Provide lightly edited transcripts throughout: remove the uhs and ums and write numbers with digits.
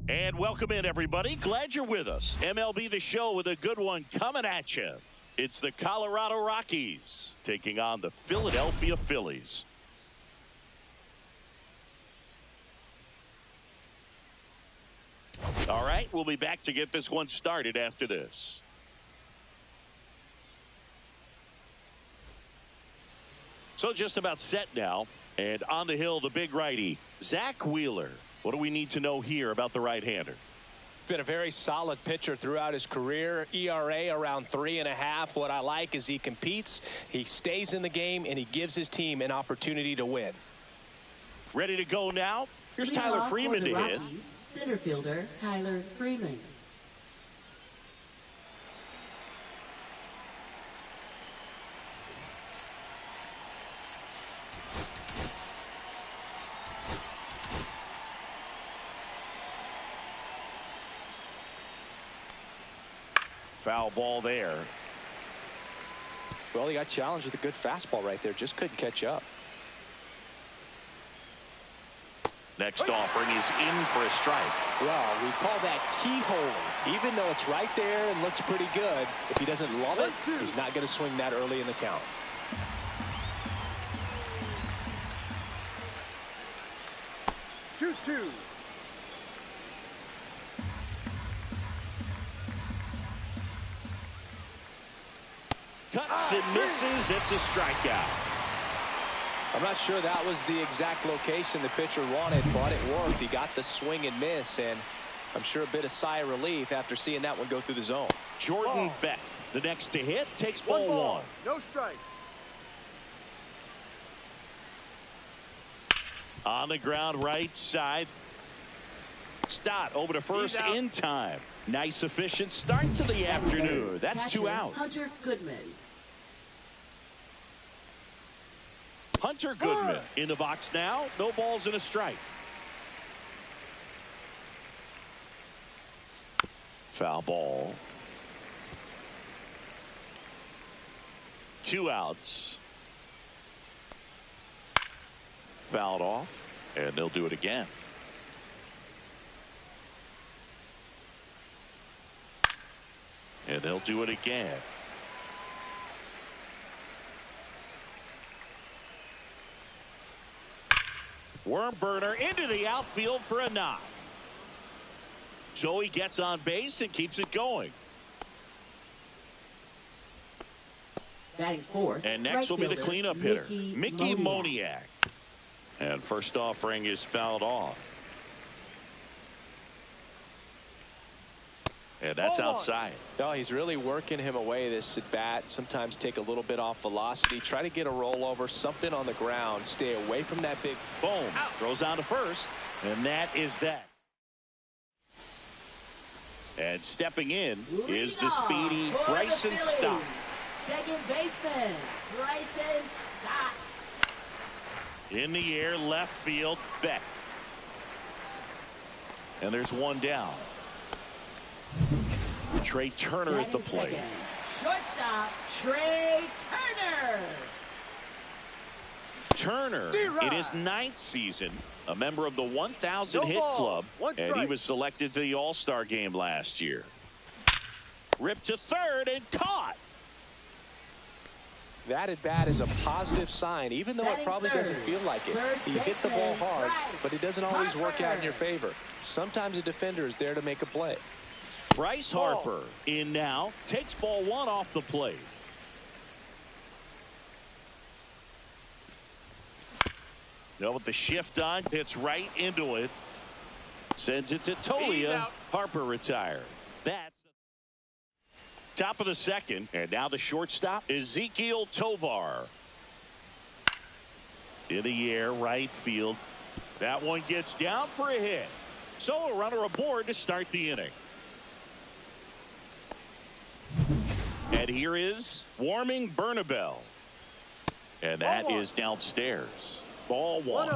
And welcome in, everybody. Glad you're with us. MLB The Show with a good one coming at you. It's the Colorado Rockies taking on the Philadelphia Phillies. All right, we'll be back to get this one started after this. So just about set now. And on the hill, the big righty, Zach Wheeler. What do we need to know here about the right-hander? Been a very solid pitcher throughout his career. ERA around 3.5. What I like is he competes, he stays in the game, and he gives his team an opportunity to win. Ready to go now? Here's Tyler Freeman to hit. Center fielder Tyler Freeman. Foul ball there. Well, he got challenged with a good fastball right there. Just couldn't catch up. Next offering is in for a strike. Well, we call that keyhole. Even though it's right there and looks pretty good, if he doesn't love it, he's not going to swing that early in the count. Two. Cuts and misses. It's a strikeout. I'm not sure that was the exact location the pitcher wanted, but it worked. He got the swing and miss, and I'm sure a bit of sigh of relief after seeing that one go through the zone. Jordan Beck, the next to hit, takes ball one. No strike. On the ground, right side. Stott over to first in time. Nice, efficient start to the afternoon. That's two out. Hunter Goodman. Hunter Goodman in the box now. No balls and a strike. Foul ball. 2 outs. Fouled off, and they'll do it again. And they'll do it again. Worm burner into the outfield for a knock. So he gets on base and keeps it going. Batting fourth. And next will be the cleanup hitter, Mickey Moniak. And first offering is fouled off. And that's outside. No, he's really working him away this at bat. Sometimes take a little bit off velocity. Try to get a rollover, something on the ground. Stay away from that big. Boom. Throws on to first. And that is that. And stepping in is the speedy Bryson Stott. Second baseman, Bryson Stott. In the air, left field, Beck. And there's one down. Trey Turner at the plate. Shortstop, Trey Turner. In his 9th season, a member of the 1,000 hit club, and he was selected to the All-Star game last year. Ripped to third and caught. That at bat is a positive sign, even though it probably doesn't feel like it. He hit the ball hard, but it doesn't always work out in your favor. Sometimes a defender is there to make a play. Bryce Harper in now, takes ball one off the plate. Now with the shift on, hits right into it. Sends it to Tolia. Harper retired. That's top of the second, and now the shortstop, Ezekiel Tovar. In the air, right field. That one gets down for a hit. So a runner aboard to start the inning. And here is Warming Bernabel. And that is downstairs. Ball one.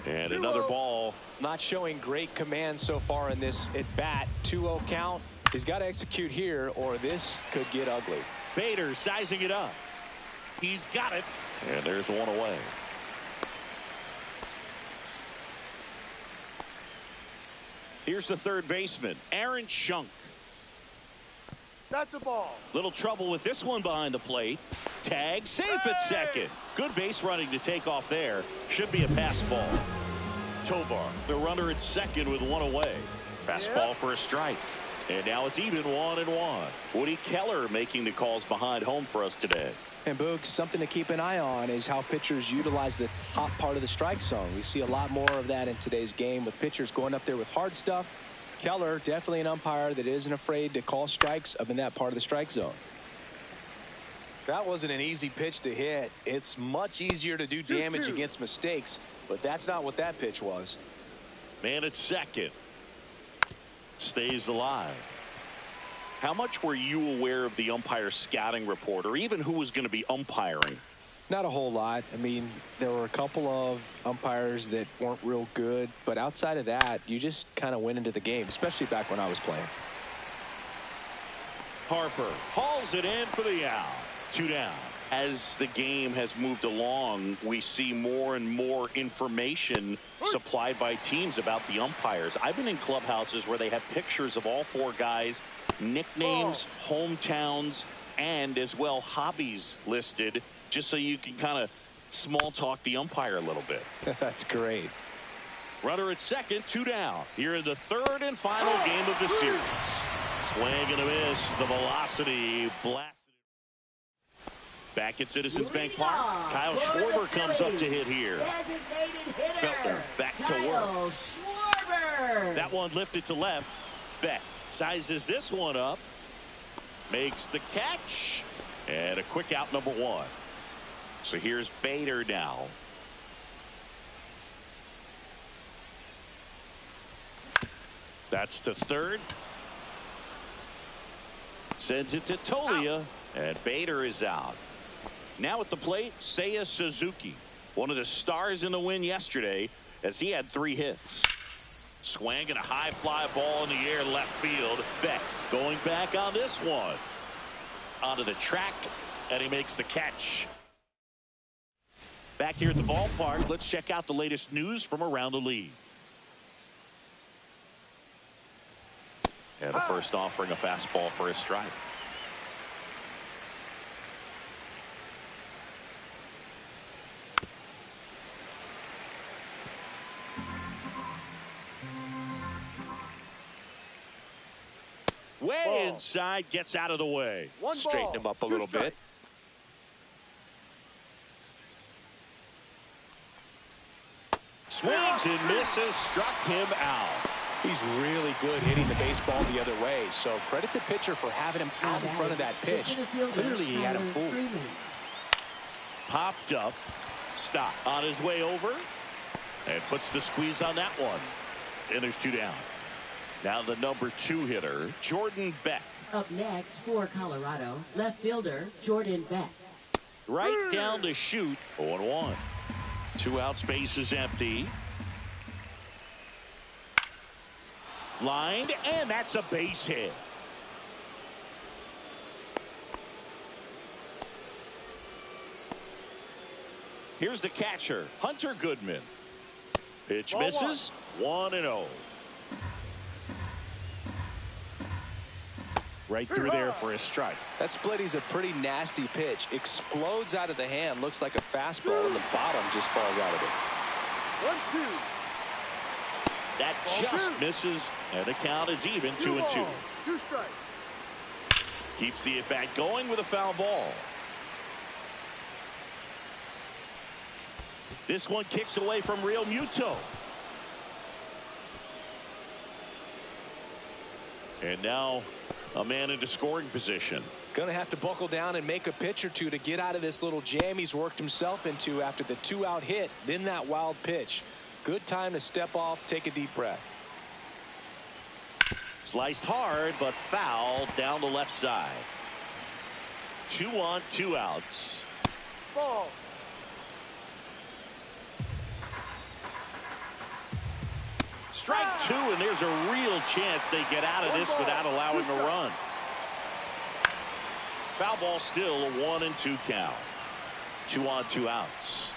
And another ball. Not showing great command so far in this at bat. 2-0 count. He's got to execute here or this could get ugly. Bader sizing it up. He's got it. And there's one away. Here's the third baseman, Aaron Schunk. That's a ball. Little trouble with this one behind the plate. Tag, safe at second. Good base running to take off there. Should be a pass ball. Tovar, the runner at second with one away. Fastball for a strike. And now it's even 1-1. Woody Keller making the calls behind home for us today. And Boog, something to keep an eye on is how pitchers utilize the top part of the strike zone. We see a lot more of that in today's game with pitchers going up there with hard stuff. Keller, definitely an umpire that isn't afraid to call strikes up in that part of the strike zone. That wasn't an easy pitch to hit. It's much easier to do damage against mistakes, but that's not what that pitch was. Man at second. Stays alive. How much were you aware of the umpire scouting report, or even who was going to be umpiring? Not a whole lot. I mean, there were a couple of umpires that weren't real good, but outside of that, you just kind of went into the game, especially back when I was playing. Harper hauls it in for the out. 2 down. As the game has moved along, we see more and more information supplied by teams about the umpires. I've been in clubhouses where they have pictures of all 4 guys, nicknames, hometowns, and as well hobbies listed, just so you can kind of small talk the umpire a little bit. That's great. Runner at second, 2 down. Here in the third and final game of the series. Swing and a miss. The velocity blasted. Back at Citizens Bank Park, Kyle Schwarber comes up to hit here. Feltner back to work. Schwarber. That one lifted to left. Beck sizes this one up. Makes the catch. And a quick out, number 1. So here's Bader now. That's to third. Sends it to Tolia. And Bader is out. Now at the plate, Seiya Suzuki, one of the stars in the win yesterday, as he had 3 hits. Swing and a high fly ball in the air left field. Beck going back on this one. Onto the track, and he makes the catch. Back here at the ballpark, let's check out the latest news from around the league. And the first offering a fastball for a strike. Way inside, gets out of the way. Straighten him up a little bit. Swings and misses, struck him out. He's really good hitting the baseball the other way, so credit the pitcher for having him out in front of that pitch. Clearly he had him fooled. Popped up, stop on his way over, and puts the squeeze on that one. And there's 2 down. Now the number 2 hitter, Jordan Beck. Up next for Colorado, left fielder Jordan Beck. Right down the chute, 0-1. 2 out, space is empty. Lined, and that's a base hit. Here's the catcher, Hunter Goodman. Pitch misses, 1-0. Right through there for a strike. That splitty's a pretty nasty pitch. Explodes out of the hand, looks like a fastball, and the bottom just falls out of it. 1-2. That just misses, and the count is even, 2-2. 2 strikes. Keeps the at-bat going with a foul ball. This one kicks away from Real Muto. And now a man into scoring position. Gonna have to buckle down and make a pitch or two to get out of this little jam he's worked himself into after the 2-out hit, then that wild pitch. Good time to step off, take a deep breath. Sliced hard, but foul down the left side. 2 on, 2 outs. Ball. Strike 2, and there's a real chance they get out of this without allowing a run. Foul ball, still a 1-2 count. 2 on, 2 outs.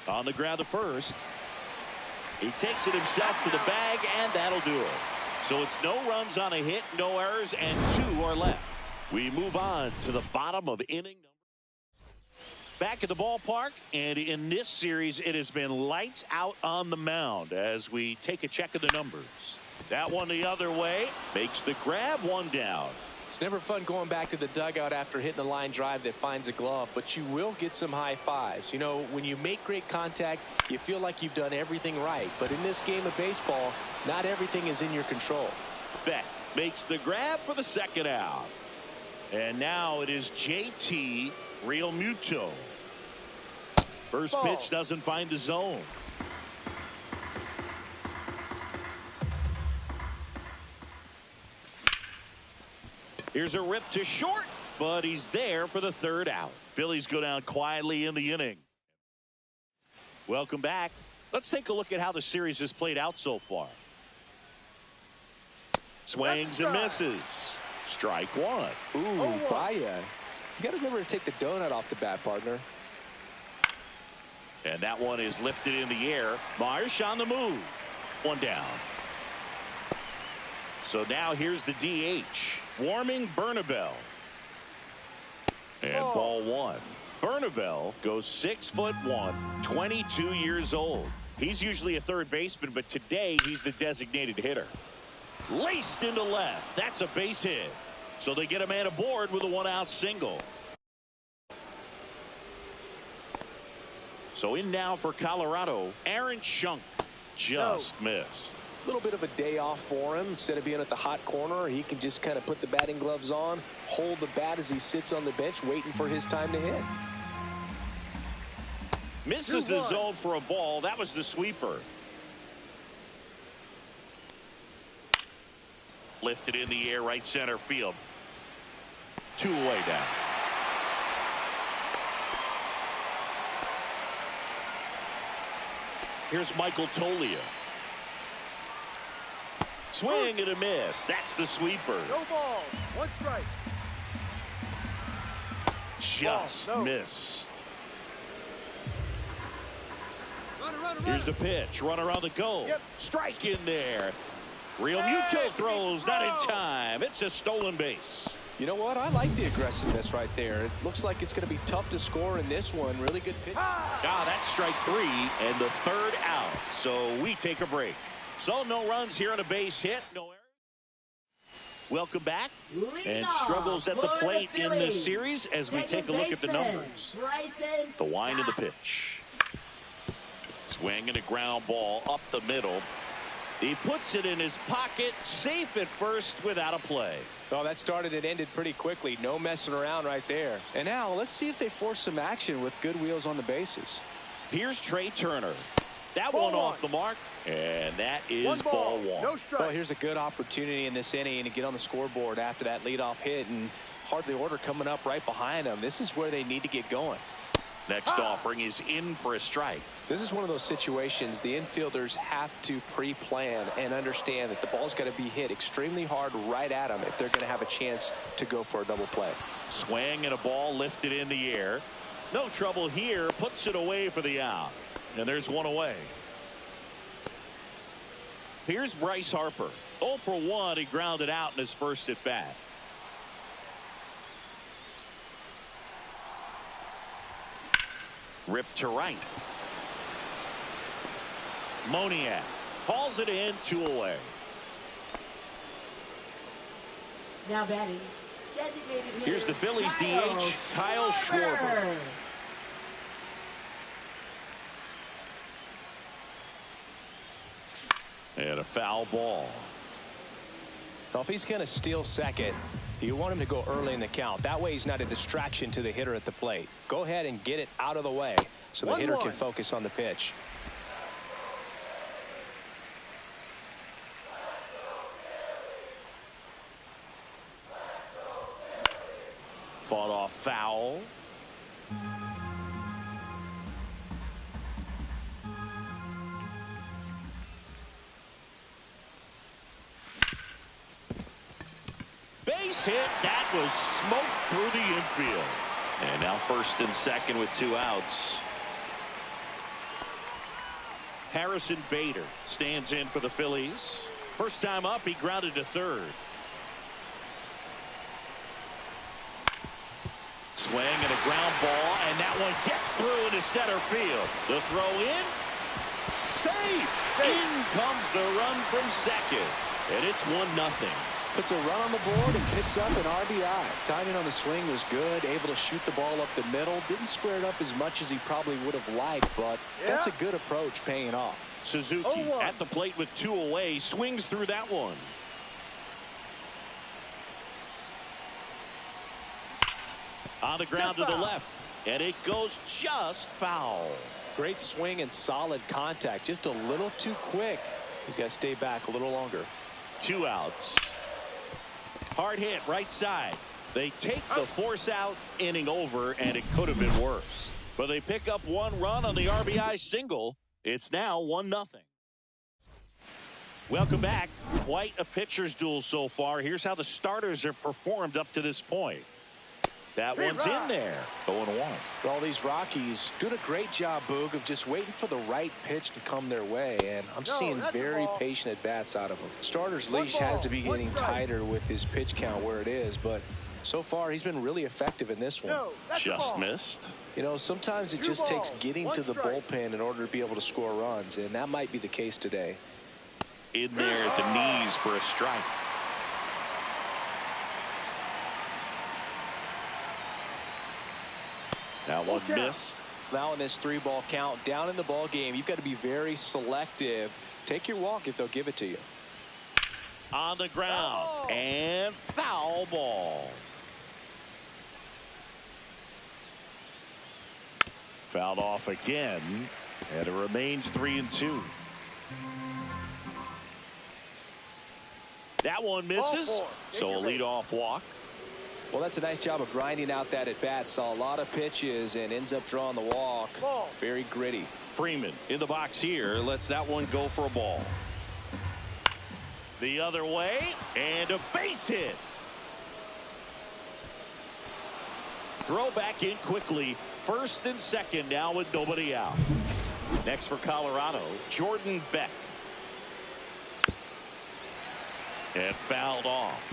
On the ground to first. He takes it himself to the bag, and that'll do it. So it's no runs on a hit, no errors, and 2 are left. We move on to the bottom of inning number. Back at the ballpark, and in this series, it has been lights out on the mound as we take a check of the numbers. That one the other way, makes the grab, 1 down. It's never fun going back to the dugout after hitting a line drive that finds a glove, but you will get some high fives. You know, when you make great contact, you feel like you've done everything right. But in this game of baseball, not everything is in your control. Beck makes the grab for the second out. And now it is JT Realmuto. First pitch doesn't find the zone. Here's a rip to short, but he's there for the 3rd out. Phillies go down quietly in the inning. Welcome back. Let's take a look at how the series has played out so far. Swings and misses. Strike 1. Ooh, Baya. You got to remember to take the donut off the bat, partner. And that one is lifted in the air. Marsh on the move. 1 down. So now here's the DH. Warming Bernabel. And ball 1. Bernabel goes 6'1", 22 years old. He's usually a third baseman, but today he's the designated hitter. Laced into left. That's a base hit. So they get a man aboard with a 1-out single. So in now for Colorado, Aaron Schunk just missed. A little bit of a day off for him. Instead of being at the hot corner, he can just kind of put the batting gloves on, hold the bat as he sits on the bench waiting for his time to hit. Misses the zone for a ball. That was the sweeper. Lifted in the air, right center field. 2 away down. Here's Michael Toglia. Swing and a miss. That's the sweeper. No ball. 1 strike. Just missed. Here's the pitch. Runner on the go. Strike in there. Realmuto throws, not in time. It's a stolen base. You know what? I like the aggressiveness right there. It looks like it's going to be tough to score in this one. Really good pitch. That's strike 3 and the 3rd out. So we take a break. So no runs here on a base hit. No errors. Welcome back. And struggles at the plate in this series as we take a look at the numbers. The wind of the pitch. Swing and a ground ball up the middle. He puts it in his pocket, safe at first without a play. Oh, that started and ended pretty quickly. No messing around right there. And now let's see if they force some action with good wheels on the bases. Here's Trey Turner. That one off the mark, and that is ball 1. No strike. Well, here's a good opportunity in this inning to get on the scoreboard after that leadoff hit, and hardly order coming up right behind them. This is where they need to get going. Next offering is in for a strike. This is one of those situations the infielders have to pre-plan and understand that the ball's got to be hit extremely hard right at them if they're going to have a chance to go for a double play. Swing and a ball lifted in the air. No trouble here. Puts it away for the out. And there's 1 away. Here's Bryce Harper. 0 for 1. He grounded out in his first at bat. Ripped to right. Moniak hauls it in, 2 away. Now batting, designated hitter. Here's the Phillies DH, Kyle Schwarber. And a foul ball. Well, if he's going to steal second, you want him to go early in the count. That way he's not a distraction to the hitter at the plate. Go ahead and get it out of the way so the hitter can focus on the pitch. Fought off foul. Base hit. That was smoked through the infield. And now first and second with 2 outs. Harrison Bader stands in for the Phillies. First time up, he grounded to third. Swing and a ground ball, and that one gets through into center field. The throw in. Save. In comes the run from second. And it's 1-0. Puts a run on the board and picks up an RBI. Timing on the swing was good. Able to shoot the ball up the middle. Didn't square it up as much as he probably would have liked, but that's a good approach paying off. Suzuki at the plate with 2 away. Swings through that one. On the ground to the left. And it goes just foul. Great swing and solid contact. Just a little too quick. He's got to stay back a little longer. 2 outs. Hard hit right side. They take the force out, inning over, and it could have been worse. But they pick up 1 run on the RBI single. It's now 1-0. Welcome back. Quite a pitcher's duel so far. Here's how the starters have performed up to this point. That one's in there. 0-1. For all these Rockies doing a great job, Boog, of just waiting for the right pitch to come their way, and I'm seeing very patient at bats out of him. Starter's leash has to be getting tighter with his pitch count where it is, but so far he's been really effective in this one. Just missed. You know, sometimes it just takes getting to the bullpen in order to be able to score runs, and that might be the case today. In there at the knees for a strike. That one missed. Now in this 3-ball count, down in the ball game, you've got to be very selective. Take your walk if they'll give it to you. On the ground and foul ball. Fouled off again, and it remains 3-2. That one misses, so a leadoff walk. Well, that's a nice job of grinding out that at bat. Saw a lot of pitches and ends up drawing the walk. Very gritty. Freeman in the box here lets that one go for a ball. The other way, and a base hit. Throw back in quickly. First and second now with nobody out. Next for Colorado, Jordan Beck. And fouled off.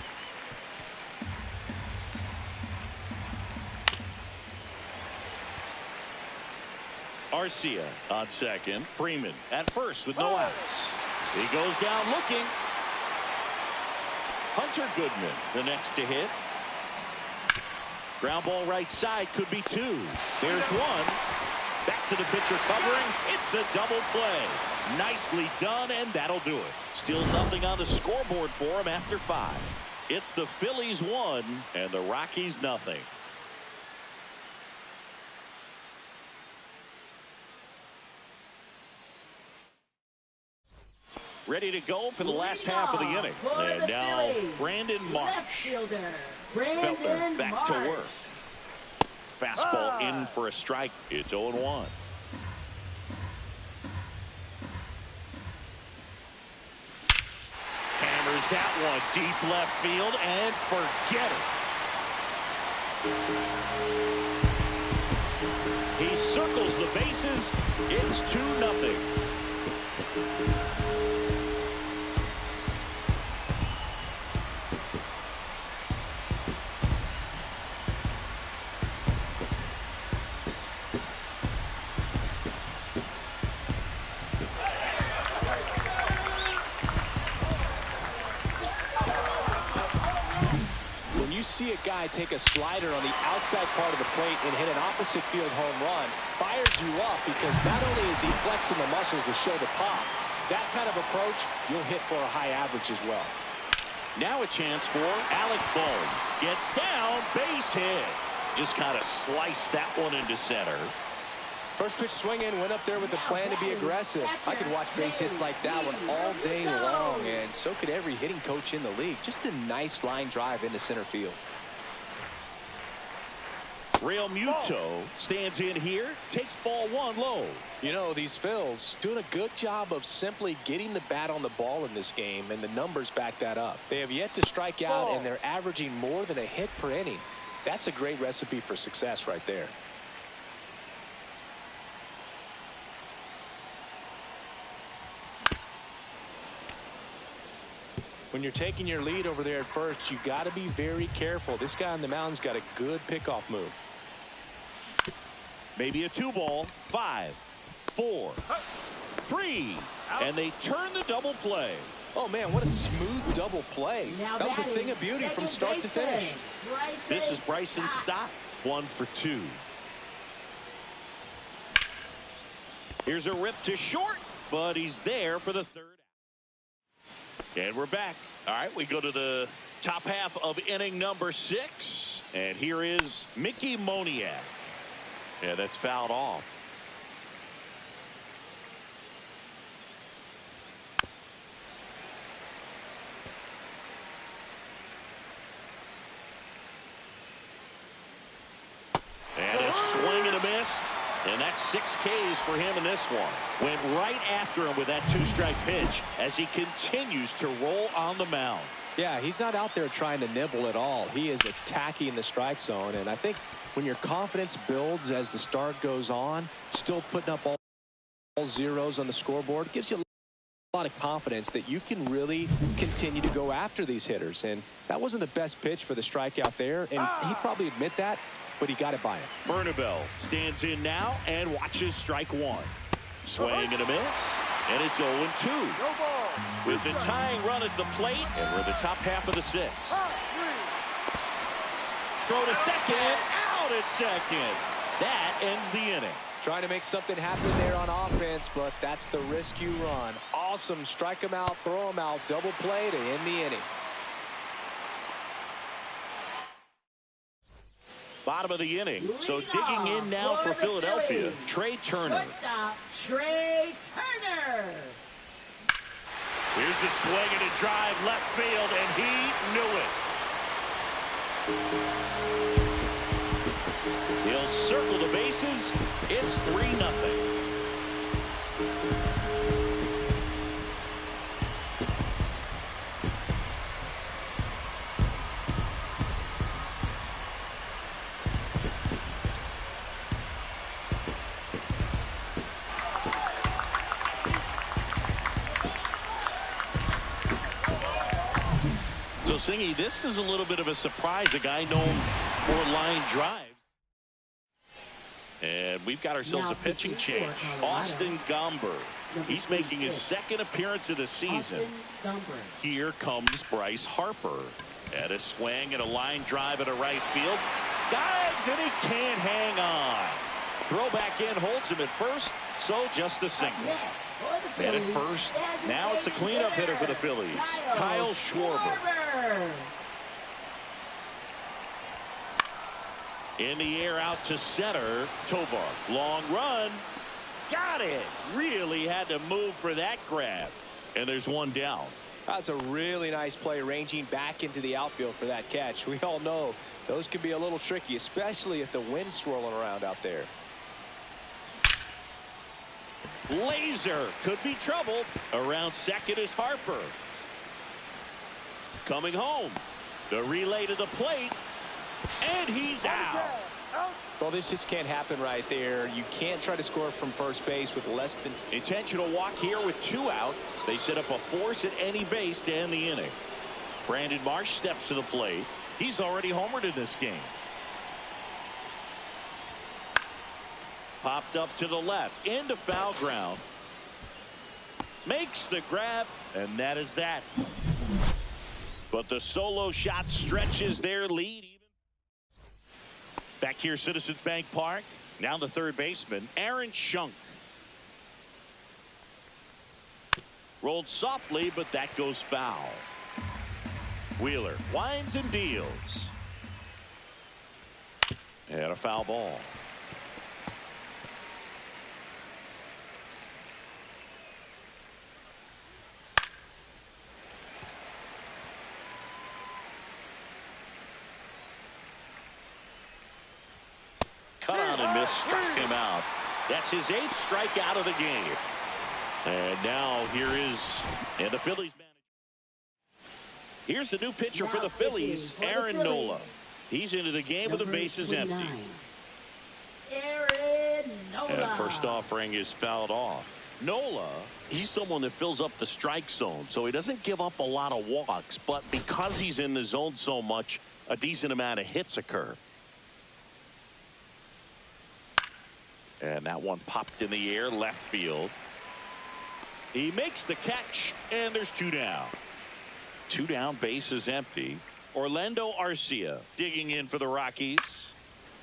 Arcia on second. Freeman at first with no outs. He goes down looking. Hunter Goodman the next to hit. Ground ball right side, could be 2. There's 1. Back to the pitcher covering. It's a double play. Nicely done, and that'll do it. Still nothing on the scoreboard for him after 5. It's the Phillies 1 and the Rockies nothing. Ready to go for the last half of the inning. And now Brandon Marsh. Feltner back to work. Fastball in for a strike. It's 0-1. Hammers that one deep left field and forget it. He circles the bases. It's 2-0. See a guy take a slider on the outside part of the plate and hit an opposite field home run, fires you up because not only is he flexing the muscles to show the pop, that kind of approach you'll hit for a high average as well. Now a chance for Alec Bohm. Gets down, base hit. Just kind of sliced that one into center. First pitch swinging, went up there with the plan to be aggressive. I could watch base hits like that one all day long, and so could every hitting coach in the league. Just a nice line drive into center field. Real Muto stands in here, takes ball 1 low. You know, these Phils doing a good job of simply getting the bat on the ball in this game, and the numbers back that up. They have yet to strike out, and they're averaging more than a hit per inning. That's a great recipe for success right there. When you're taking your lead over there at first, you got to be very careful. This guy on the mound's got a good pickoff move. Maybe a 2-ball. 5, 4, 3, and they turn the double play. Oh man, what a smooth double play. That was a thing of beauty from start to finish. This is Bryson Stott, 1 for 2. Here's a rip to short, but he's there for the third. And we're back. All right, we go to the top half of inning number 6, and here is Mickey Moniak. Yeah, that's fouled off. And a swing and a miss. And that's 6 Ks for him in this one. Went right after him with that 2-strike pitch as he continues to roll on the mound. Yeah, he's not out there trying to nibble at all. He is attacking the strike zone. And I think when your confidence builds as the start goes on, still putting up all zeros on the scoreboard gives you a lot of confidence that you can really continue to go after these hitters. And that wasn't the best pitch for the strikeout there. And he probably admit that, but he got it by him. Bernabel stands in now and watches strike 1. Swing and a miss. And it's 0-2. With the tying run at the plate, and we're in the top half of the 6th. Throw to second. Out at second. That ends the inning. Trying to make something happen there on offense, but that's the risk you run. Awesome. Strike him out, throw him out, double play to end the inning. Bottom of the inning. So digging in now for Philadelphia, Trey Turner. Shortstop, Trey Turner. Here's a swing and a drive left field, and he knew it. He'll circle the bases. It's 3-0. So, Singy, this is a little bit of a surprise. A guy known for line drives. And we've got ourselves a pitching change. Austin Gomber. He's making his 2nd appearance of the season. Here comes Bryce Harper. And a swing and a line drive at a right field. Dives, and he can't hang on. Throw back in, holds him at first. So just a single. And at first, now it's the cleanup hitter for the Phillies, Kyle Schwarber. In the air out to center, Tovar. Long run. Got it. Really had to move for that grab. And there's one down. That's a really nice play, ranging back into the outfield for that catch. We all know those can be a little tricky, especially if the wind's swirling around out there. Laser could be trouble. Around second is Harper. Coming home. The relay to the plate. And he's out. Well, this just can't happen right there. You can't try to score from first base with less than. Intentional walk here with 2 out. They set up a force at any base to end the inning. Brandon Marsh steps to the plate. He's already homered in this game. Popped up to the left into foul ground. Makes the grab, and that is that. But the solo shot stretches their lead. Back here, Citizens Bank Park. Now the third baseman, Aaron Schunk. Rolled softly, but that goes foul. Wheeler winds and deals. And a foul ball. Cut on and miss, struck him out. That's his 8th strikeout of the game. And now here is the Phillies manager. Here's the new pitcher for the Phillies, Aaron Nola. He's into the game with the bases empty. Aaron Nola. And first offering is fouled off. Nola, he's someone that fills up the strike zone, so he doesn't give up a lot of walks, but because he's in the zone so much, a decent amount of hits occur. And that one popped in the air, left field. He makes the catch, and there's 2 down. 2 down, base is empty. Orlando Arcia digging in for the Rockies.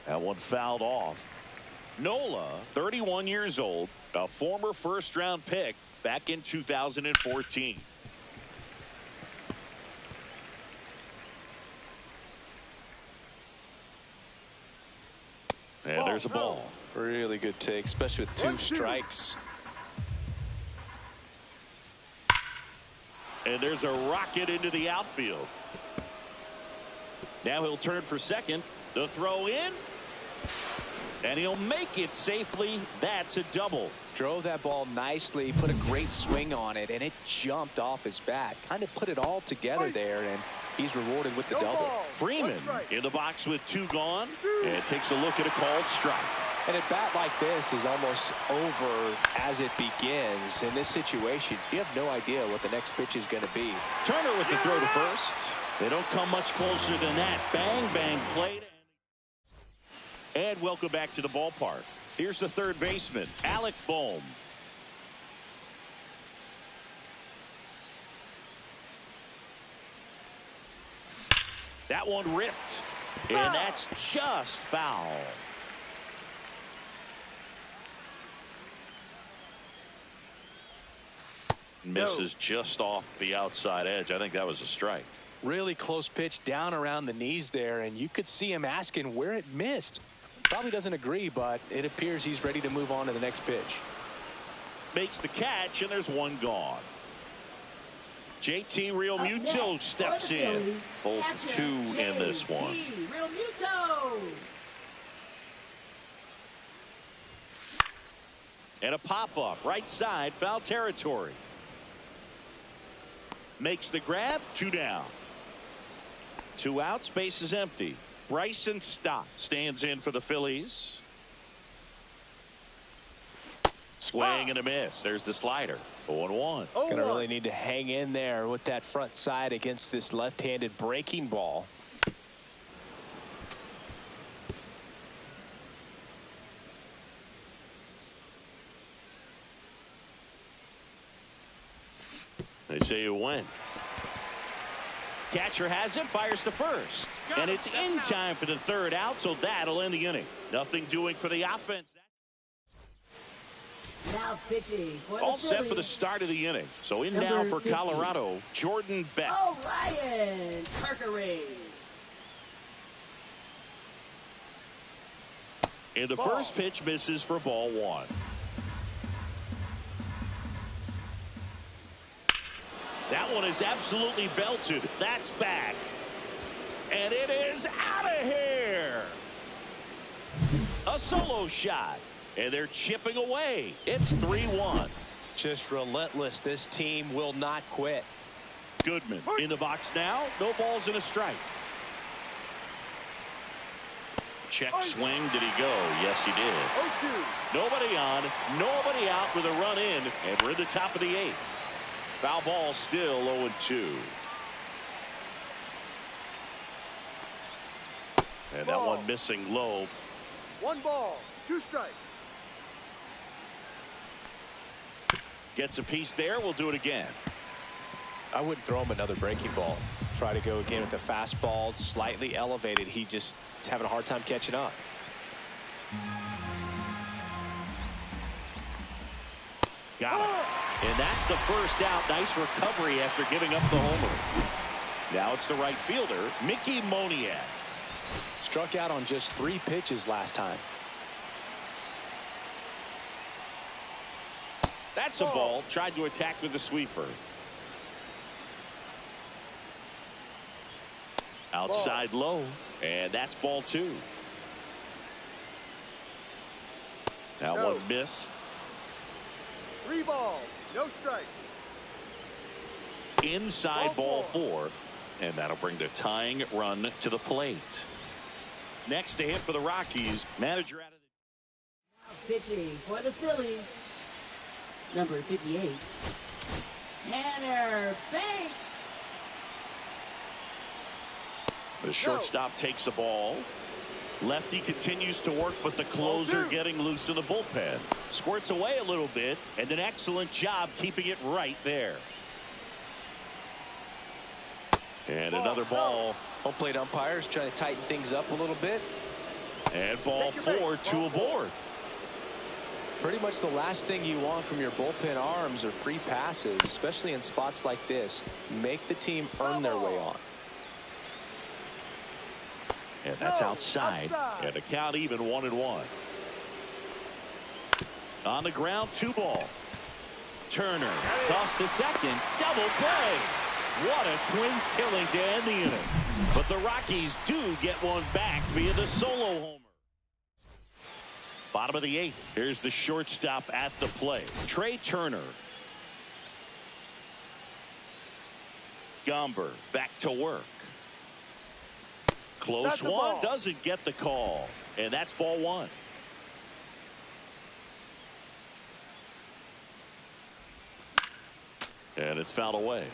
That one fouled off. Nola, 31 years old, a former first-round pick back in 2014. And there's a ball. Really good take, especially with 2 strikes. And there's a rocket into the outfield. Now he'll turn for second. The throw in. And he'll make it safely. That's a double. Drove that ball nicely, put a great swing on it, and it jumped off his bat. Kind of put it all together there, and he's rewarded with the double. Freeman in the box with 2 gone, and takes a look at a called strike. And a bat like this is almost over as it begins. In this situation, you have no idea what the next pitch is going to be. Turner with the throw to first. They don't come much closer than that. Bang, bang, played. And welcome back to the ballpark. Here's the third baseman, Alec Bohm. That one ripped, and that's just foul. Misses just off the outside edge. I think that was a strike. Really close pitch down around the knees there, and you could see him asking where it missed. Probably doesn't agree, but it appears he's ready to move on to the next pitch. Makes the catch, and there's 1 gone. JT Realmuto steps in. Both 2 in this one. And a pop-up, right side, foul territory. Makes the grab, 2 down. 2 outs, base is empty. Bryson Stott stands in for the Phillies. Swing and a miss. There's the slider. 0-1. Gonna really need to hang in there with that front side against this left-handed breaking ball. They say you win. Catcher has it, fires to first. And it's in time for the 3rd out, so that'll end the inning. Nothing doing for the offense. Now pitching for All the set Phillies. for the start of the inning. So in now for 50. Colorado, Jordan Beck. Ryan Carkery. And the first pitch misses for ball 1. That one is absolutely belted. That's back. And it is out of here. A solo shot. And they're chipping away. It's 3-1. Just relentless. This team will not quit. Goodman in the box now. No balls and a strike. Check swing. Did he go? Yes, he did. Nobody on. Nobody out with a run in. And we're in the top of the 8th. Foul ball still 0-2. And that one missing low. 1 ball, 2 strikes. Gets a piece there. We'll do it again. I wouldn't throw him another breaking ball. Try to go again with the fastball, slightly elevated. He just is having a hard time catching up. Got it. And that's the first out. Nice recovery after giving up the homer. Now it's the right fielder, Mickey Moniak. Struck out on just 3 pitches last time. That's a ball. Tried to attack with the sweeper. Outside low. And that's ball 2. That one missed. 3 balls, no strikes. Inside ball 4. And that'll bring the tying run to the plate. Next to hit for the Rockies, manager out of Now pitching for the Phillies. Number 58, Tanner Banks. The shortstop takes the ball. Lefty continues to work, but the closer getting loose in the bullpen. Squirts away a little bit, and an excellent job keeping it right there. And another ball. Home plate umpires trying to tighten things up a little bit. And ball 4, 2 aboard. Pretty much the last thing you want from your bullpen arms are free passes, especially in spots like this. Make the team earn their way on. And that's outside. And the count even 1-1. On the ground, 2 ball. Turner toss to second. Double play. What a twin killing to end the inning. But the Rockies do get one back via the solo homer. Bottom of the 8th. Here's the shortstop at the plate. Trey Turner. Gomber back to work. Close one, doesn't get the call. And that's ball 1. And it's fouled away.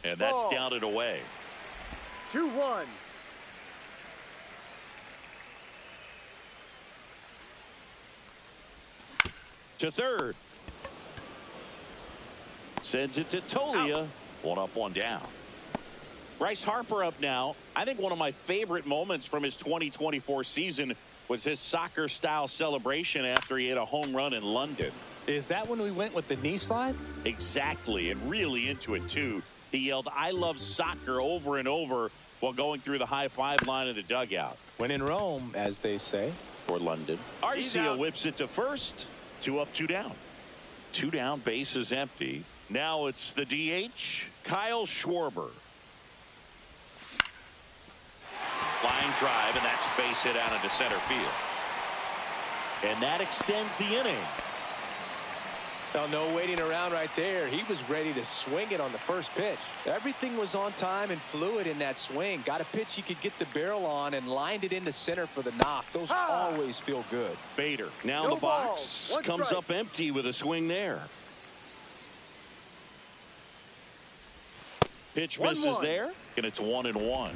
And that's down and away. 2-1. To third. Sends it to Tolia. 1 up, 1 down. Bryce Harper up now. I think one of my favorite moments from his 2024 season was his soccer style celebration after he hit a home run in London. Is that when we went with the knee slide? Exactly, and really into it too. He yelled, "I love soccer," over and over while going through the high five line of the dugout. When in Rome, as they say. For London. Arcia whips it to first. 2 up, 2 down. 2 down, base is empty. Now it's the DH, Kyle Schwarber. Line drive, and that's a base hit out into center field. And that extends the inning. Now, no waiting around right there. He was ready to swing it on the first pitch. Everything was on time and fluid in that swing. Got a pitch he could get the barrel on and lined it into center for the knock. Those always feel good. Bader now in the box. Comes up empty with a swing there. Pitch misses there, and it's 1-1.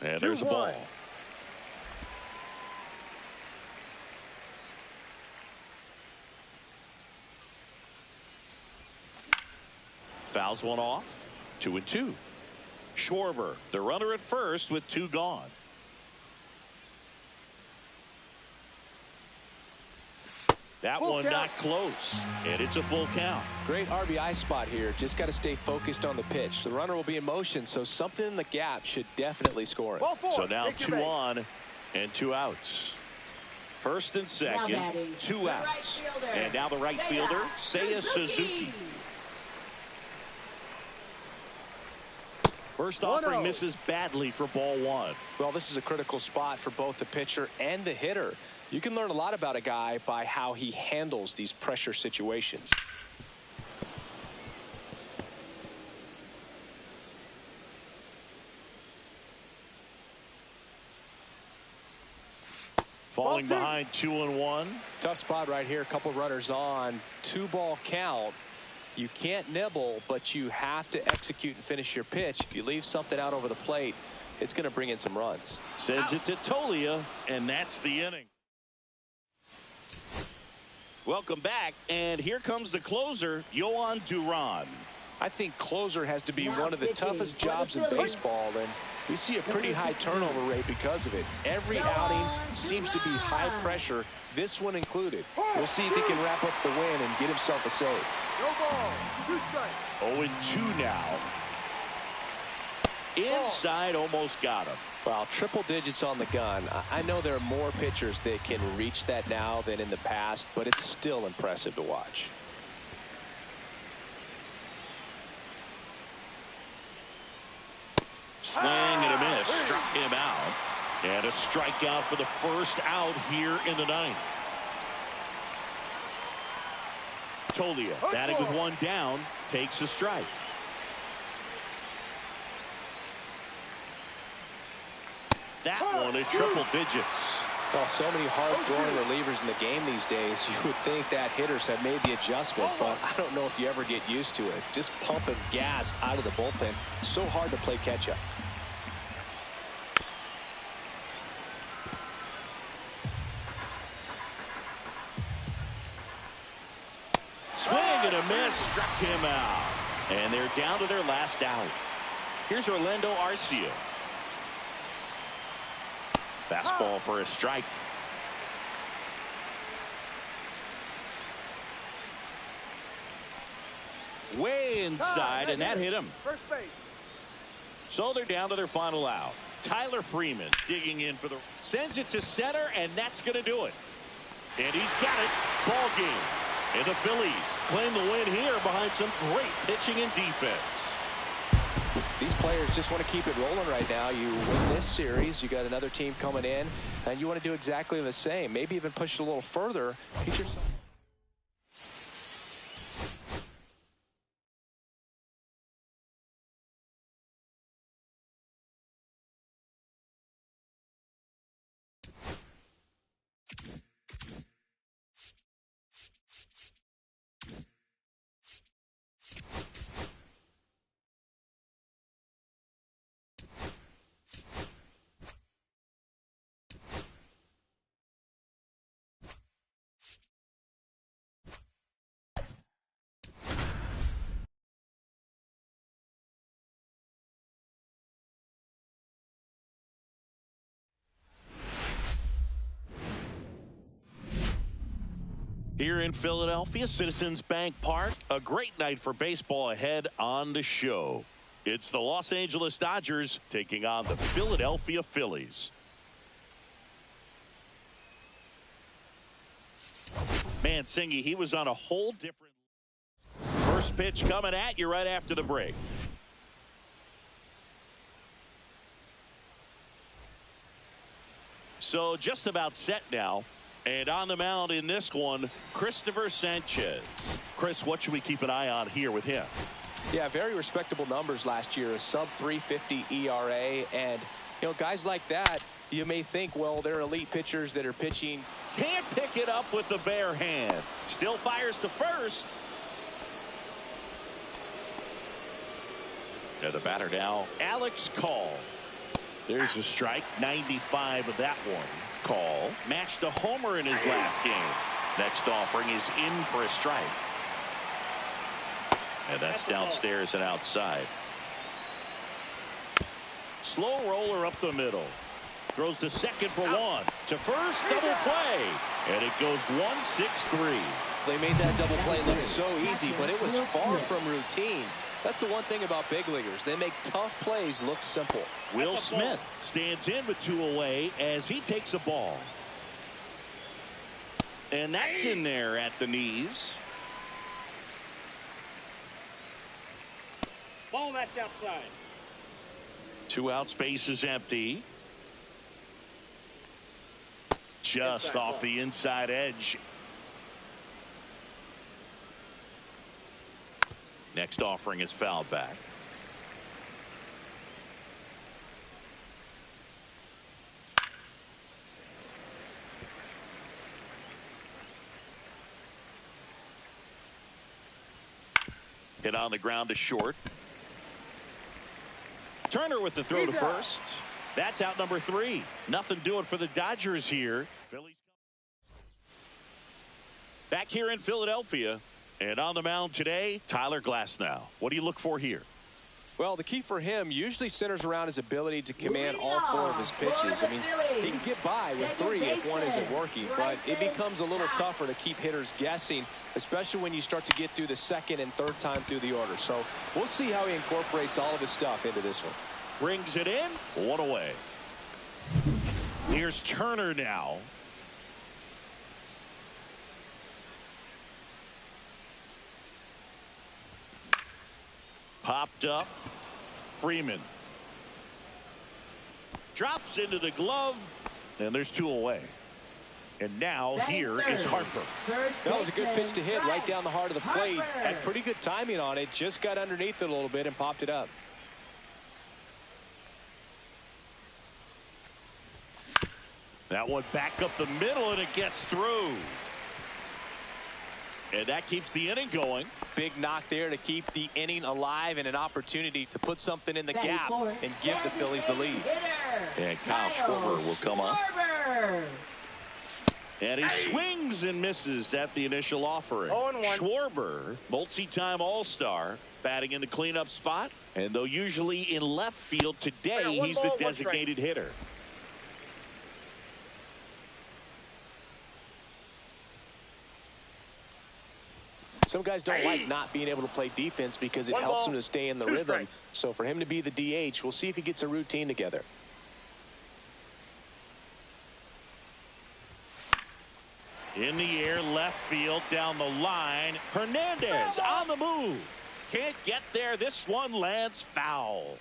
And there's a ball. Fouls one off. 2-2. Schwarber, the runner at first with 2 gone. That one not close, and it's a full count. Great RBI spot here. Just got to stay focused on the pitch. The runner will be in motion, so something in the gap should definitely score him. So now 2 on and 2 outs. First and second, 2 outs. And now the right fielder, Seiya Suzuki. First offering misses badly for ball 1. Well, this is a critical spot for both the pitcher and the hitter. You can learn a lot about a guy by how he handles these pressure situations. Falling behind 2-1. Tough spot right here. A couple runners on. 2-ball count. You can't nibble, but you have to execute and finish your pitch. If you leave something out over the plate, it's going to bring in some runs. Sends it to Tolia, and that's the inning. Welcome back, and here comes the closer, Yohan Duran. I think closer has to be one of the toughest jobs in baseball, and we see a pretty high turnover rate because of it. Every outing seems to be high pressure, this one included. We'll see if he can wrap up the win and get himself a save. No ball, 2 strikes. 0-2 now. Inside, almost got him. Well, triple digits on the gun. I know there are more pitchers that can reach that now than in the past, but it's still impressive to watch. Swing and a miss. Struck him out. And a strikeout for the first out here in the 9th. Tolia batting with one down, takes a strike. That one at triple digits. Well, so many hard-throwing relievers in the game these days. You would think that hitters have made the adjustment, but I don't know if you ever get used to it. Just pumping gas out of the bullpen. So hard to play catch-up. Swing and a miss, struck him out. And they're down to their last out. Here's Orlando Arcia. Fastball for a strike. Way inside, and that hit him. First base. So they're down to their final out. Tyler Freeman digging in for the... Sends it to center, and that's going to do it. And he's got it. Ball game. And the Phillies claim the win here behind some great pitching and defense. These players just want to keep it rolling right now. You win this series, you got another team coming in, and you want to do exactly the same. Maybe even push it a little further. Get yourself... Here in Philadelphia, Citizens Bank Park, a great night for baseball ahead on the show. It's the Los Angeles Dodgers taking on the Philadelphia Phillies. Man, Singy, he was on a whole different... First pitch coming at you right after the break. So just about set now. And on the mound in this one, Christopher Sanchez. Chris, what should we keep an eye on here with him? Yeah, very respectable numbers last year. A sub-350 ERA. And, you know, guys like that, you may think, well, they're elite pitchers that are pitching. Can't pick it up with the bare hand. Still fires to first. And the batter now, Alex Call. There's a strike, 95 of that one. Call matched a homer in his last game. Next offering is in for a strike. And that's downstairs and outside. Slow roller up the middle. Throws to second for one. To first, double play. And it goes 1-6-3. They made that double play look so easy, but it was far from routine. That's the one thing about big leaguers. They make tough plays look simple. Will Smith stands in with two away as he takes a ball. And that's in there at the knees. Ball that's outside. 2 out, space is empty. Just Inside off ball. the inside edge. Next offering is fouled back. Hit on the ground to short. Turner with the throw to first. That's out number 3. Nothing doing for the Dodgers here. Phillies back here in Philadelphia. And on the mound today, Tyler Glasnow. What do you look for here? Well, the key for him usually centers around his ability to command all 4 of his pitches. I mean, he can get by with 3 if one isn't working, but it becomes a little tougher to keep hitters guessing, especially when you start to get through the second and third time through the order. So we'll see how he incorporates all of his stuff into this one. Brings it in, 1 away. Here's Turner now. Popped up. Freeman. Drops into the glove. And there's 2 away. And now here is Harper. That was a good pitch to hit right down the heart of the plate. Had pretty good timing on it. Just got underneath it a little bit and popped it up. That one back up the middle, and it gets through. And that keeps the inning going. Big knock there to keep the inning alive and an opportunity to put something in the gap and give the Phillies the lead. And Kyle Schwarber will come on. And he swings and misses at the initial offering. Schwarber, multi-time All-Star, batting in the cleanup spot. And though usually in left field, today he's the designated hitter. Some guys don't like not being able to play defense because it helps them to stay in the rhythm. So for him to be the DH, we'll see if he gets a routine together. In the air, left field, down the line. Hernandez on the move. Can't get there. This one lands foul.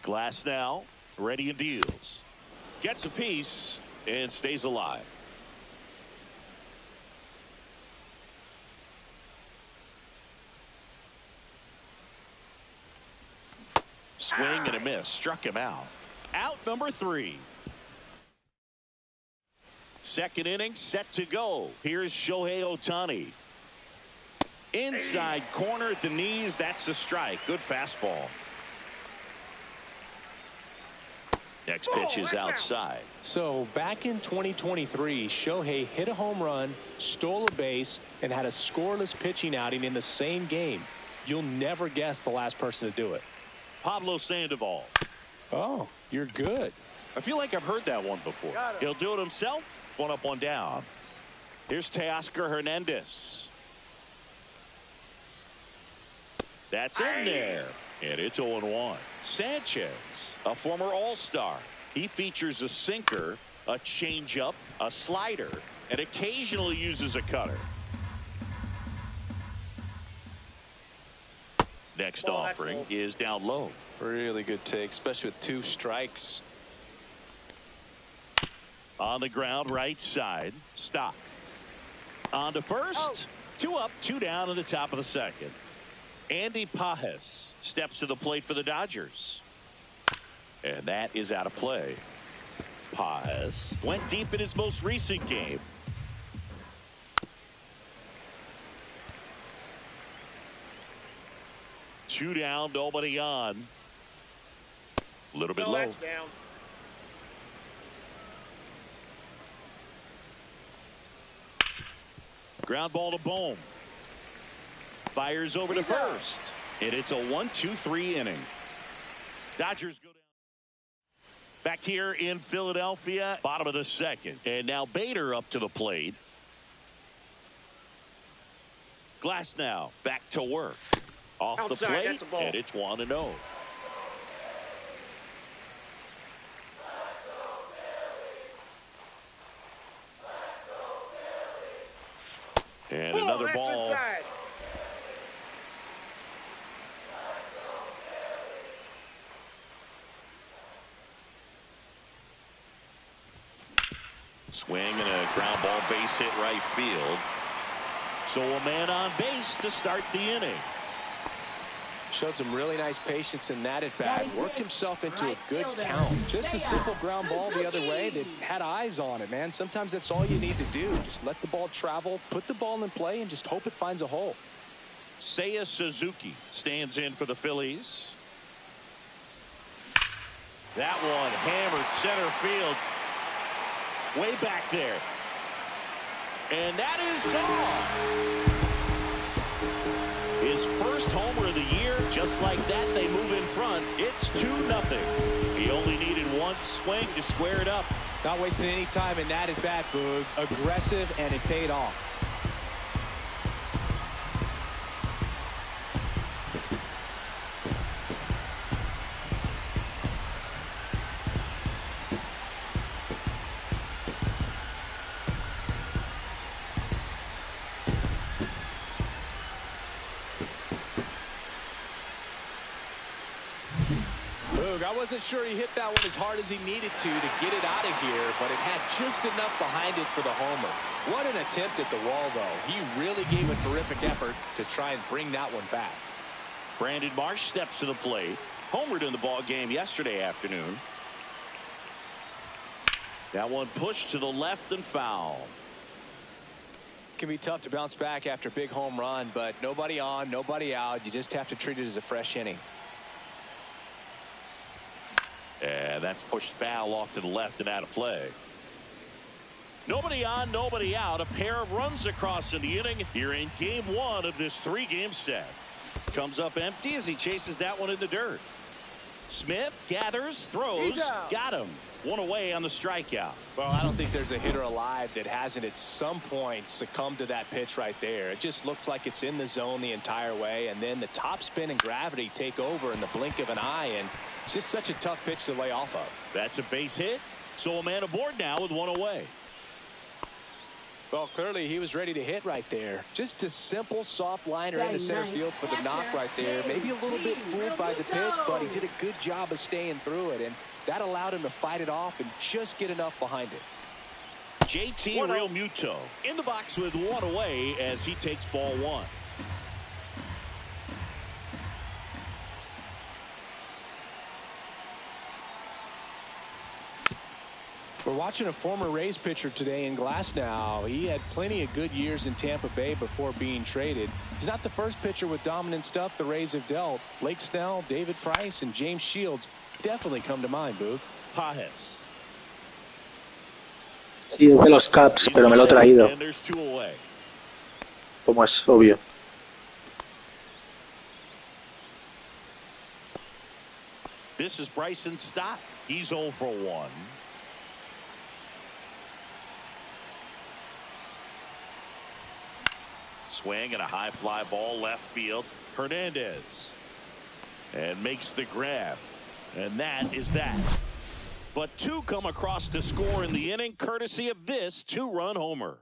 Glass now, ready and deals. Gets a piece and stays alive. Swing and a miss. Struck him out. Out number 3. Second inning set to go. Here's Shohei Ohtani. Inside corner at the knees. That's a strike. Good fastball. Next pitch is outside. So back in 2023, Shohei hit a home run, stole a base, and had a scoreless pitching outing in the same game. You'll never guess the last person to do it. Pablo Sandoval. Oh, you're good. I feel like I've heard that one before. He'll do it himself. One up, one down. Here's Teoscar Hernandez. That's in there. And it's 0-1. Sanchez, a former All-Star. He features a sinker, a changeup, a slider, and occasionally uses a cutter. Next offering is down low. Really good take, especially with 2 strikes. On the ground, right side. Stop. On to first. 2 up, 2 down in the top of the second. Andy Pages steps to the plate for the Dodgers. And that is out of play. Pages went deep in his most recent game. Two down, nobody on. A little bit low. Ground ball to Bohm. Fires over to first. And it's a 1-2-3 inning. Dodgers go down. Back here in Philadelphia, bottom of the second. And now Bader up to the plate. Glass now back to work. Off the plate, and it's 1-0. And another ball. Swing and a ground ball, base hit right field. So a man on base to start the inning. Showed some really nice patience in that at bat. Worked himself into a good count. Just a simple ground ball the other way that had eyes on it, man. Sometimes that's all you need to do. Just let the ball travel, put the ball in play, and just hope it finds a hole. Seiya Suzuki stands in for the Phillies. That one hammered center field. Way back there. And that is gone. His first homer of the year. Just like that, they move in front. It's 2-0. He only needed one swing to square it up. Not wasting any time in that at bat, Boog. Aggressive, and it paid off. Boog, I wasn't sure he hit that one as hard as he needed to get it out of here, but it had just enough behind it for the homer. What an attempt at the wall, though. He really gave a terrific effort to try and bring that one back. Brandon Marsh steps to the plate. Homered in the ball game yesterday afternoon. That one pushed to the left and foul. Can be tough to bounce back after a big home run, but nobody on, nobody out. You just have to treat it as a fresh inning. And that's pushed foul off to the left and out of play. Nobody on, nobody out. A pair of runs across in the inning here in game one of this three-game set. Comes up empty as he chases that one in the dirt. Smith gathers, throws, got him. One away on the strikeout. Well, I don't think there's a hitter alive that hasn't at some point succumbed to that pitch right there. It just looks like it's in the zone the entire way, and then the top spin and gravity take over in the blink of an eye, and it's just such a tough pitch to lay off of. That's a base hit, so a man aboard now with one away. Well, clearly he was ready to hit right there. Just a simple soft liner into center field for the knock right there. Maybe a little bit fooled by the pitch, but he did a good job of staying through it, and that allowed him to fight it off and just get enough behind it. JT Realmuto in the box with one away as he takes ball one. We're watching a former Rays pitcher today in Glasnow. He had plenty of good years in Tampa Bay before being traded. He's not the first pitcher with dominant stuff the Rays have dealt. Blake Snell, David Price, and James Shields definitely come to mind, Boog. Pajes. Sí, es de los Caps, pero me lo he traído. And there's two away. Como es obvio. This is Bryson Stott. He's 0 for 1. Swing and a high fly ball left field. Hernandez. And makes the grab. And that is that. But two come across to score in the inning, courtesy of this two-run homer.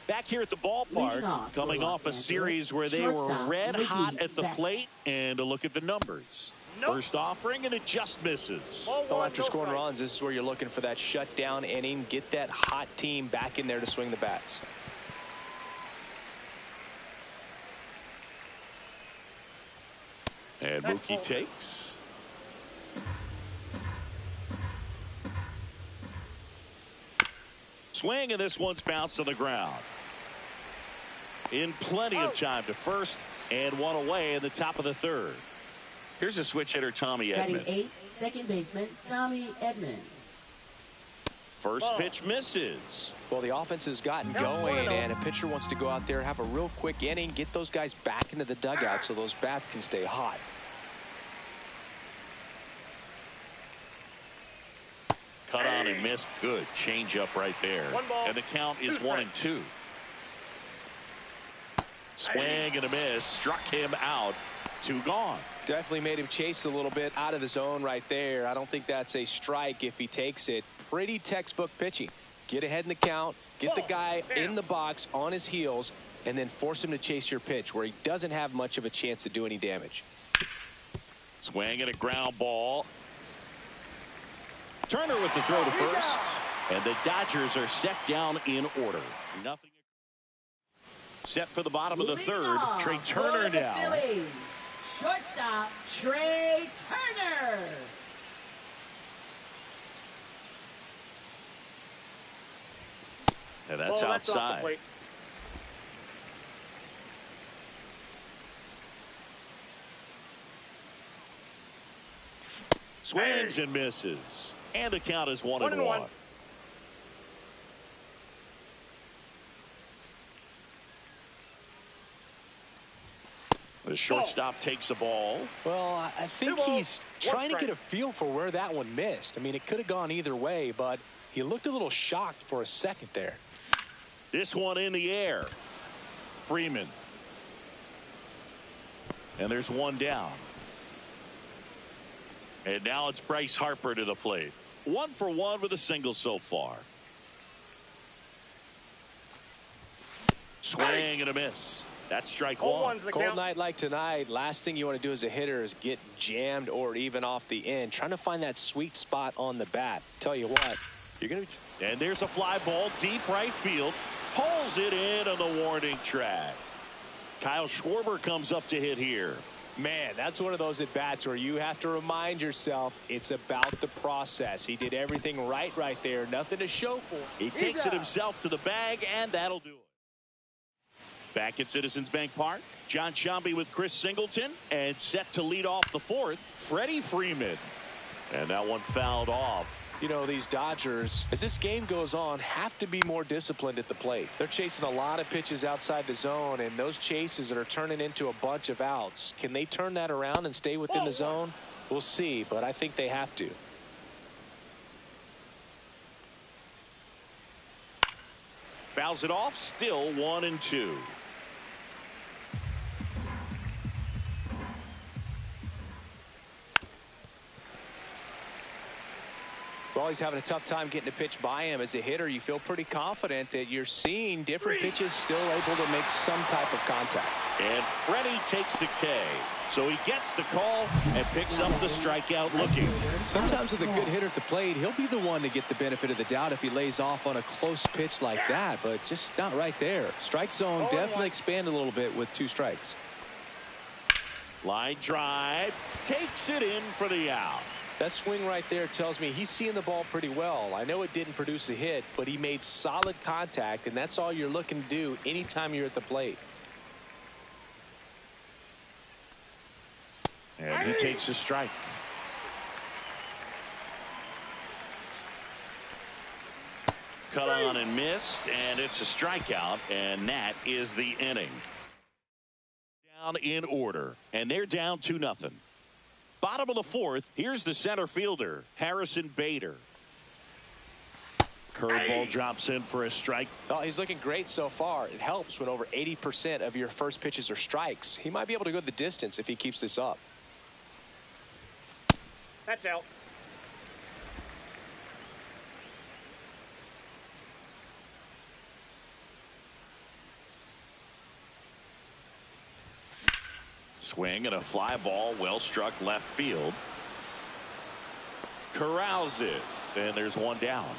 Back here at the ballpark, coming off a series where they were red hot at the plate, and a look at the numbers. First offering, and it just misses. Well, after scoring runs, this is where you're looking for that shutdown inning. Get that hot team back in there to swing the bats. And Mookie takes. Swing, and this one's bounced on the ground. In plenty of time to first, and one away in the top of the third. Here's a switch hitter, Tommy Edman. Batting 8th, second baseman Tommy Edman. First pitch misses. Well, the offense has gotten going, and a pitcher wants to go out there, have a real quick inning, get those guys back into the dugout so those bats can stay hot. Cut on and missed. Good change up right there. And the count is 1-2. Swing and a miss. Struck him out. Two gone. Definitely made him chase a little bit out of the zone right there. I don't think that's a strike if he takes it. Pretty textbook pitching. Get ahead in the count, get the guy in the box on his heels, and then force him to chase your pitch where he doesn't have much of a chance to do any damage. Swing and a ground ball. Turner with the throw to first, and the Dodgers are set down in order. Nothing. Set for the bottom of the third. Trey Turner now. Phillies. Shortstop Trey Turner. And that's outside. Swings and misses. And the count is 1-1. The shortstop takes the ball. Well, I think he's trying to get a feel for where that one missed. I mean, it could have gone either way, but he looked a little shocked for a second there. This one in the air. Freeman. And there's one down. And now it's Bryce Harper to the plate. 1 for 1 with a single so far. Swing and a miss. That's strike Ball one. one's the Cold count. night like tonight, last thing you want to do as a hitter is get jammed or even off the end. Trying to find that sweet spot on the bat. Tell you what, you're going to be... And there's a fly ball deep right field. Pulls it in on the warning track. Kyle Schwarber comes up to hit here. Man, that's one of those at-bats where you have to remind yourself it's about the process. He did everything right there. Nothing to show for. He takes it himself to the bag, and that'll do it. Back at Citizens Bank Park, John Sciambi with Chris Singleton, and set to lead off the fourth, Freddie Freeman. And that one fouled off. You know, these Dodgers, as this game goes on, have to be more disciplined at the plate. They're chasing a lot of pitches outside the zone, and those chases that are turning into a bunch of outs. Can they turn that around and stay within the zone? We'll see, but I think they have to. Fouls it off, still 1-2. Well, he's having a tough time getting a pitch by him. As a hitter, you feel pretty confident that you're seeing different pitches still able to make some type of contact. And Freddie takes the K. So he gets the call and picks up the strikeout looking. Sometimes with a good hitter at the plate, he'll be the one to get the benefit of the doubt if he lays off on a close pitch like that, but just not right there. Strike zone definitely expanded a little bit with 2 strikes. Line drive, takes it in for the out. That swing right there tells me he's seeing the ball pretty well. I know it didn't produce a hit, but he made solid contact, and that's all you're looking to do anytime you're at the plate. And he takes a strike. Cut on and missed, and it's a strikeout, and that is the inning. Down in order, and they're down 2-0. Bottom of the fourth, here's the center fielder, Harrison Bader. Curveball drops in for a strike. Oh, he's looking great so far. It helps when over 80% of your first pitches are strikes. He might be able to go the distance if he keeps this up. That's out. Swing and a fly ball, well struck left field. Corrals it, and there's one down.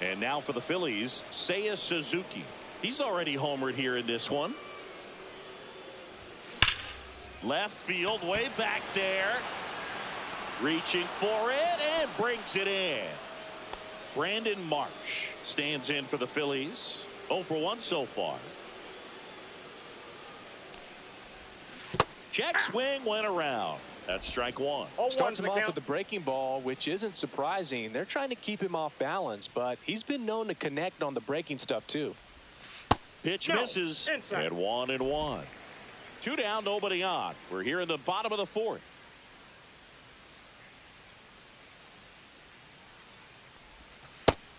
And now for the Phillies, Seiya Suzuki. He's already homered here in this one. Left field, way back there. Reaching for it and brings it in. Brandon Marsh stands in for the Phillies. 0 for 1 so far. Check swing went around. That's strike one. Starts him off with the breaking ball, which isn't surprising. They're trying to keep him off balance, but he's been known to connect on the breaking stuff too. Pitch misses. Inside. And 1-1. 2 down, nobody on. We're here in the bottom of the fourth.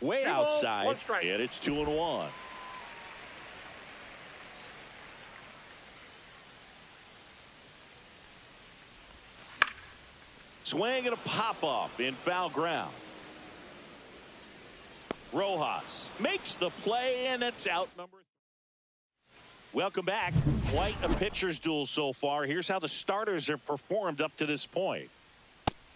Way outside, and it's 2-1. Swing and a pop-up in foul ground. Rojas makes the play, and it's out number 3. Welcome back. Quite a pitcher's duel so far. Here's how the starters have performed up to this point.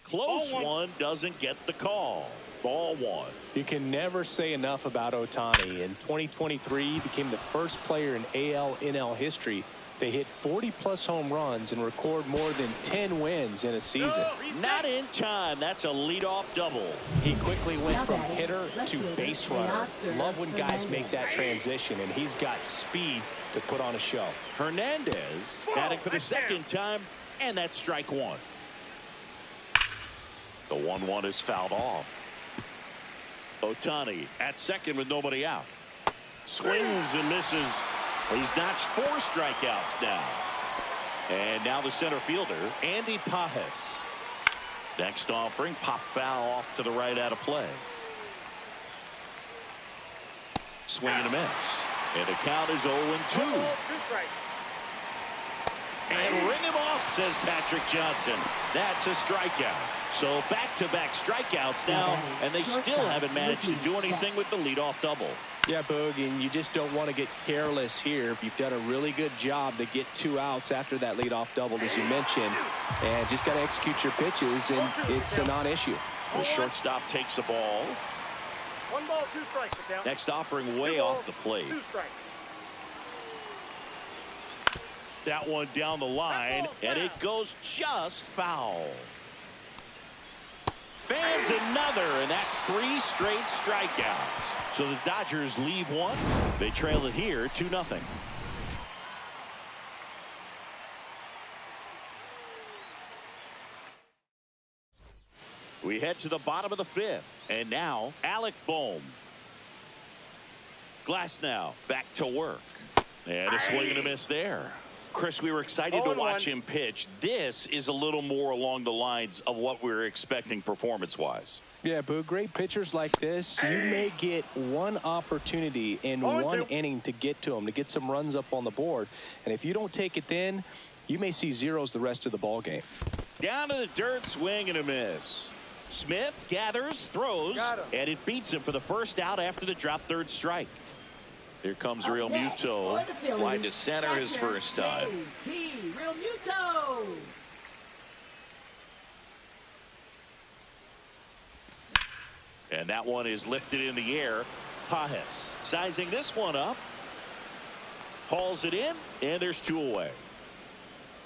Close one doesn't get the call. Ball one. You can never say enough about Ohtani. In 2023, he became the first player in AL/NL history to hit 40-plus home runs and record more than 10 wins in a season. Not in time. That's a leadoff double. He quickly went from hitter to base runner. Love when guys make that transition, and he's got speed to put on a show. Hernandez batting for the second time, and that's strike one. The 1-1 is fouled off. Ohtani at second with nobody out. Swings and misses. He's notched 4 strikeouts now. And now the center fielder, Andy Pajes. Next offering, pop foul off to the right out of play. Swing and a miss. And the count is 0-2. And ring him off, says Patrick Johnson. That's a strikeout. So back-to-back strikeouts now, and they still haven't managed to do anything with the leadoff double. Yeah, Boog, and you just don't want to get careless here. You've done a really good job to get 2 outs after that leadoff double, as you mentioned, and just got to execute your pitches, and it's a non-issue. The shortstop takes the ball. 1 ball, 2 strikes. Next offering way off the plate. 2 strikes. That one down the line, and it goes just foul. Fans another, and that's 3 straight strikeouts. So the Dodgers leave one. They trail it here 2-0. We head to the bottom of the 5th, and now Alec Bohm. Glass now back to work, and a swing and a miss there. Chris, we were excited to watch him pitch. This is a little more along the lines of what we were expecting performance-wise. Yeah, Boo, great pitchers like this, you may get one opportunity in one inning to get to them, to get some runs up on the board. And if you don't take it then, you may see zeros the rest of the ball game. Down to the dirt, swing and a miss. Smith gathers, throws, and it beats him for the first out after the drop third strike. Here comes Real Muto, flying to center his first time. Real Muto. And that one is lifted in the air. Pajes sizing this one up. Hauls it in, and there's 2 away.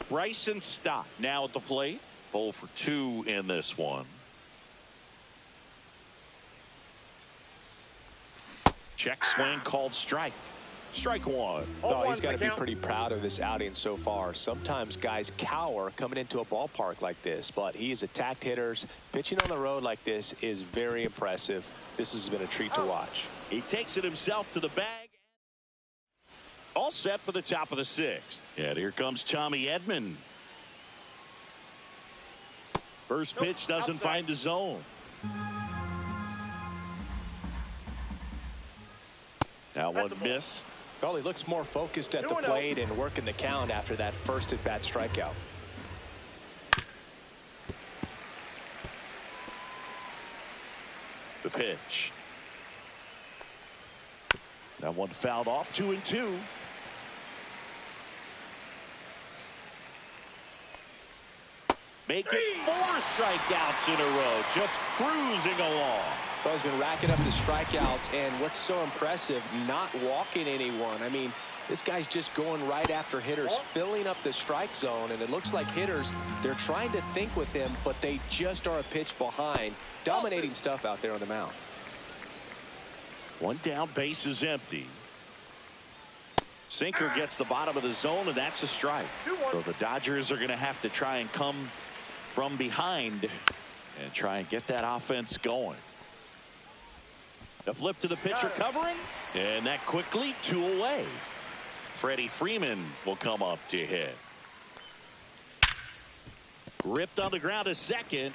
Bryson Stott now at the plate. 0 for 2 in this one. Check swing called strike. Strike 1. Oh, he's got to be pretty proud of this outing so far. Sometimes guys cower coming into a ballpark like this, but he's attacked hitters. Pitching on the road like this is very impressive. This has been a treat to watch. He takes it himself to the bag. All set for the top of the 6th. And here comes Tommy Edman. First pitch doesn't find the zone. That one missed. Well, he looks more focused at the plate and working the count after that first at-bat strikeout. The pitch. That one fouled off. 2-2. Make it 4 strikeouts in a row. Just cruising along. Well, he's been racking up the strikeouts, and what's so impressive, not walking anyone. I mean, this guy's just going right after hitters, filling up the strike zone, and it looks like hitters, they're trying to think with him, but they just are a pitch behind. Dominating stuff out there on the mound. 1 down, base is empty. Sinker gets the bottom of the zone, and that's a strike. So the Dodgers are going to have to try and come from behind and try and get that offense going. The flip to the pitcher covering, and that quickly 2 away. Freddie Freeman will come up to hit. Ripped on the ground to second.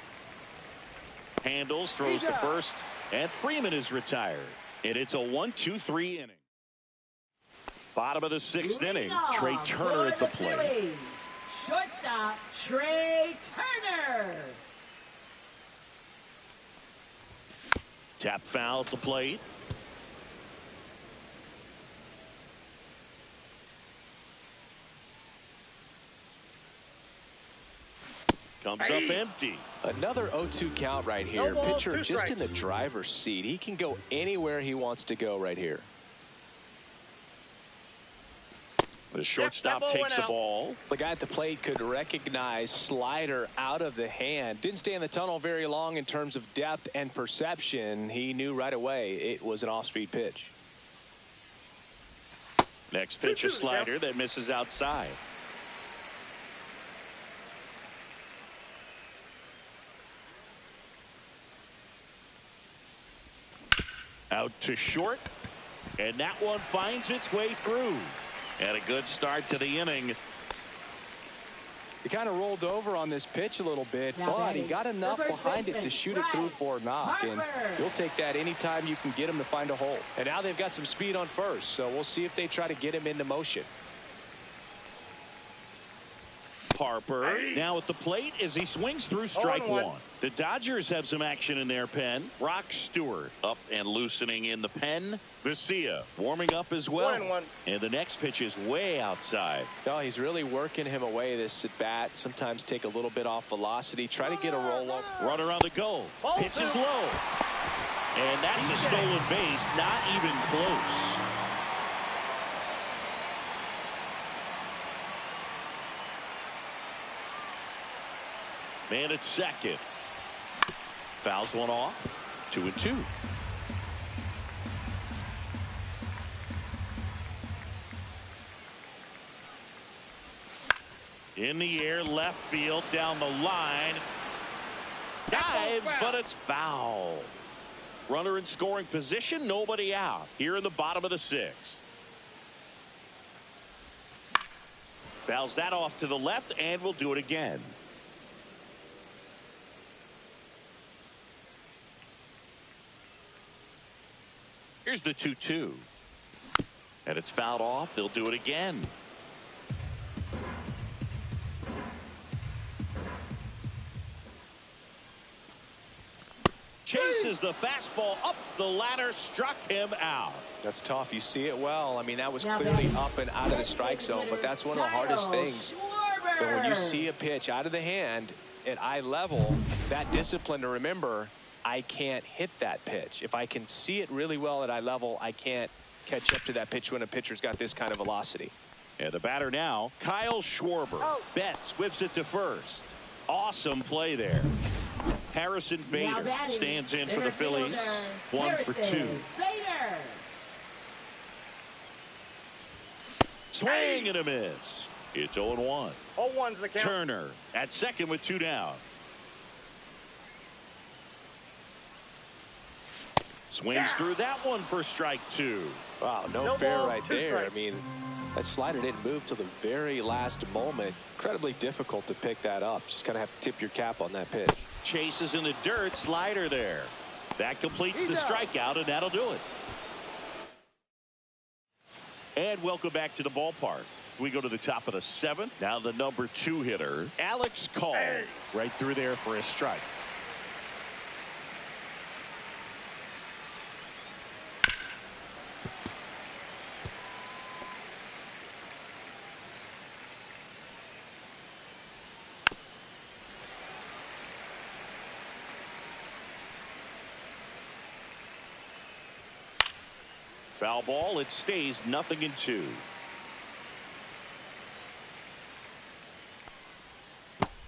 Handles, throws to first, and Freeman is retired. And it's a 1-2-3 inning. Bottom of the 6th inning. Trey Turner at the plate. Phillies. Shortstop Trey Turner. Tap foul at the plate. Comes up empty. Another 0-2 count right here. Pitcher just in the driver's seat. He can go anywhere he wants to go right here. The shortstop takes the ball. The guy at the plate could recognize slider out of the hand. Didn't stay in the tunnel very long in terms of depth and perception. He knew right away it was an off-speed pitch. Next pitch, a slider that misses outside. Out to short, and that one finds its way through. And a good start to the inning. He kind of rolled over on this pitch a little bit, but he got enough behind it to shoot it through for a knock. And you'll take that anytime you can get him to find a hole. And now they've got some speed on first, so we'll see if they try to get him into motion. Harper now at the plate as he swings through strike one. The Dodgers have some action in their pen. Brock Stewart up and loosening in the pen. Vesia warming up as well. 1-1. And the next pitch is way outside. No, he's really working him away this at bat. Sometimes take a little bit off velocity. Try to get a roll up. Runner on the go. Pitch is low. And that's a stolen base. Not even close. Man at second. Fouls one off. 2-2. In the air, left field, down the line. Dives, but it's foul. Runner in scoring position, nobody out. Here in the bottom of the sixth. Fouls that off to the left, and we'll do it again. Here's the 2-2. And it's fouled off. They'll do it again. Chases the fastball up the ladder, struck him out. That's tough. You see it well. I mean, that was clearly up and out of the strike zone, but that's one of the hardest things. But when you see a pitch out of the hand at eye level, that discipline to remember, I can't hit that pitch. If I can see it really well at eye level, I can't catch up to that pitch when a pitcher's got this kind of velocity. And the batter now, Kyle Schwarber. Betts whips it to first. Awesome play there. Harrison Bader stands in for the Phillies. 1 for 2. Swing and a miss. It's 0-1. 0-1's the count. Turner at second with 2 down. Swings through that one for strike 2. Wow, no fair right there. I mean, that slider didn't move till the very last moment. Incredibly difficult to pick that up. Just kind of have to tip your cap on that pitch. Chases in the dirt, slider there. That completes the strikeout, and that'll do it. And welcome back to the ballpark. We go to the top of the 7th. Now the number 2 hitter, Alex Call. Right through there for a strike. Foul ball. It stays 0-2.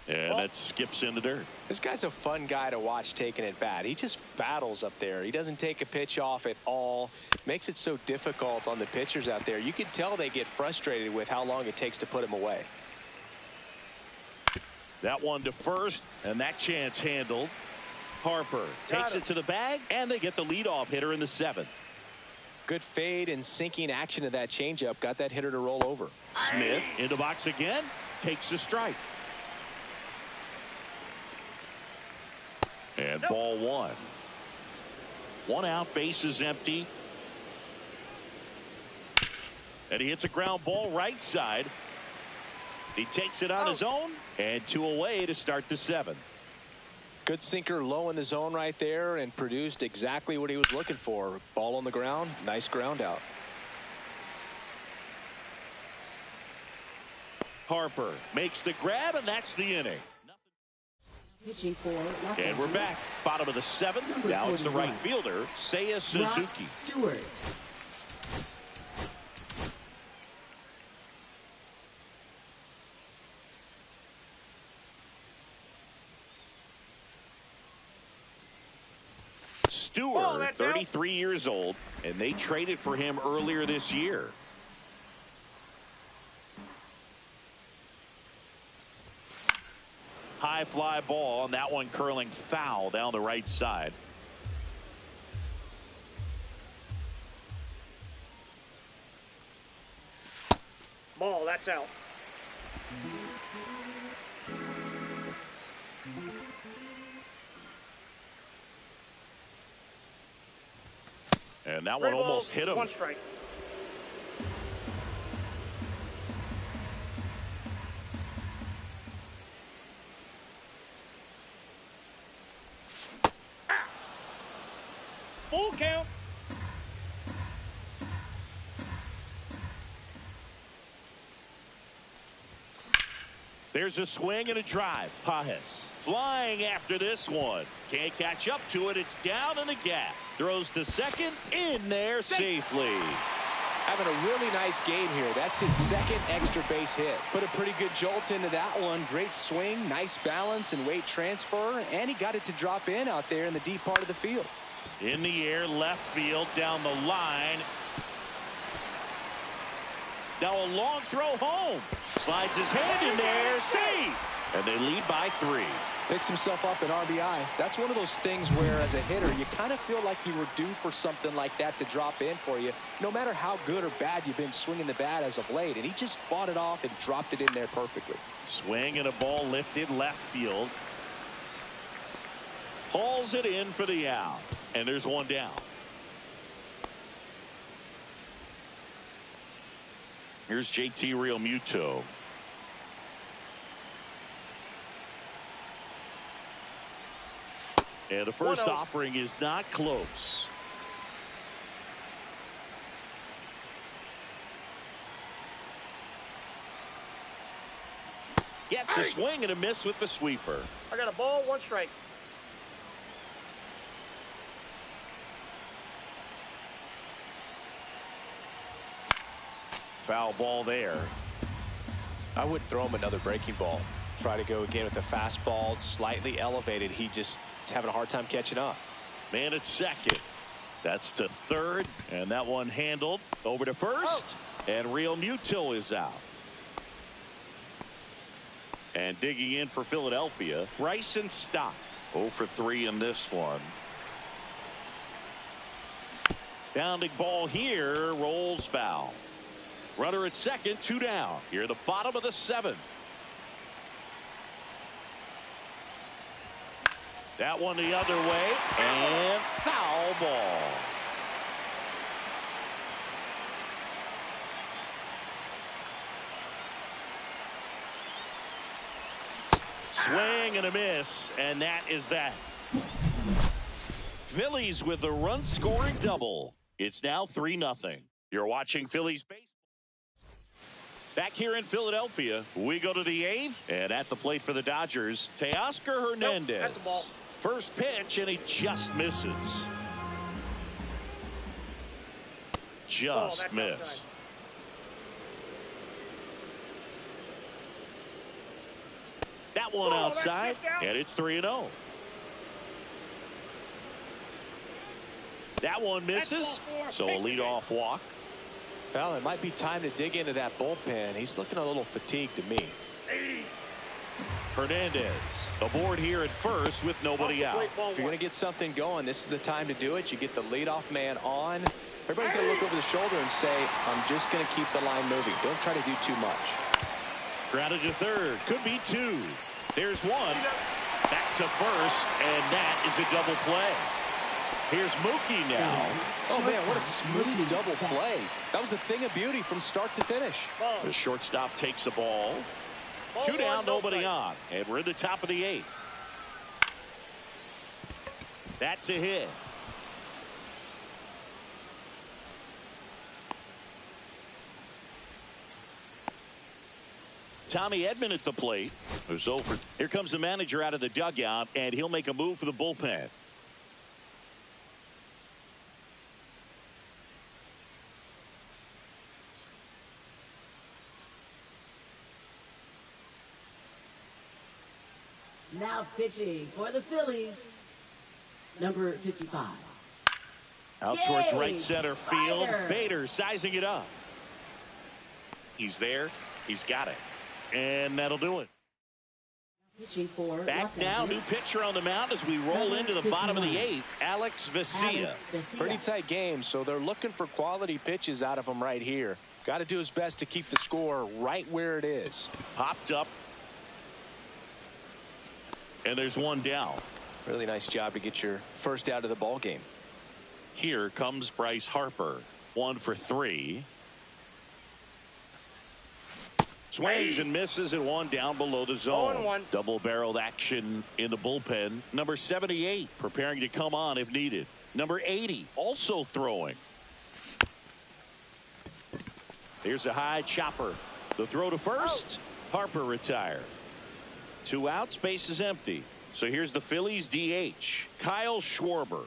And that skips in the dirt. This guy's a fun guy to watch taking at bat. He just battles up there. He doesn't take a pitch off at all. Makes it so difficult on the pitchers out there. You can tell they get frustrated with how long it takes to put him away. That one to first, and that chance handled. Harper takes it to the bag, and they get the leadoff hitter in the 7th. Good fade and sinking action of that changeup. Got that hitter to roll over. Smith into box again. Takes the strike. And ball 1. 1 out, base is empty. And he hits a ground ball right side. He takes it on his own, and 2 away to start the 7th. Good sinker low in the zone right there and produced exactly what he was looking for. Ball on the ground. Nice ground out. Harper makes the grab, and that's the inning. And we're back. Bottom of the 7th. Now it's the right fielder, Seiya Suzuki. Stewart, 33 years old, and they traded for him earlier this year. High fly ball, and that one curling foul down the right side. Ball, that's out. And that one almost hit him. 1 strike. There's a swing and a drive. Pajes flying after this one. Can't catch up to it. It's down in the gap. Throws to second. In there safely. Having a really nice game here. That's his second extra base hit. Put a pretty good jolt into that one. Great swing, nice balance and weight transfer, and he got it to drop in out there in the deep part of the field. In the air, left field, down the line. Now a long throw home. Slides his hand in there, safe. And they lead by 3. Picks himself up an RBI. That's one of those things where, as a hitter, you kind of feel like you were due for something like that to drop in for you, no matter how good or bad you've been swinging the bat as of late. And he just fought it off and dropped it in there perfectly. Swing and a ball lifted left field. Hauls it in for the out. And there's one down. Here's JT Realmuto. And the first offering is not close. Gets a swing and a miss with the sweeper. I got a ball, 1 strike. Foul ball there. I wouldn't throw him another breaking ball. Try to go again with the fastball, slightly elevated. He just is having a hard time catching up. Man at second. That's to third, and that one handled. Over to first, and Realmuto is out. And digging in for Philadelphia, Bryson Stott. 0 for 3 in this one. Bounding ball here, rolls foul. Runner at second, 2 down. Here the bottom of the 7th. That one the other way, and foul ball. Swing and a miss, and that is that. Phillies with a run-scoring double. It's now 3-0. You're watching Phillies baseball. Back here in Philadelphia, we go to the 8th, and at the plate for the Dodgers, Teoscar Hernandez. That's the ball. First pitch, and he just misses. Just missed. Outside. That one outside, and it's 3-0. That one misses, so a leadoff walk. Well, it might be time to dig into that bullpen. He's looking a little fatigued to me. Hernandez aboard here at first with nobody out. If you're going to get something going, this is the time to do it. You get the leadoff man on. Everybody's going to look over the shoulder and say, I'm just going to keep the line moving. Don't try to do too much. Grounded to third. Could be 2. There's 1. Back to first, and that is a double play. Here's Mookie now. Oh, man, what a smooth double play. That was a thing of beauty from start to finish. The shortstop takes the ball. 2 down, nobody on. And we're in the top of the 8th. That's a hit. Tommy Edman at the plate. Who's over. Here comes the manager out of the dugout, and he'll make a move for the bullpen. Now pitching for the Phillies, number 55. Out towards right center field. Bader sizing it up. He's there. He's got it. And that'll do it. Pitching for back now, new pitcher on the mound as we roll into the bottom of the 8th. Alex Vesia. Pretty tight game, so they're looking for quality pitches out of him right here. Got to do his best to keep the score right where it is. Popped up. And there's 1 down. Really nice job to get your first out of the ball game. Here comes Bryce Harper. 1 for 3. Swings and misses at 1 down below the zone. Double-barreled action in the bullpen. Number 78 preparing to come on if needed. Number 80 also throwing. Here's a high chopper. The throw to first. Harper retired. 2 outs, base is empty. So here's the Phillies DH, Kyle Schwarber.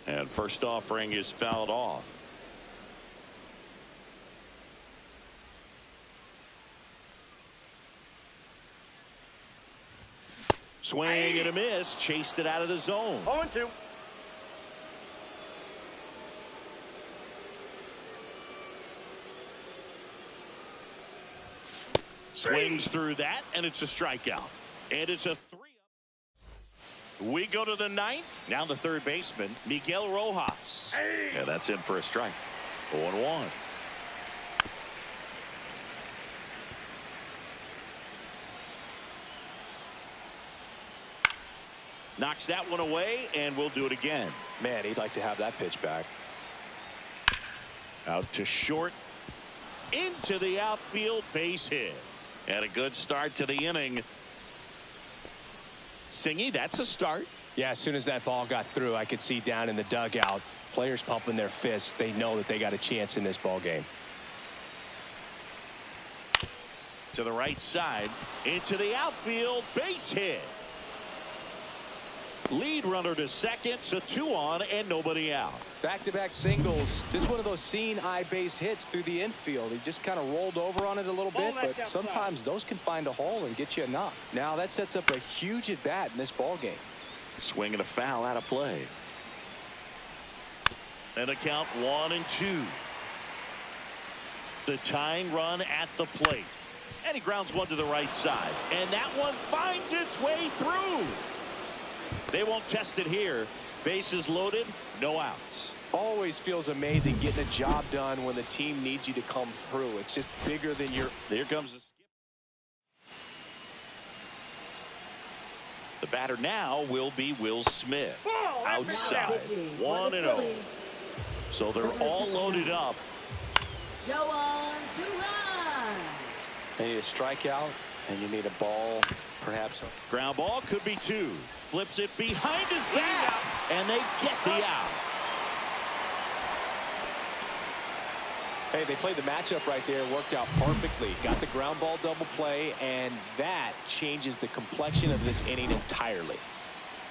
And first offering is fouled off. Swing and a miss, chased it out of the zone. 0-2. Swings through that, and it's a strikeout. And it's a 3. We go to the 9th. Now the third baseman, Miguel Rojas. And that's in for a strike. 0-1. Knocks that one away, and we'll do it again. Man, he'd like to have that pitch back. Out to short. Into the outfield, base hit. And a good start to the inning. Singy, that's a start. Yeah, as soon as that ball got through, I could see down in the dugout, players pumping their fists. They know that they got a chance in this ball game. To the right side, into the outfield, base hit. Lead runner to second, so 2 on and nobody out. Back-to-back singles, just one of those seeing eye base hits through the infield. He just kind of rolled over on it a little bit, but sometimes those can find a hole and get you a knock. Now that sets up a huge at bat in this ball game. Swing and a foul out of play. And a count 1-2. The tying run at the plate. And he grounds one to the right side. And that one finds its way through. They won't test it here. Bases loaded, no outs. Always feels amazing getting a job done when the team needs you to come through. It's just bigger than your... There comes the skip. The batter now will be Will Smith. Outside, 1-0. So they're all loaded up. Joe on to run. They need a strikeout, and you need a ball, perhaps. Ground ball could be 2. Flips it behind his back, and they get the out. Hey, they played the matchup right there, worked out perfectly. Got the ground ball double play, and that changes the complexion of this inning entirely.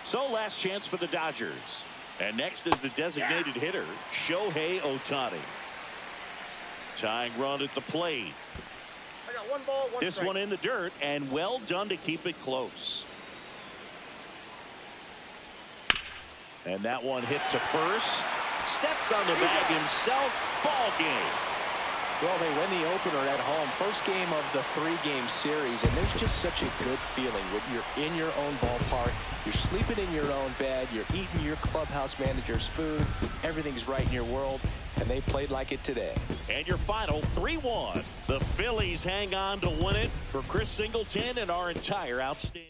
So last chance for the Dodgers. And next is the designated hitter, Shohei Ohtani. Tying run at the plate. I got 1 ball, 1 This strike. one in the dirt, and well done to keep it close. And that one hit to first. Steps on the bag himself. Ball game. Well, they win the opener at home. First game of the 3-game series, and there's just such a good feeling when you're in your own ballpark. You're sleeping in your own bed. You're eating your clubhouse manager's food. Everything's right in your world, and they played like it today. And your final 3-1. The Phillies hang on to win it for Chris Singleton and our entire outstanding.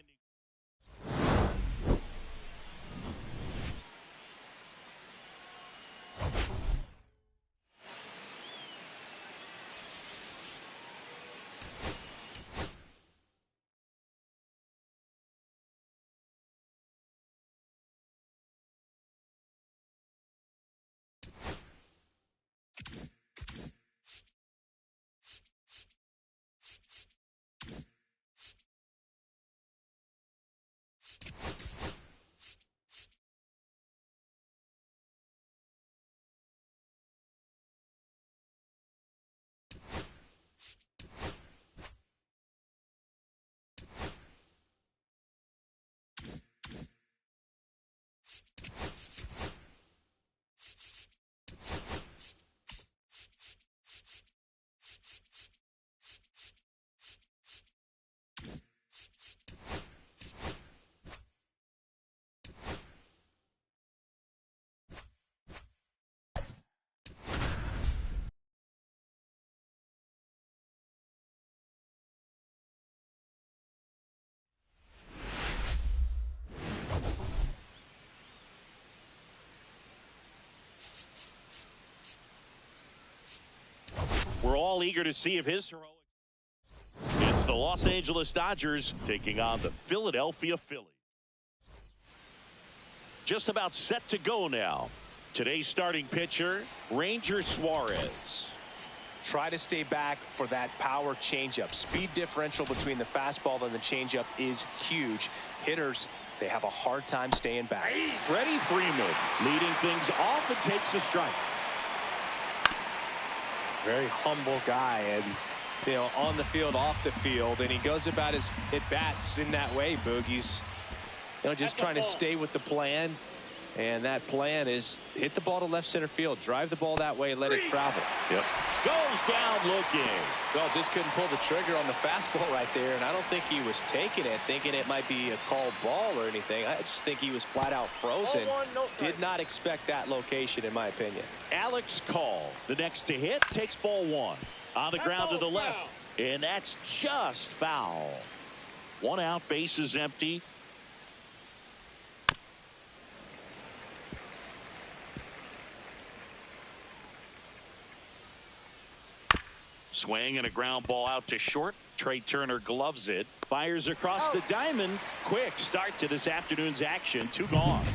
We're all eager to see if his heroic. It's the Los Angeles Dodgers taking on the Philadelphia Phillies. Just about set to go now. Today's starting pitcher, Ranger Suarez. Try to stay back for that power changeup. Speed differential between the fastball and the changeup is huge. Hitters, they have a hard time staying back. Freddie Freeman leading things off and takes a strike. Very humble guy, and you know, on the field, off the field, and he goes about his at-bats in that way, Boog. He's, you know, just trying to stay with the plan, and that plan is hit the ball to left center field, drive the ball that way, let it travel. Yep. Goes down looking. Well, just couldn't pull the trigger on the fastball right there, and I don't think he was taking it, thinking it might be a called ball or anything. I just think he was flat out frozen. Did not expect that location, in my opinion. Alex Call, the next to hit, takes ball one. On the ground to the left, and that's just foul. One out, bases empty. Swing and a ground ball out to short. Trey Turner gloves it, fires across the diamond. Quick start to this afternoon's action. 2 gone.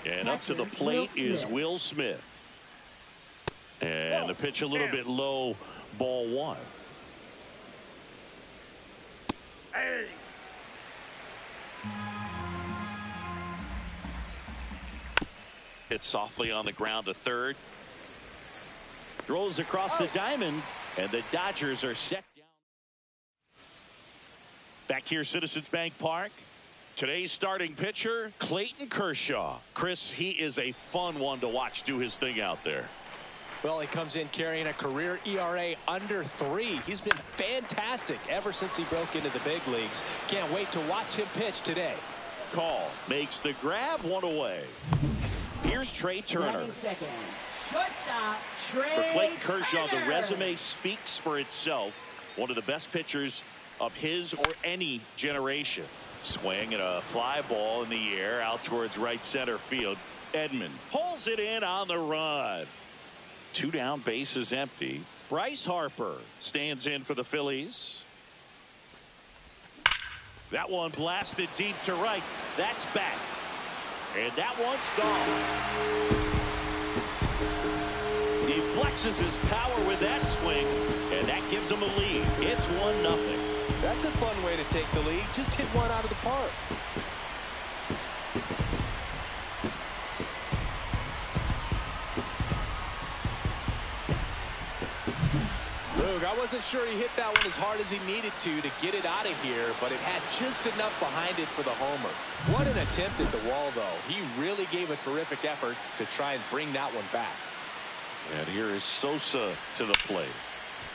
And up to the plate is Will Smith. And the pitch a little bit low. Ball 1. Hey. Hit softly on the ground to third. Throws across the diamond, and the Dodgers are set down. Back here, Citizens Bank Park. Today's starting pitcher, Clayton Kershaw. Chris, he is a fun one to watch do his thing out there. Well, he comes in carrying a career ERA under 3. He's been fantastic ever since he broke into the big leagues. Can't wait to watch him pitch today. Call makes the grab, 1 away. Here's Trey Turner. Shortstop, Trey For Clayton Kershaw, Turner. the resume speaks for itself. One of the best pitchers of his or any generation. Swing and a fly ball in the air out towards right center field. Edman pulls it in on the run. 2 down, bases empty. Bryce Harper stands in for the Phillies. That one blasted deep to right. That's back. And that one's gone. He flexes his power with that swing, and that gives him a lead. It's 1-0. That's a fun way to take the lead. Just hit one out of the park. I wasn't sure he hit that one as hard as he needed to get it out of here, but it had just enough behind it for the homer. What an attempt at the wall, though. He really gave a terrific effort to try and bring that one back. And here is Sosa to the plate.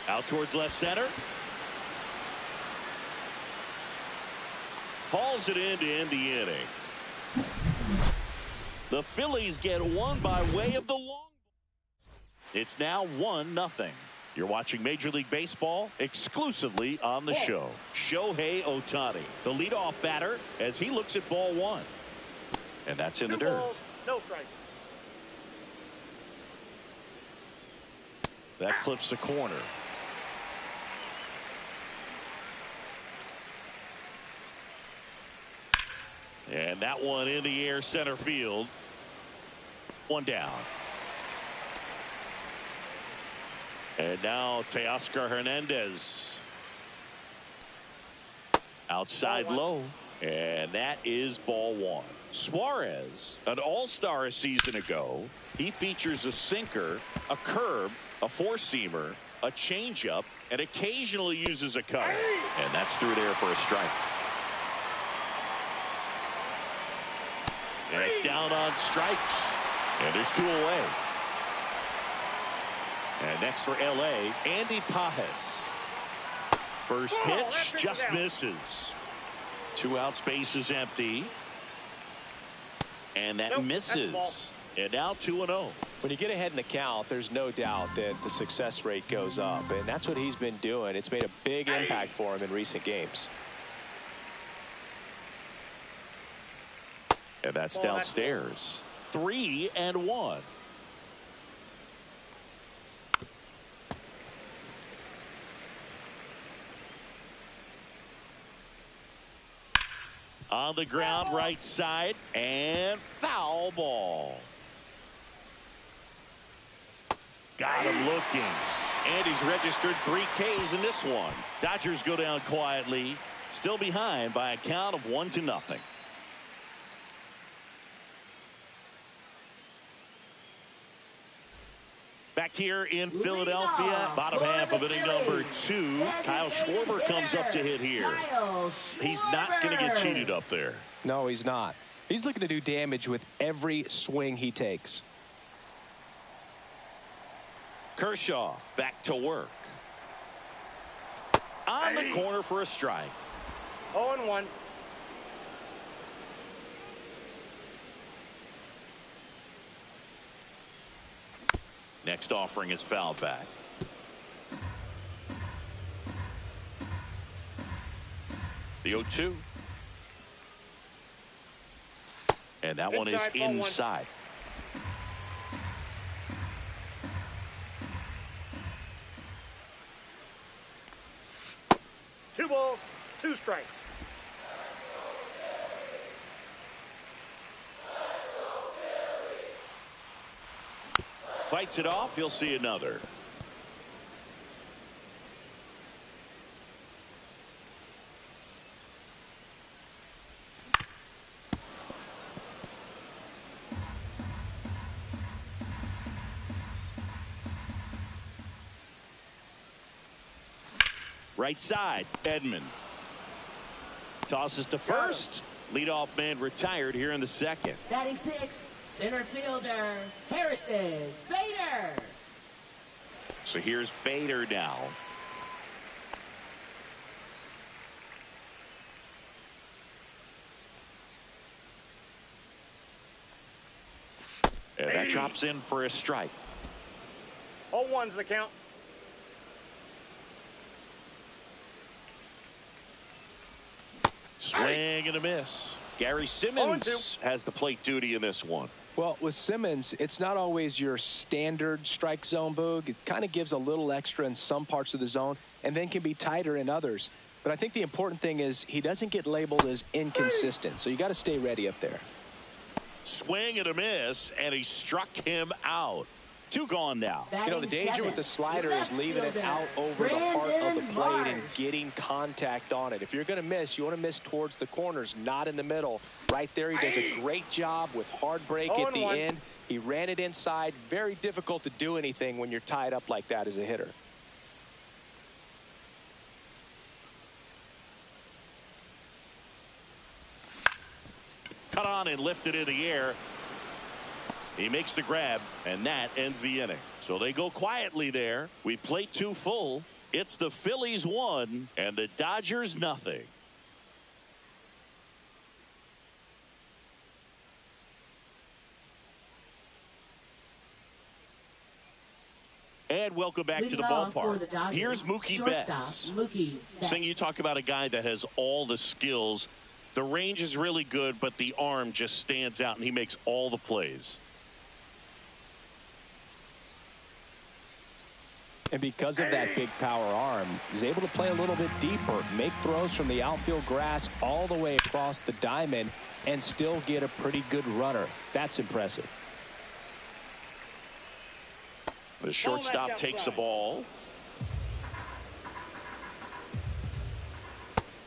Out towards left center. Hauls it in to end the inning. The Phillies get one by way of the long. It's now 1-0. You're watching Major League Baseball exclusively on the show. Shohei Ohtani, the leadoff batter, as he looks at ball 1. And that's in the dirt. No strike. That clips the corner. And that one in the air center field. 1 down. And now Teoscar Hernandez. Outside low. And that is ball 1. Suarez, an all-star a season ago. He features a sinker, a curve, a four-seamer, a changeup, and occasionally uses a cutter. And that's through there for a strike. And down on strikes. And there's 2 away. And next for L.A., Andy Pajes. First pitch just misses. 2 outs, bases empty. And that misses. And now 2-0. When you get ahead in the count, there's no doubt that the success rate goes up. And that's what he's been doing. It's made a big impact for him in recent games. And that's downstairs. 3-1. On the ground, right side, and foul ball. Got him looking. And he's registered 3 Ks in this one. Dodgers go down quietly, still behind by a count of 1-0. Back here in Philadelphia, bottom half of inning number 2. Kyle Schwarber comes up to hit here. He's not going to get cheated up there. No, he's not. He's looking to do damage with every swing he takes. Kershaw back to work. On the corner for a strike. 0-1. Next offering is fouled back. The 0-2. And that one is inside. Two balls, 2 strikes. Fights it off. He'll see another. Right side, Edman. Tosses to first. Leadoff man retired here in the second. Batting 6, center fielder, Harrison Bader. So here's Bader now. And that drops in for a strike. 0-1's the count. Swing and a miss. Gary Simmons has the plate duty in this one. Well, with Simmons, it's not always your standard strike zone, Boog. It kind of gives a little extra in some parts of the zone and then can be tighter in others. But I think the important thing is he doesn't get labeled as inconsistent. So you got to stay ready up there. Swing and a miss, and he struck him out. 2 gone now. You know, the danger with the slider is leaving it out over the heart of the plate and getting contact on it. If you're going to miss, you want to miss towards the corners, not in the middle. Right there, he does a great job with hard break at the end. He ran it inside. Very difficult to do anything when you're tied up like that as a hitter. Cut on and lifted in the air. He makes the grab, and that ends the inning. So they go quietly there. We plate 2 full. It's the Phillies 1 and the Dodgers nothing. And welcome back to the ballpark. Here's Mookie Betts. Sing, you talk about a guy that has all the skills. The range is really good, but the arm just stands out, and he makes all the plays. And because of that big power arm, he's able to play a little bit deeper, make throws from the outfield grass all the way across the diamond, and still get a pretty good runner. That's impressive. The shortstop takes the ball.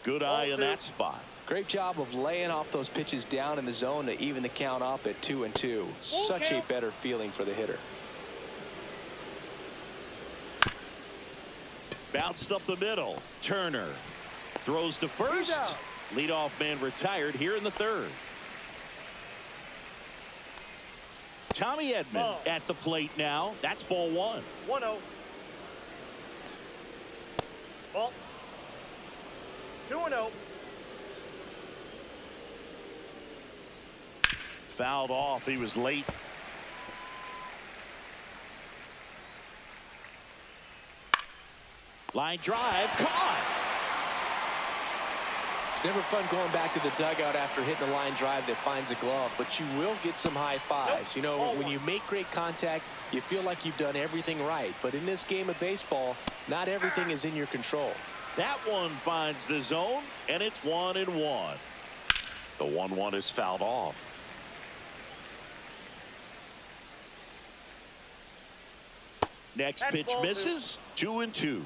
Good eye in that spot. Great job of laying off those pitches down in the zone to even the count up at 2-2. Such a better feeling for the hitter. Bounced up the middle. Turner throws to first. Leadoff man retired here in the 3rd. Tommy Edman at the plate now. That's ball 1. 1-0. Ball. 2-0. Fouled off. He was late. Line drive, caught. It's never fun going back to the dugout after hitting a line drive that finds a glove, but you will get some high fives. You know, when you make great contact, you feel like you've done everything right. But in this game of baseball, not everything is in your control. That one finds the zone, and it's 1-1. The 1-1 is fouled off. Next pitch misses. 2-2.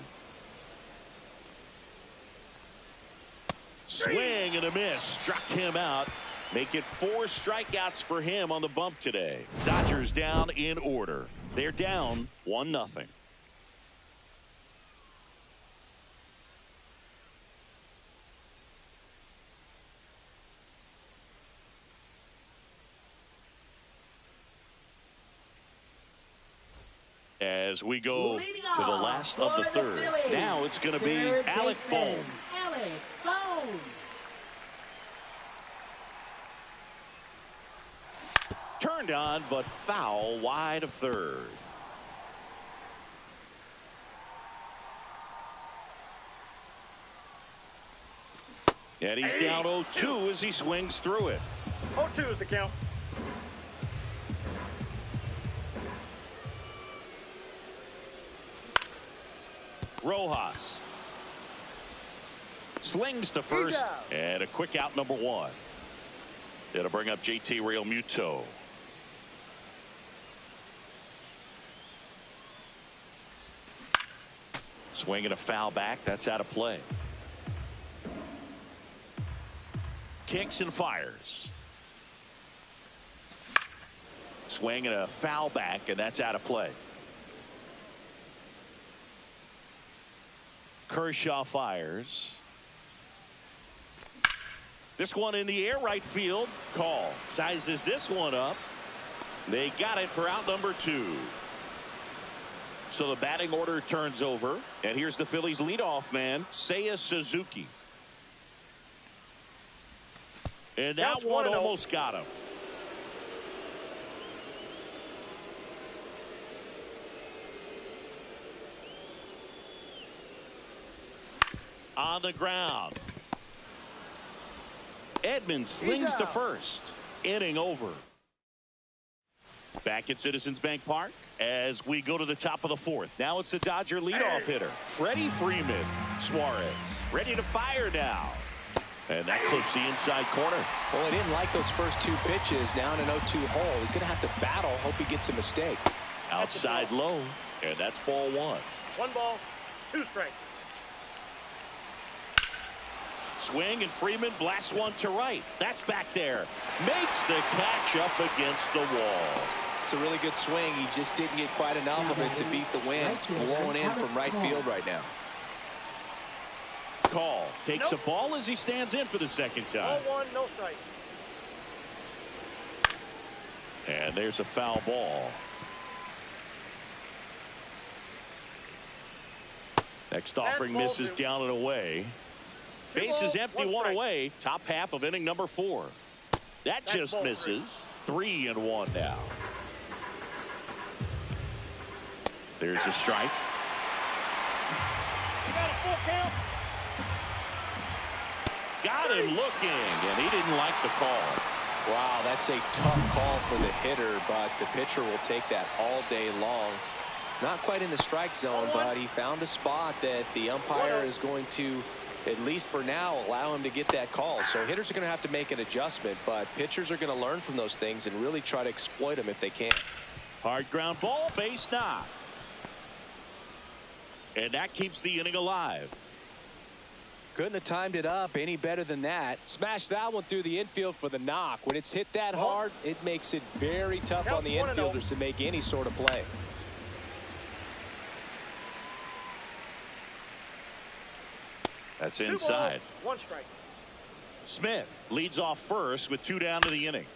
Swing and a miss. Struck him out. Make it 4 strikeouts for him on the bump today. Dodgers down in order. They're down 1-0. As we go to the last of the third. Now it's going to be Alec Bohm. Alec Bohm. Turned on, but foul wide of third. And he's down 0-2 as he swings through it. 0-2 is the count. Rojas slings to first, and a quick out, number 1. It'll bring up JT Realmuto. Swinging a foul back. That's out of play. Kicks and fires. Swinging a foul back, and that's out of play. Kershaw fires. This one in the air, right field. Call. Sizes this one up. They got it for out number 2. So the batting order turns over. And here's the Phillies leadoff man, Seiya Suzuki. And that one almost got him. On the ground. Edmonds slings to first. Inning over. Back at Citizens Bank Park as we go to the top of the 4th. Now it's the Dodger leadoff hitter, Freddie Freeman. Suarez ready to fire now. And that clips the inside corner. Well, he didn't like those first 2 pitches. Now in an 0-2 hole. He's going to have to battle. Hope he gets a mistake. Outside low. And that's ball 1. 1 ball, 2 strikes. Swing, and Freeman blasts one to right. That's back there. Makes the catch up against the wall. It's a really good swing. He just didn't get quite enough of it to beat the wind. It's blowing in from right field right now. Call takes a ball as he stands in for the second time. 0-1, no strike. And there's a foul ball. Next offering misses down and away. Base is empty, 1 away. Top half of inning number 4. That just misses. 3-1 now. There's a strike. You got a full count. Got him looking, and he didn't like the call. Wow, that's a tough call for the hitter, but the pitcher will take that all day long. Not quite in the strike zone, but he found a spot that the umpire is going to, at least for now, allow him to get that call. So hitters are going to have to make an adjustment, but pitchers are going to learn from those things and really try to exploit them if they can. Hard ground ball, base knock. And that keeps the inning alive. Couldn't have timed it up any better than that. Smash that one through the infield for the knock. When it's hit that hard, it makes it very tough on the infielders to make any sort of play. That's inside. 1 strike. Smith leads off first with 2 down to the inning.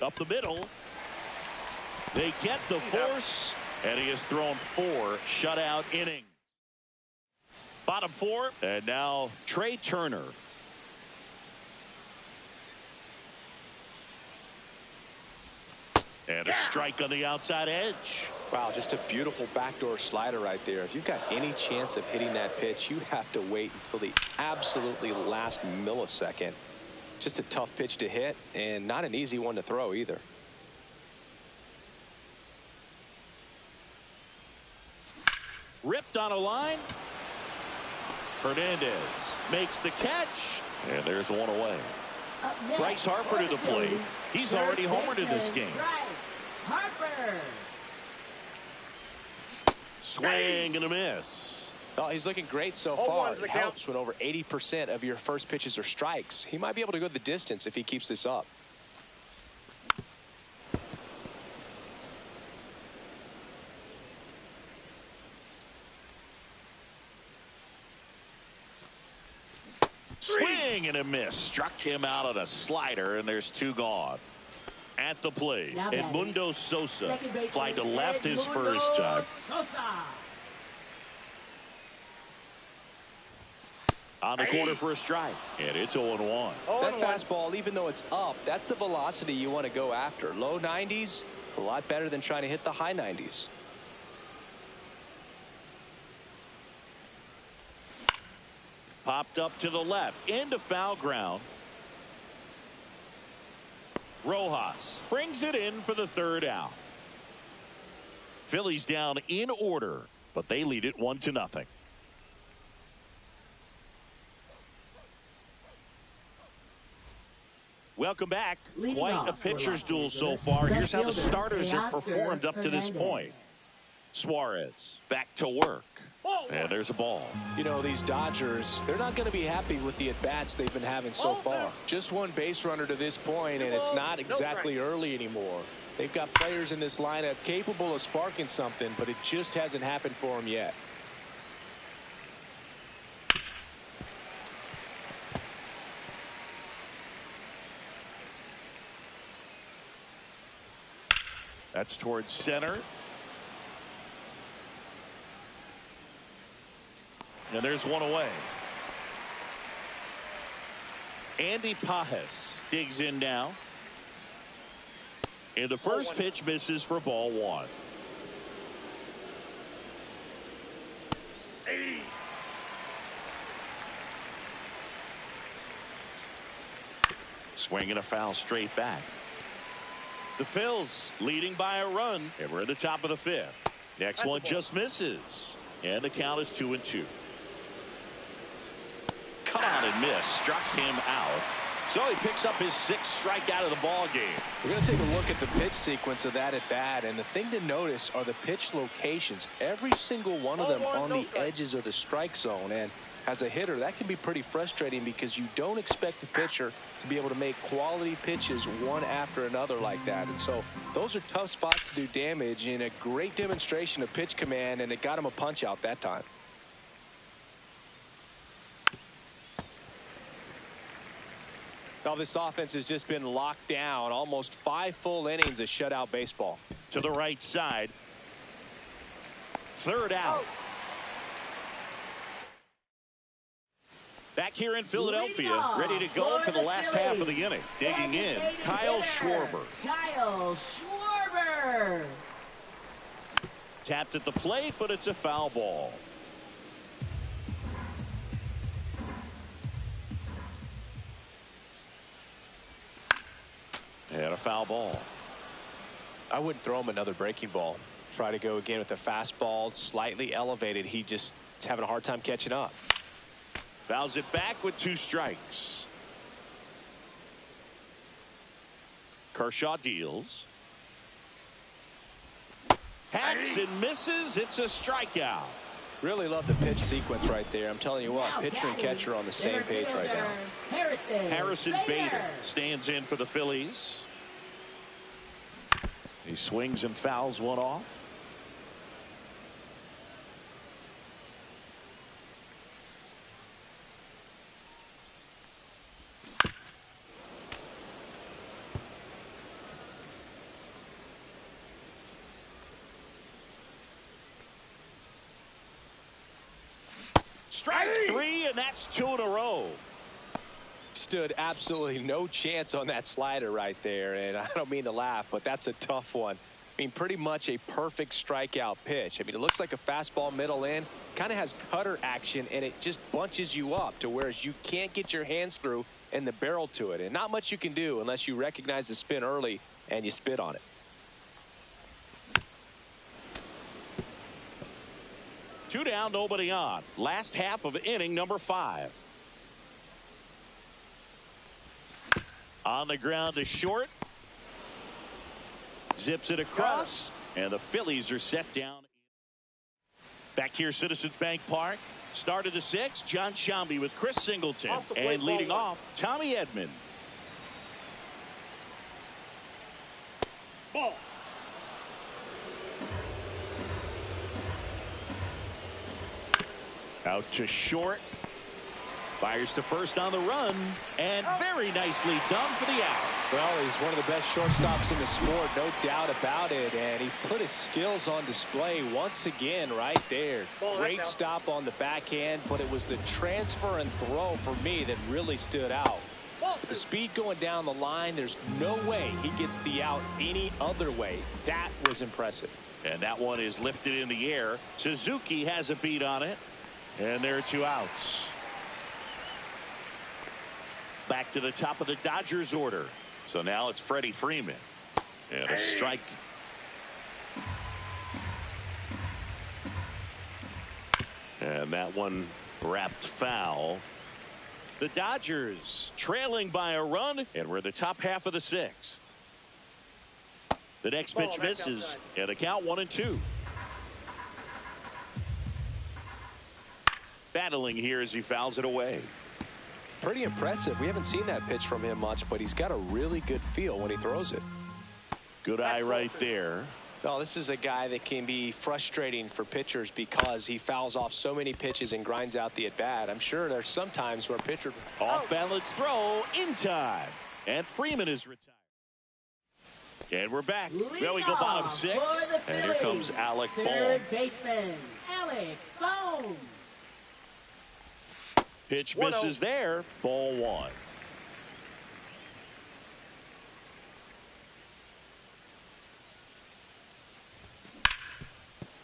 Up the middle. They get the force, and he has thrown 4 shutout innings. Bottom 4, and now Trey Turner. And a strike on the outside edge. Wow, just a beautiful backdoor slider right there. If you've got any chance of hitting that pitch, you have to wait until the absolutely last millisecond. Just a tough pitch to hit, and not an easy one to throw either. Ripped on a line. Hernandez makes the catch, and there's one away. Bryce Harper to the plate. He's already homered in this game. Harper. Swing and a miss. Oh, he's looking great so far. It helps when over 80% of your first pitches are strikes. He might be able to go the distance if he keeps this up. Swing and a miss. Struck him out on a slider, and there's 2 gone. At the plate, Edmundo Sosa fly to left his first time. On the corner for a strike, and it's 0-1. That fastball, even though it's up, that's the velocity you want to go after. Low 90s, a lot better than trying to hit the high 90s. Popped up to the left, into foul ground. Rojas brings it in for the 3rd out. Phillies down in order, but they lead it 1-0. Welcome back. Quite a pitcher's duel so far. Here's how the starters have performed up to this point. Suarez back to work. And there's a ball. You know, these Dodgers, they're not going to be happy with the at-bats they've been having so far. Just one base runner to this point, and it's not exactly early anymore. They've got players in this lineup capable of sparking something, but it just hasn't happened for them yet. That's towards center. And there's one away. Andy Pajes digs in now. And the first pitch misses for ball 1. Swing and a foul straight back. The Phils leading by a run, and we're at the top of the 5th. Next one just misses, and the count is 2-2. Cut on and miss, struck him out. So he picks up his 6th strikeout of the ball game. We're going to take a look at the pitch sequence of that at bat, and the thing to notice are the pitch locations. Every single one of them on the edges of the strike zone, and as a hitter, that can be pretty frustrating because you don't expect the pitcher to be able to make quality pitches one after another like that. And so those are tough spots to do damage, and a great demonstration of pitch command, and it got him a punch out that time. Now this offense has just been locked down. Almost 5 full innings of shutout baseball. To the right side. 3rd out. Back here in Philadelphia, ready to go for the last half of the inning. Digging in, Kyle Schwarber. Kyle Schwarber. Tapped at the plate, but it's a foul ball. And a foul ball. I wouldn't throw him another breaking ball. Try to go again with the fastball, slightly elevated. He just is having a hard time catching up. Fouls it back with 2 strikes. Kershaw deals. Hacks and misses. It's a strikeout. Really love the pitch sequence right there. I'm telling you what, pitcher and catcher are on the same page right now. Harrison Bader stands in for the Phillies. He swings and fouls one off. Strike 3, and that's 2 in a row. Stood absolutely no chance on that slider right there, and I don't mean to laugh, but that's a tough one. I mean, pretty much a perfect strikeout pitch. I mean, it looks like a fastball middle in, kind of has cutter action, and it just bunches you up to whereas you can't get your hands through and the barrel to it, and not much you can do unless you recognize the spin early and you spit on it. Two down, nobody on. Last half of inning number 5. On the ground to short. Zips it across. And the Phillies are set down. Back here, Citizens Bank Park. Start of the sixth. John Shambi with Chris Singleton. And leading off, Tommy Edman. Ball. Out to short. Fires to first on the run. And very nicely done for the out. Well, he's one of the best shortstops in the sport, no doubt about it. And he put his skills on display once again right there. Great stop on the backhand, but it was the transfer and throw for me that really stood out. With the speed going down the line, there's no way he gets the out any other way. That was impressive. And that one is lifted in the air. Suzuki has a beat on it. And there are 2 outs. Back to the top of the Dodgers order. So now it's Freddie Freeman. And a strike. And that one wrapped foul. The Dodgers trailing by a run. And we're the top half of the sixth. The next pitch misses. And a count 1-2. Battling here as he fouls it away. Pretty impressive. We haven't seen that pitch from him much, but he's got a really good feel when he throws it. Good eye right there. Oh, this is a guy that can be frustrating for pitchers because he fouls off so many pitches and grinds out the at-bat. I'm sure there's some times where pitcher off-balance throw in time. And Freeman is retired. And we're back. Well, we go bottom 6. And here comes Alec Bohm. Third baseman, Alec Bohm. Pitch misses there. Ball 1.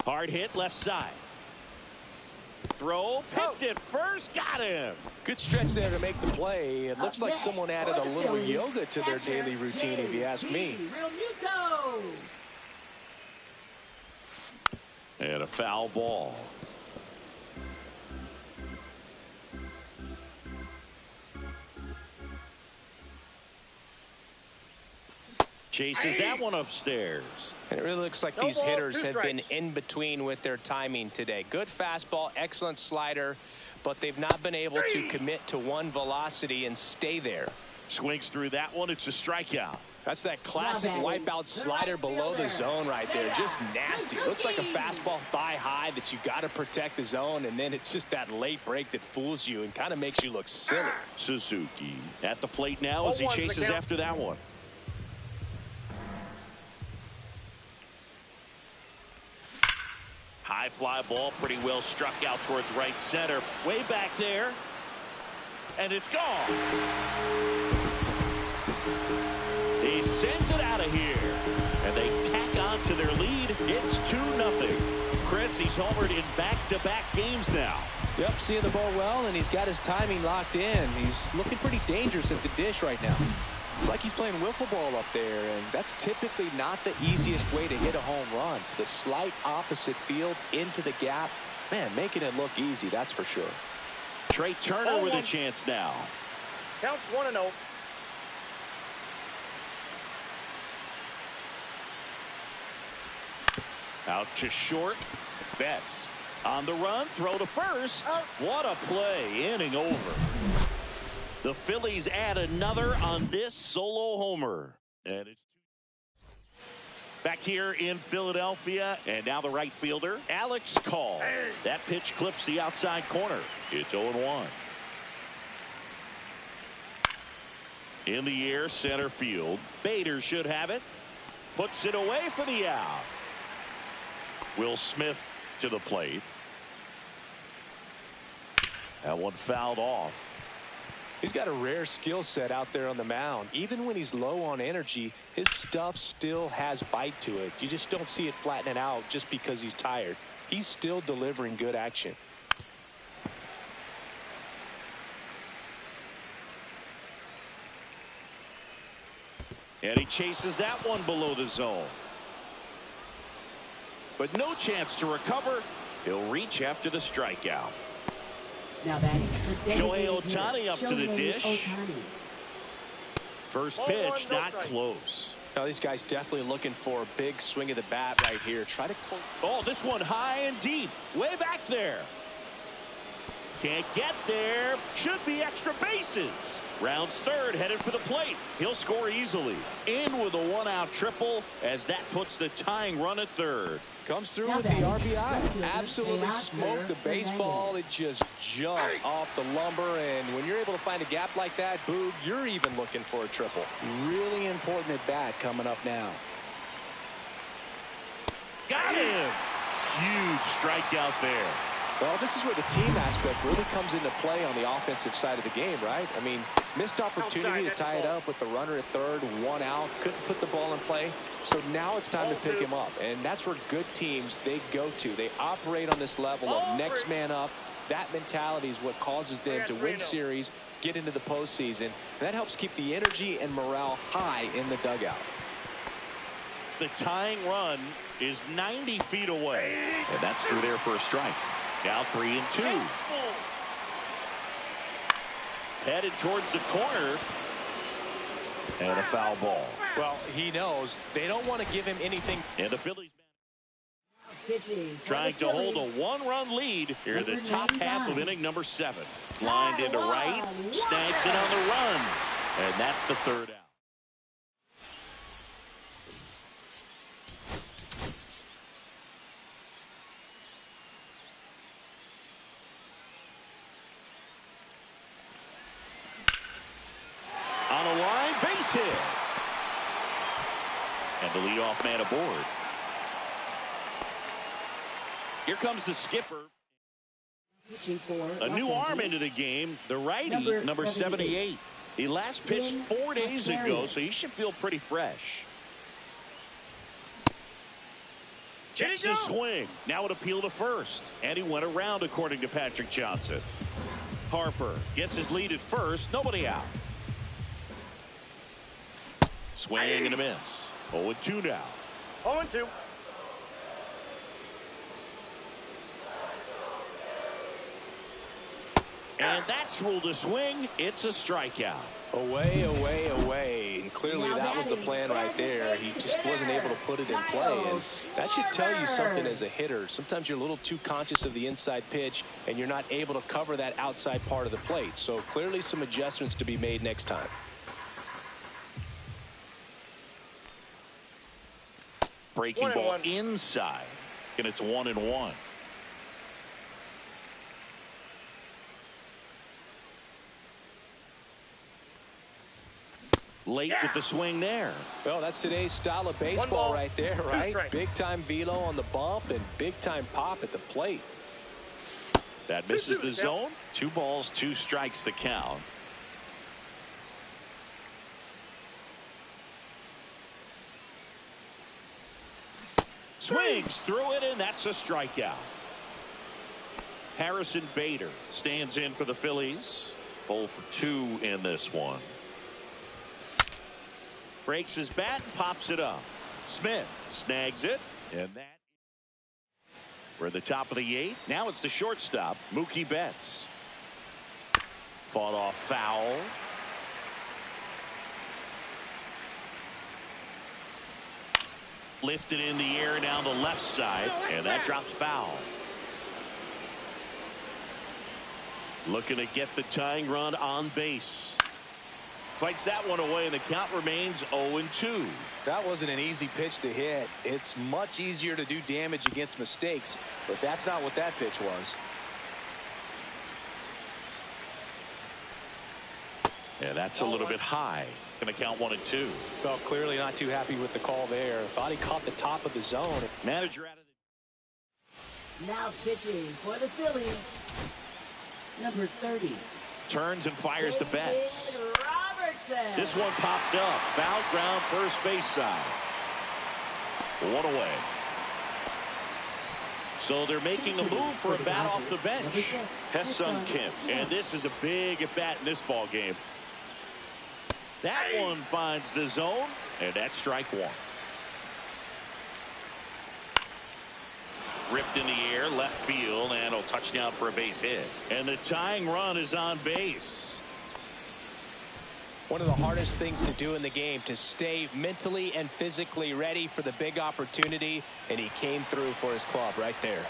Hard hit left side. Throw, picked it first, got him. Good stretch there to make the play. It looks like someone added a little yoga to their daily routine, if you ask me. And a foul ball. Chases that one upstairs. And it really looks like these hitters have been in between with their timing today. Good fastball, excellent slider, but they've not been able to commit to one velocity and stay there. Swings through that one. It's a strikeout. That's that classic wipeout slider below the zone right there. Just nasty. Looks like a fastball thigh high that you got to protect the zone, and then it's just that late break that fools you and kind of makes you look silly. Suzuki at the plate now as he chases after that one. High fly ball, pretty well struck out towards right center. Way back there. And it's gone. He sends it out of here. And they tack on to their lead. It's 2-0. Chris, he's homered in back-to-back games now. Yep, seeing the ball well, and he's got his timing locked in. He's looking pretty dangerous at the dish right now. It's like he's playing wiffle ball up there, and that's typically not the easiest way to hit a home run. To the slight opposite field, into the gap. Man, making it look easy, that's for sure. Trey Turner with a chance now. Counts 1-0. Out to short. Betts on the run. Throw to first. What a play. Inning over. The Phillies add another on this solo homer. And it's back here in Philadelphia. And now the right fielder, Alex Call. That pitch clips the outside corner. It's 0-1. In the air, center field. Bader should have it. Puts it away for the out. Will Smith to the plate. That one fouled off. He's got a rare skill set out there on the mound. Even when he's low on energy, his stuff still has bite to it. You just don't see it flattening out just because he's tired. He's still delivering good action. And he chases that one below the zone. But no chance to recover. He'll reach after the strikeout. Now that is the Shohei Ohtani up to the dish. First pitch, not close. Now these guys definitely looking for a big swing of the bat right here. Try to close. Oh, this one high and deep, way back there. Can't get there. Should be extra bases. Rounds third, headed for the plate. He'll score easily. In with a one-out triple as that puts the tying run at third. Comes through with the RBI. Absolutely smoked the baseball. It just jumped off the lumber. And when you're able to find a gap like that, Boog, you're even looking for a triple. Really important at bat coming up now. Got him. Huge strikeout there. Well, this is where the team aspect really comes into play on the offensive side of the game, right? I mean, missed opportunity to tie it up with the runner at third, one out, couldn't put the ball in play. So now it's time to pick him up, and that's where good teams, they go to. They operate on this level of next man up. That mentality is what causes them to win series, get into the postseason, and that helps keep the energy and morale high in the dugout. The tying run is 90 feet away, and that's through there for a strike. Now 3-2. Headed towards the corner. And a foul ball. Well, he knows they don't want to give him anything. And the Phillies trying to hold a one-run lead here in the top half of inning number 7. Lined into right. Snags it on the run. And that's the third out. On a line, base hit. And the leadoff man aboard. Here comes the skipper. A new arm into the game, the righty, number 78. He last pitched 4 days ago, so he should feel pretty fresh. Checks his swing. Now an appeal to first. And he went around, according to Patrick Johnson. Harper gets his lead at first. Nobody out. Swing and a miss. 0-2 now. 0-2. And that's ruled a swing. It's a strikeout. Away, away, away. And clearly that was the plan right there. He just wasn't able to put it in play. And that should tell you something as a hitter. Sometimes you're a little too conscious of the inside pitch, and you're not able to cover that outside part of the plate. So clearly some adjustments to be made next time. Breaking ball inside, and it's 1-1. Late with the swing there. Well, that's today's style of baseball right there, right? Big time velo on the bump and big time pop at the plate. That misses the zone. 2 balls, 2 strikes the count. Swings through it, and that's a strikeout. Harrison Bader stands in for the Phillies. 0 for 2 in this one. Breaks his bat and pops it up. Smith snags it, and that. We're at the top of the 8th. Now it's the shortstop, Mookie Betts. Fought off foul. Lifted in the air down the left side, and that drops foul. Looking to get the tying run on base. Fights that one away, and the count remains 0-2. That wasn't an easy pitch to hit. It's much easier to do damage against mistakes, but that's not what that pitch was. Yeah, that's a little bit high. Going to count 1-2. Felt clearly not too happy with the call there. Thought he caught the top of the zone. Manager out of the. Now pitching for the Phillies, number 30. Turns and fires to Betts. This one popped up. Foul ground, first base side. 1 away. So they're making a move for a bat off the bench. Ha-Seong Kim. And this is a big at bat in this ball game. That one finds the zone, and that's strike 1. Ripped in the air, left field, and a touchdown for a base hit. And the tying run is on base. One of the hardest things to do in the game, to stay mentally and physically ready for the big opportunity, and he came through for his club right there.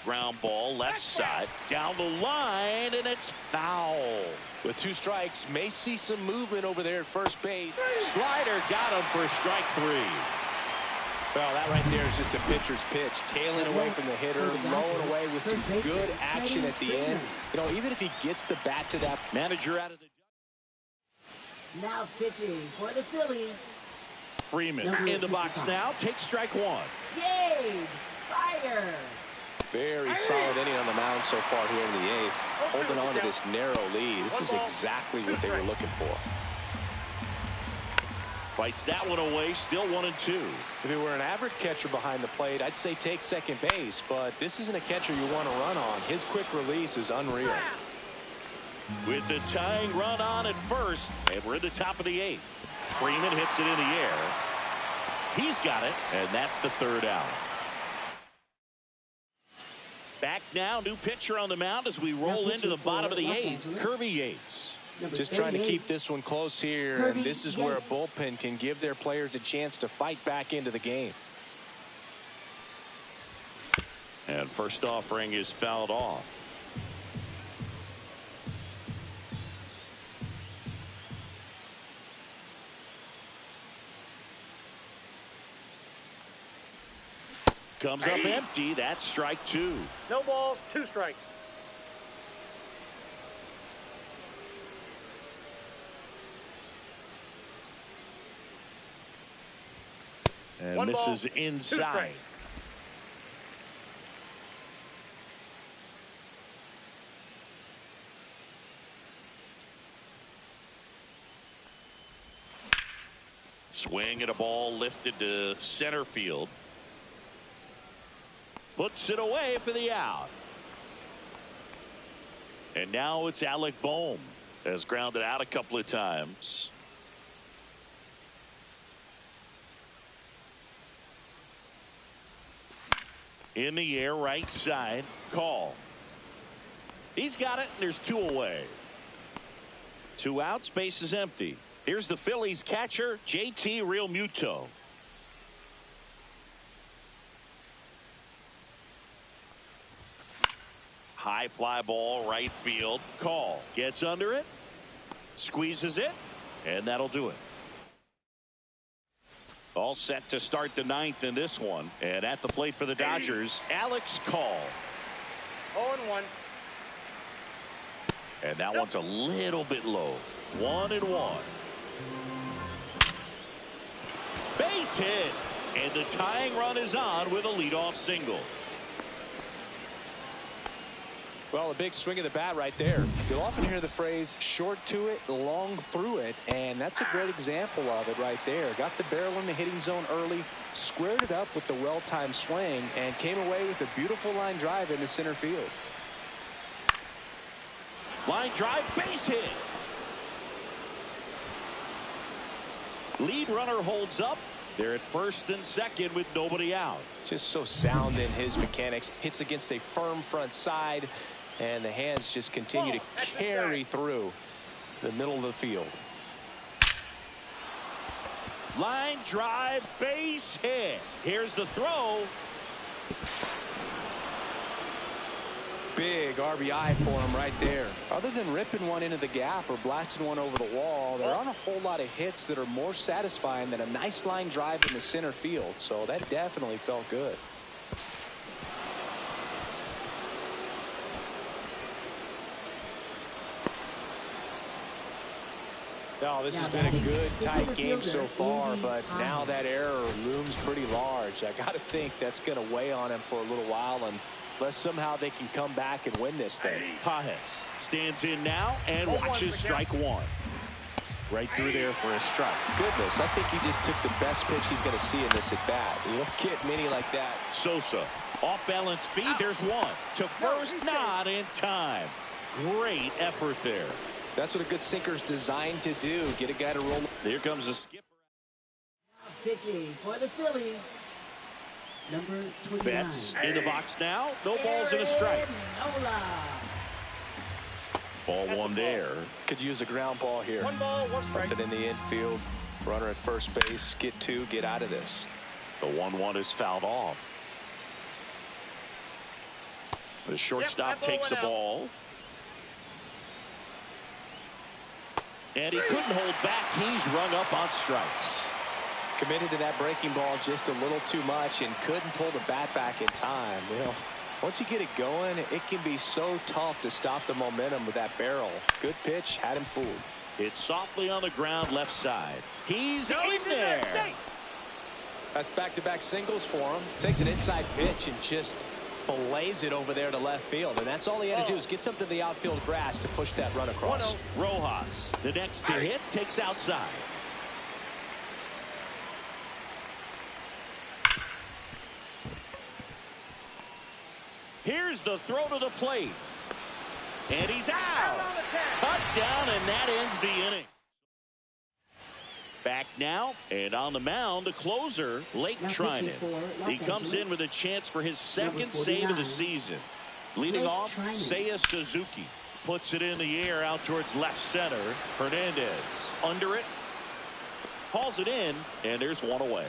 Ground ball left side, down the line, and it's foul. With 2 strikes, may see some movement over there at first base. Slider got him for strike 3. Well, that right there is just a pitcher's pitch, tailing away from the hitter, lowing away with some good action at the end. You know, even if he gets the bat to that. Manager out of the. Now pitching for the Phillies. Freeman in the box now, takes strike 1. Gabe Spider. Very solid inning on the mound so far here in the 8th. Holding on to this narrow lead. This is exactly what they were looking for. Fights that one away, still 1-2. If it were an average catcher behind the plate, I'd say take second base, but this isn't a catcher you want to run on. His quick release is unreal. With the tying run on at first, and we're in the top of the 8th. Freeman hits it in the air. He's got it, and that's the 3rd out. Back now, new pitcher on the mound as we roll into the bottom of the 8th. Kirby Yates. Just trying to keep this one close here, and this is where a bullpen can give their players a chance to fight back into the game. And first offering is fouled off. Comes up empty. That's strike 2. No balls, 2 strikes. And One misses ball, inside. Swing at a ball lifted to center field. Puts it away for the out. And now it's Alec Bohm. Has grounded out a couple of times. In the air, right side. Call. He's got it, and there's 2 away. 2 outs, base is empty. Here's the Phillies catcher, JT Realmuto. High fly ball, right field. Call. Gets under it. Squeezes it. And that'll do it. All set to start the 9th in this one. And at the plate for the Dodgers, Alex Call. 0-1. And that one's a little bit low. 1-1. Base hit. And the tying run is on with a leadoff single. Well, a big swing of the bat right there. You'll often hear the phrase short to it, long through it, and that's a great example of it right there. Got the barrel in the hitting zone early, squared it up with the well-timed swing, and came away with a beautiful line drive into center field. Line drive, base hit. Lead runner holds up. They're at first and second with nobody out. Just so sound in his mechanics. Hits against a firm front side, and the hands just continue to carry through the middle of the field. Line drive, base hit. Here's the throw. Big RBI for him right there. Other than ripping one into the gap or blasting one over the wall, there aren't a whole lot of hits that are more satisfying than a nice line drive in the center field. So that definitely felt good. Now, this has been a good, tight game so far, but now that error looms pretty large. I got to think that's going to weigh on him for a little while, and unless somehow they can come back and win this thing. Pages stands in now and watches strike 1. Right through there for a strike. Goodness, I think he just took the best pitch he's going to see in this at bat. You don't get many like that. Sosa, off balance feed. There's one to first, not in time. Great effort there. That's what a good sinker's designed to do. Get a guy to roll. Here comes a skipper. Pitching for the Phillies, number 29. Betts in the box now. No balls and a strike. Nola. Ball one there. Could use a ground ball here. 1 ball, 1 strike. Something in the infield. Runner at first base. Get 2. Get out of this. The 1-1 is fouled off. The shortstop takes the ball. And he couldn't hold back. He's rung up on strikes. Committed to that breaking ball just a little too much and couldn't pull the bat back in time. You know, once you get it going, it can be so tough to stop the momentum with that barrel. Good pitch, had him fooled. It's softly on the ground left side. He's in there. That's back-to-back singles for him. Takes an inside pitch and just fillets it over there to left field. And that's all he had to do is get something to the outfield grass to push that run across. Rojas, the next to hit, takes outside. Here's the throw to the plate. And he's out. Cut down, and that ends the inning. Back now, and on the mound, the closer, Lake Trinan. He comes in with a chance for his second save of the season. Leading off, Seiya Suzuki. Puts it in the air out towards left center. Hernandez under it. Hauls it in, and there's one away.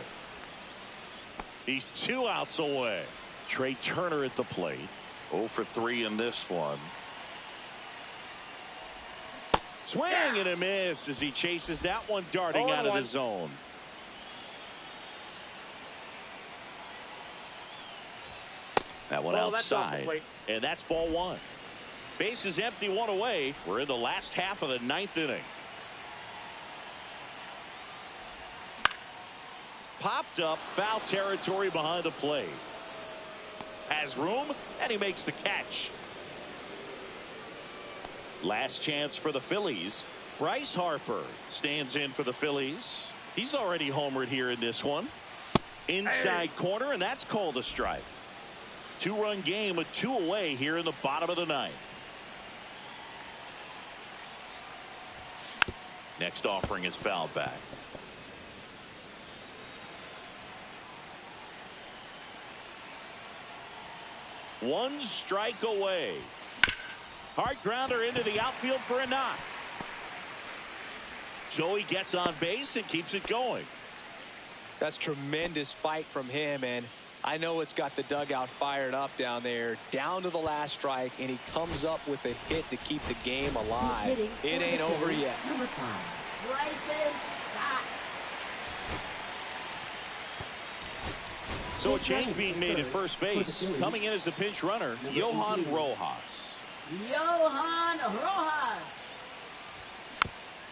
He's 2 outs away. Trey Turner at the plate. 0 for 3 in this one. Swing and a miss as he chases that one darting out of the zone. That one outside. And that's ball 1. Base is empty, 1 away. We're in the last half of the 9th inning. Popped up, foul territory behind the plate. Has room, and he makes the catch. Last chance for the Phillies. Bryce Harper stands in for the Phillies. He's already homered here in this one. Inside corner, and that's called a strike. 2-run game with 2 away here in the bottom of the 9th. Next offering is fouled back. One strike away. Hard grounder into the outfield for a knock. Joey gets on base and keeps it going. That's tremendous fight from him, and I know it's got the dugout fired up down there. Down to the last strike, and he comes up with a hit to keep the game alive. It ain't over yet. Number 5, Bryson Stott. So a change being made at first base. Coming in as the pinch runner, Johan Rojas. Johan Rojas.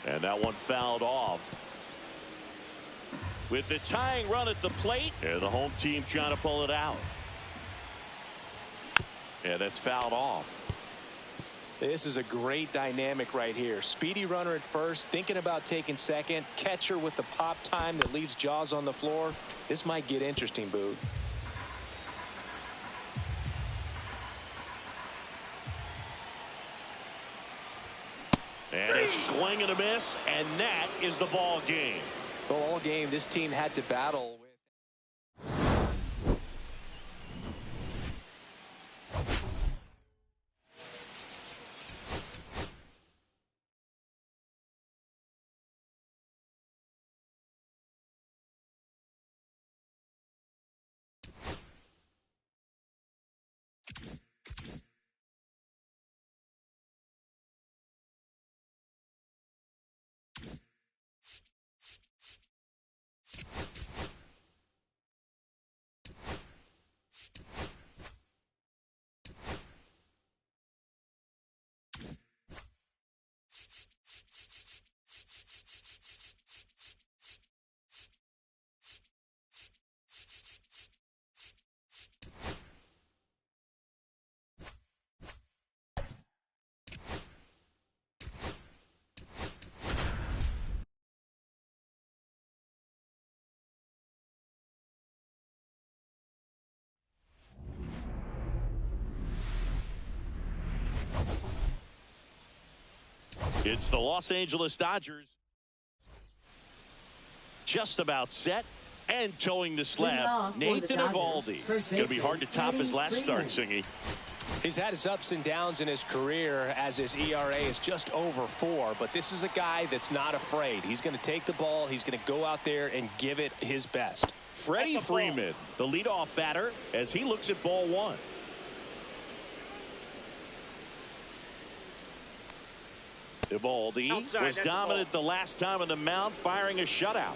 And that one fouled off. With the tying run at the plate, and the home team trying to pull it out. And that's fouled off. This is a great dynamic right here. Speedy runner at first, thinking about taking second. Catcher with the pop time that leaves Jaws on the floor. This might get interesting, Boog. And a swing and a miss, and that is the ball game. Well, all game, this team had to battle with. It's the Los Angeles Dodgers. Just about set. And towing the slab, Nathan Eovaldi. Going to be hard to top his last start, Singy. He's had his ups and downs in his career as his ERA is just over 4, but this is a guy that's not afraid. He's going to take the ball. He's going to go out there and give it his best. Freddie Freeman, the leadoff batter, as he looks at ball 1. Eovaldi was dominant the last time on the mound, firing a shutout.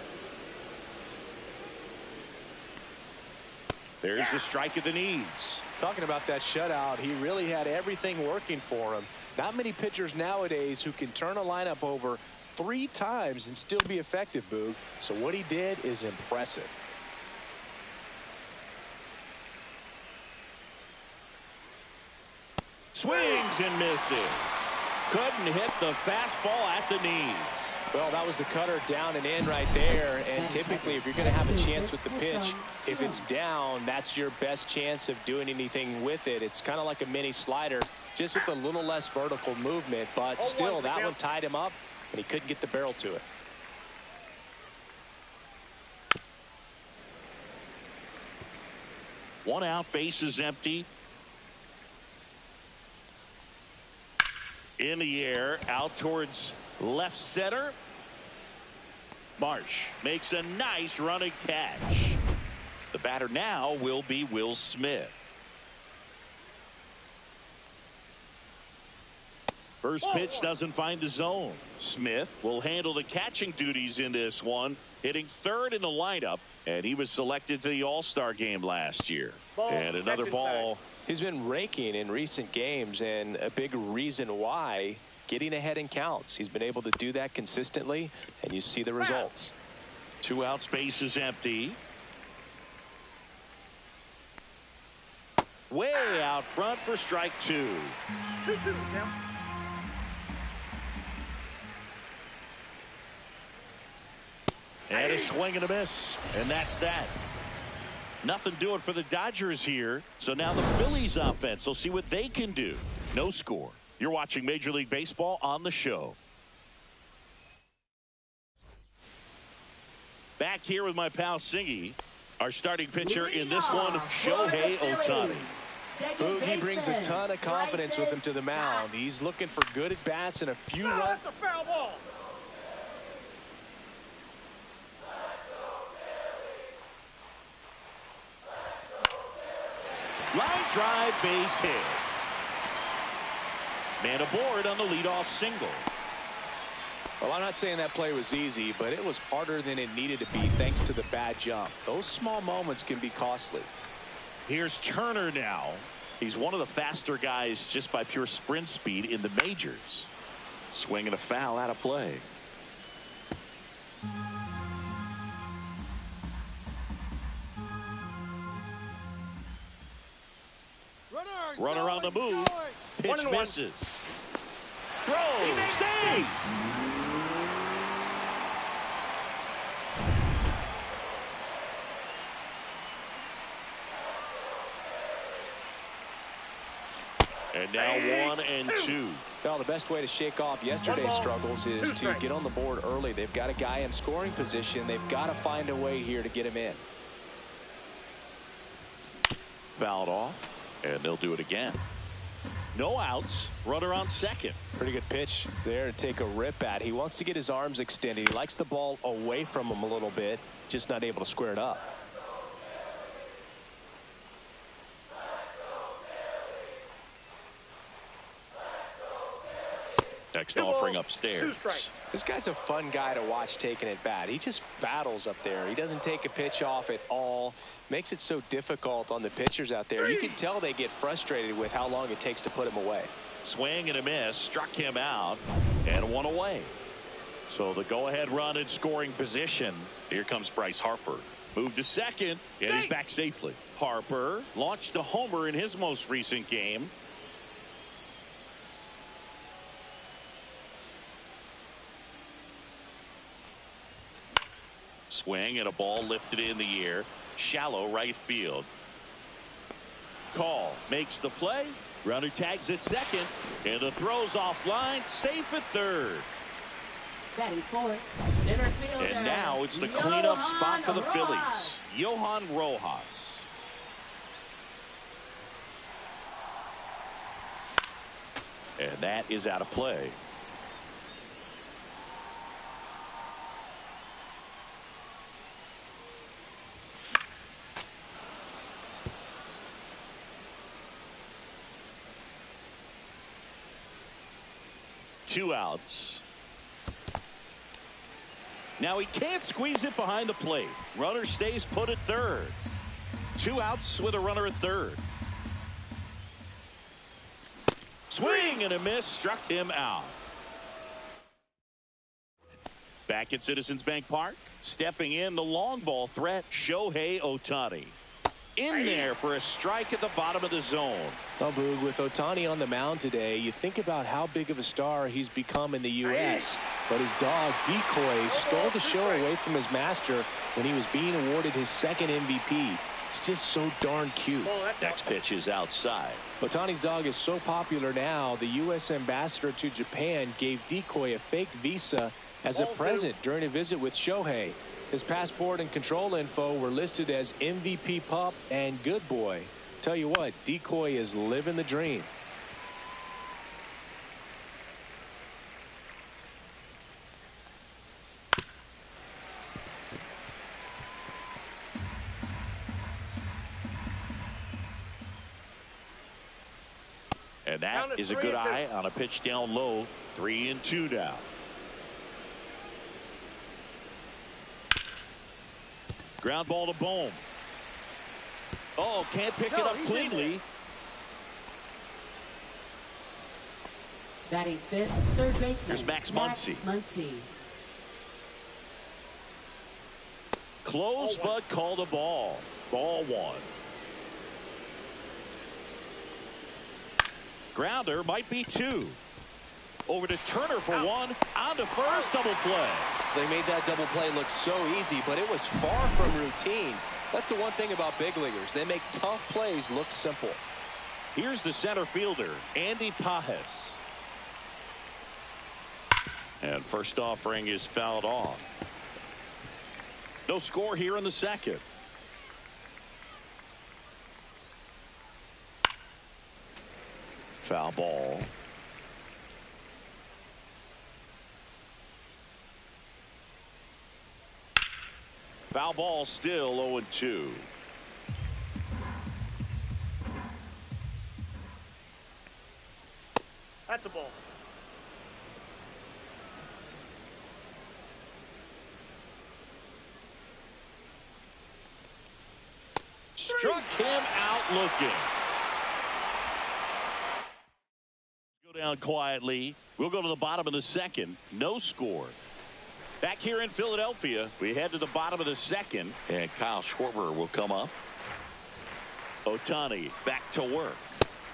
There's the strike at the knees. Talking about that shutout, he really had everything working for him. Not many pitchers nowadays who can turn a lineup over 3 times and still be effective, Boog. So what he did is impressive. Swings and misses. Couldn't hit the fastball at the knees. Well, that was the cutter down and in right there. And typically, if you're going to have a chance with the pitch, if it's down, that's your best chance of doing anything with it. It's kind of like a mini slider, just with a little less vertical movement. But still, that one tied him up, and he couldn't get the barrel to it. One out, bases empty. In the air, out towards left center. Marsh makes a nice running catch. The batter now will be Will Smith. First pitch doesn't find the zone. Smith will handle the catching duties in this one, hitting 3rd in the lineup, and he was selected to the All-Star game last year. And another ball. He's been raking in recent games, and a big reason why, getting ahead in counts. He's been able to do that consistently, and you see the results. 2 outs, bases empty. Way out front for strike 2. And a swing and a miss, and that's that. Nothing doing for the Dodgers here. So now the Phillies offense will see what they can do. No score. You're watching Major League Baseball on the show. Back here with my pal Singy. Our starting pitcher in this one, Shohei Ohtani. Boog, he brings a ton of confidence with him to the mound. He's looking for good at-bats and a few runs. That's a foul ball. Line drive, base hit. Man aboard on the leadoff single. Well, I'm not saying that play was easy, but it was harder than it needed to be thanks to the bad jump. Those small moments can be costly. Here's Turner now. He's one of the faster guys just by pure sprint speed in the majors. Swing and a foul out of play. Runner on the move. Pitch misses. Throw. Save. And now 1-2. Well, the best way to shake off yesterday's struggles is to get on the board early. They've got a guy in scoring position. They've got to find a way here to get him in. Fouled off, and they'll do it again. No outs. Runner on second. Pretty good pitch there to take a rip at. He wants to get his arms extended. He likes the ball away from him a little bit, just not able to square it up. Next offering upstairs. This guy's a fun guy to watch taking at bat. He just battles up there. He doesn't take a pitch off at all. Makes it so difficult on the pitchers out there. You can tell they get frustrated with how long it takes to put him away. Swing and a miss. Struck him out. And one away. So the go-ahead run in scoring position. Here comes Bryce Harper. Moved to second. And he's back safely. Harper launched a homer in his most recent game. Swing and a ball lifted in the air. Shallow right field. Call makes the play. Runner tags at second. And the throw's offline. Safe at third. Batting fourth, center fielder. And now it's the cleanup spot for the Phillies. Johan Rojas. And that is out of play. Two outs. Now he can't squeeze it behind the plate. Runner stays put at third. Two outs with a runner at third. Swing and a miss, struck him out. Back at Citizens Bank Park, stepping in the long ball threat, Shohei Ohtani. In there for a strike at the bottom of the zone. Well, Boog, with Ohtani on the mound today, you think about how big of a star he's become in the U.S. But his dog, Decoy, stole the show away from his master when he was being awarded his second MVP. It's just so darn cute. Next pitch is outside. Ohtani's dog is so popular now, the U.S. ambassador to Japan gave Decoy a fake visa as a present during a visit with Shohei. His passport and control info were listed as MVP pup and good boy. Tell you what, Decoy is living the dream. And that is a good eye on a pitch down low. 3-2 now. Ground ball to Bohm. Oh, can't pick it up cleanly. Batting fifth, third baseman. Here's Max Muncy. Close, but called a ball. Ball one. Grounder might be two. Over to Turner for one. On to first, double play. They made that double play look so easy, but it was far from routine. That's the one thing about big leaguers. They make tough plays look simple. Here's the center fielder, Andy Pajes. And first offering is fouled off. No score here in the second. Foul ball. Foul ball, still 0-2. That's a ball. Struck him out looking. Go down quietly. We'll go to the bottom of the second. No score. Back here in Philadelphia, we head to the bottom of the second, and Kyle Schwarber will come up. Ohtani back to work.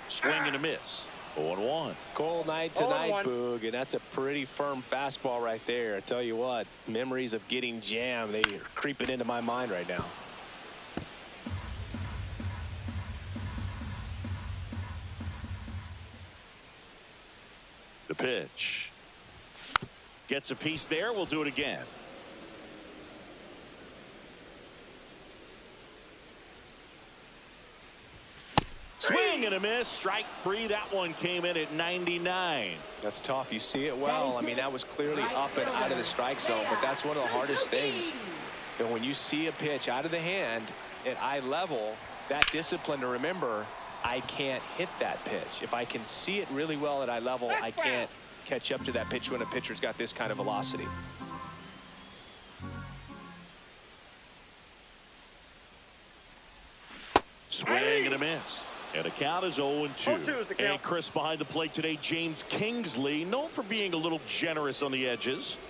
Swing and a miss. 0-1. Cold night tonight, Boog, and that's a pretty firm fastball right there. I tell you what, memories of getting jammed, they are creeping into my mind right now. The pitch. Gets a piece there. We'll do it again. Swing and a miss. Strike three. That one came in at 99. That's tough. You see it well. I mean, that was clearly up and out of the strike zone, but that's one of the hardest things. And when you see a pitch out of the hand at eye level, that discipline to remember, I can't hit that pitch. If I can see it really well at eye level, I can't catch up to that pitch when a pitcher's got this kind of velocity. Swing and a miss. And the count is 0-2. And Chris behind the plate today, James Kingsley, known for being a little generous on the edges.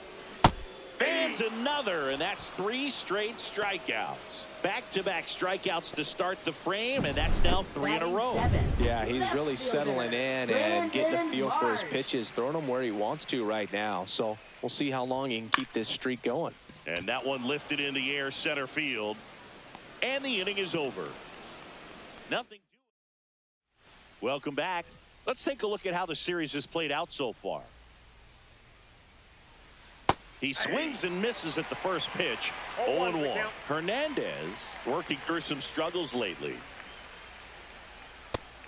Fans another, and that's 3 straight strikeouts. Back-to-back strikeouts to start the frame, and that's now 3 in a row. Yeah, he's really settling in and getting a feel for his pitches, throwing them where he wants to right now. So we'll see how long he can keep this streak going. And that one lifted in the air center field. And the inning is over. Nothing. Welcome back. Let's take a look at how the series has played out so far. He swings and misses at the first pitch. 0-1. Hernandez working through some struggles lately.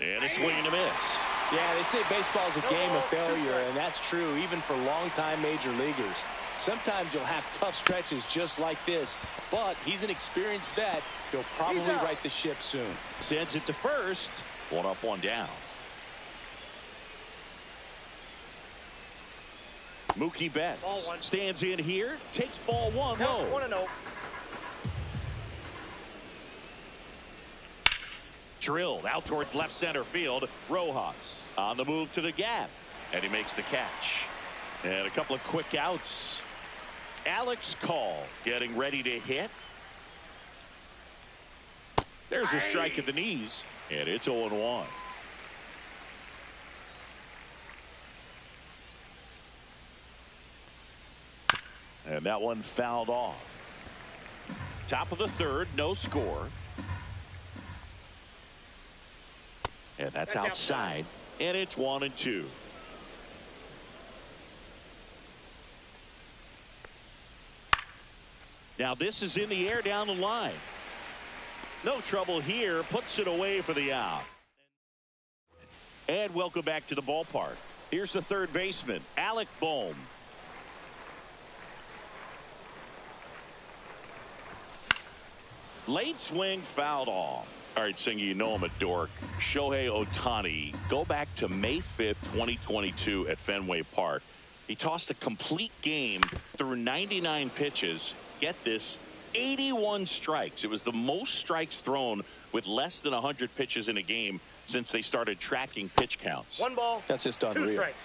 And a swing and a miss. Yeah, they say baseball is a game of failure, and that's true even for longtime major leaguers. Sometimes you'll have tough stretches just like this, but he's an experienced vet. He'll probably right the ship soon. Sends it to first. 1 up, 1 down. Mookie Betts stands in here, takes ball 1 low. 1-0. Drilled out towards left center field. Rojas on the move to the gap, and he makes the catch. And a couple of quick outs. Alex Call getting ready to hit. There's a strike at the knees, and it's 0-1. And that one fouled off. Top of the third, no score. And that's outside. And it's 1-2. Now this is in the air down the line. No trouble here. Puts it away for the out. And welcome back to the ballpark. Here's the third baseman, Alec Bohm. Late swing fouled off. All right, Singer, you know I'm a dork. Shohei Ohtani, go back to May 5th, 2022 at Fenway Park. He tossed a complete game through 99 pitches. Get this, 81 strikes. It was the most strikes thrown with less than 100 pitches in a game since they started tracking pitch counts. 1 ball. That's just 2 unreal. strikes.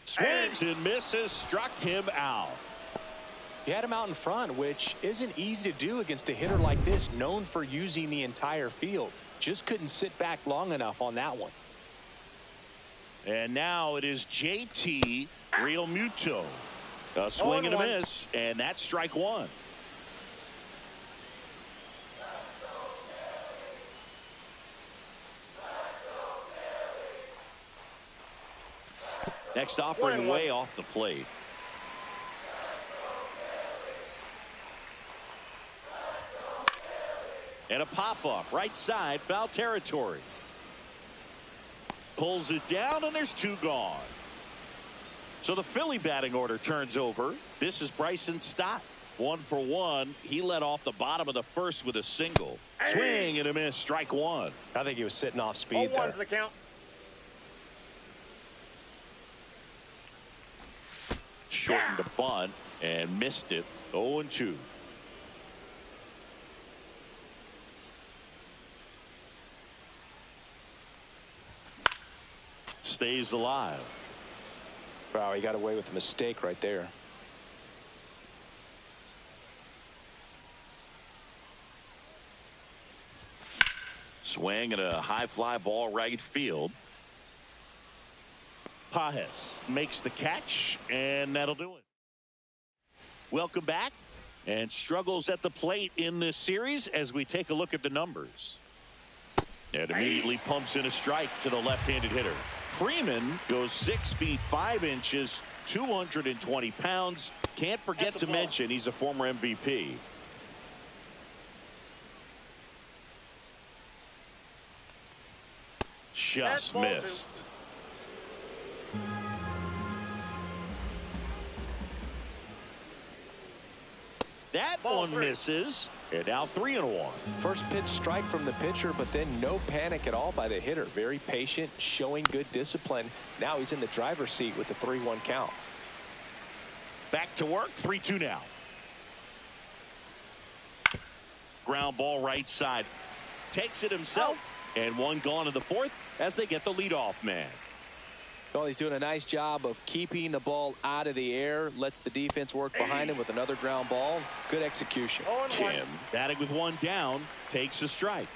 Swings and misses, struck him out. He had him out in front, which isn't easy to do against a hitter like this, known for using the entire field. Just couldn't sit back long enough on that one. And now it is JT Realmuto. A swing and a miss, and that's strike 1. Next offering way off the plate. And a pop-up right side, foul territory. Pulls it down, and there's 2 gone. So the Philly batting order turns over. This is Bryson Stott. 1 for 1. He led off the bottom of the first with a single. Swing and a miss, strike 1. I think he was sitting off speed there. 0-1's the count. Shortened the bunt and missed it. 0-2. Stays alive. Wow, he got away with a mistake right there. Swing and a high fly ball right field. Pages makes the catch, and that'll do it. Welcome back, and struggles at the plate in this series as we take a look at the numbers. And immediately pumps in a strike to the left-handed hitter. Freeman goes 6 feet 5 inches, 220 pounds. Can't forget to mention he's a former MVP. Just missed. That one misses, and now 3-1. First pitch strike from the pitcher, but then no panic at all by the hitter. Very patient, showing good discipline. Now he's in the driver's seat with the 3-1 count. Back to work, 3-2 now. Ground ball right side. Takes it himself, and 1 gone in the 4th as they get the leadoff man. Well, he's doing a nice job of keeping the ball out of the air. Lets the defense work behind him with another ground ball. Good execution. Kim, batting with 1 down, takes a strike.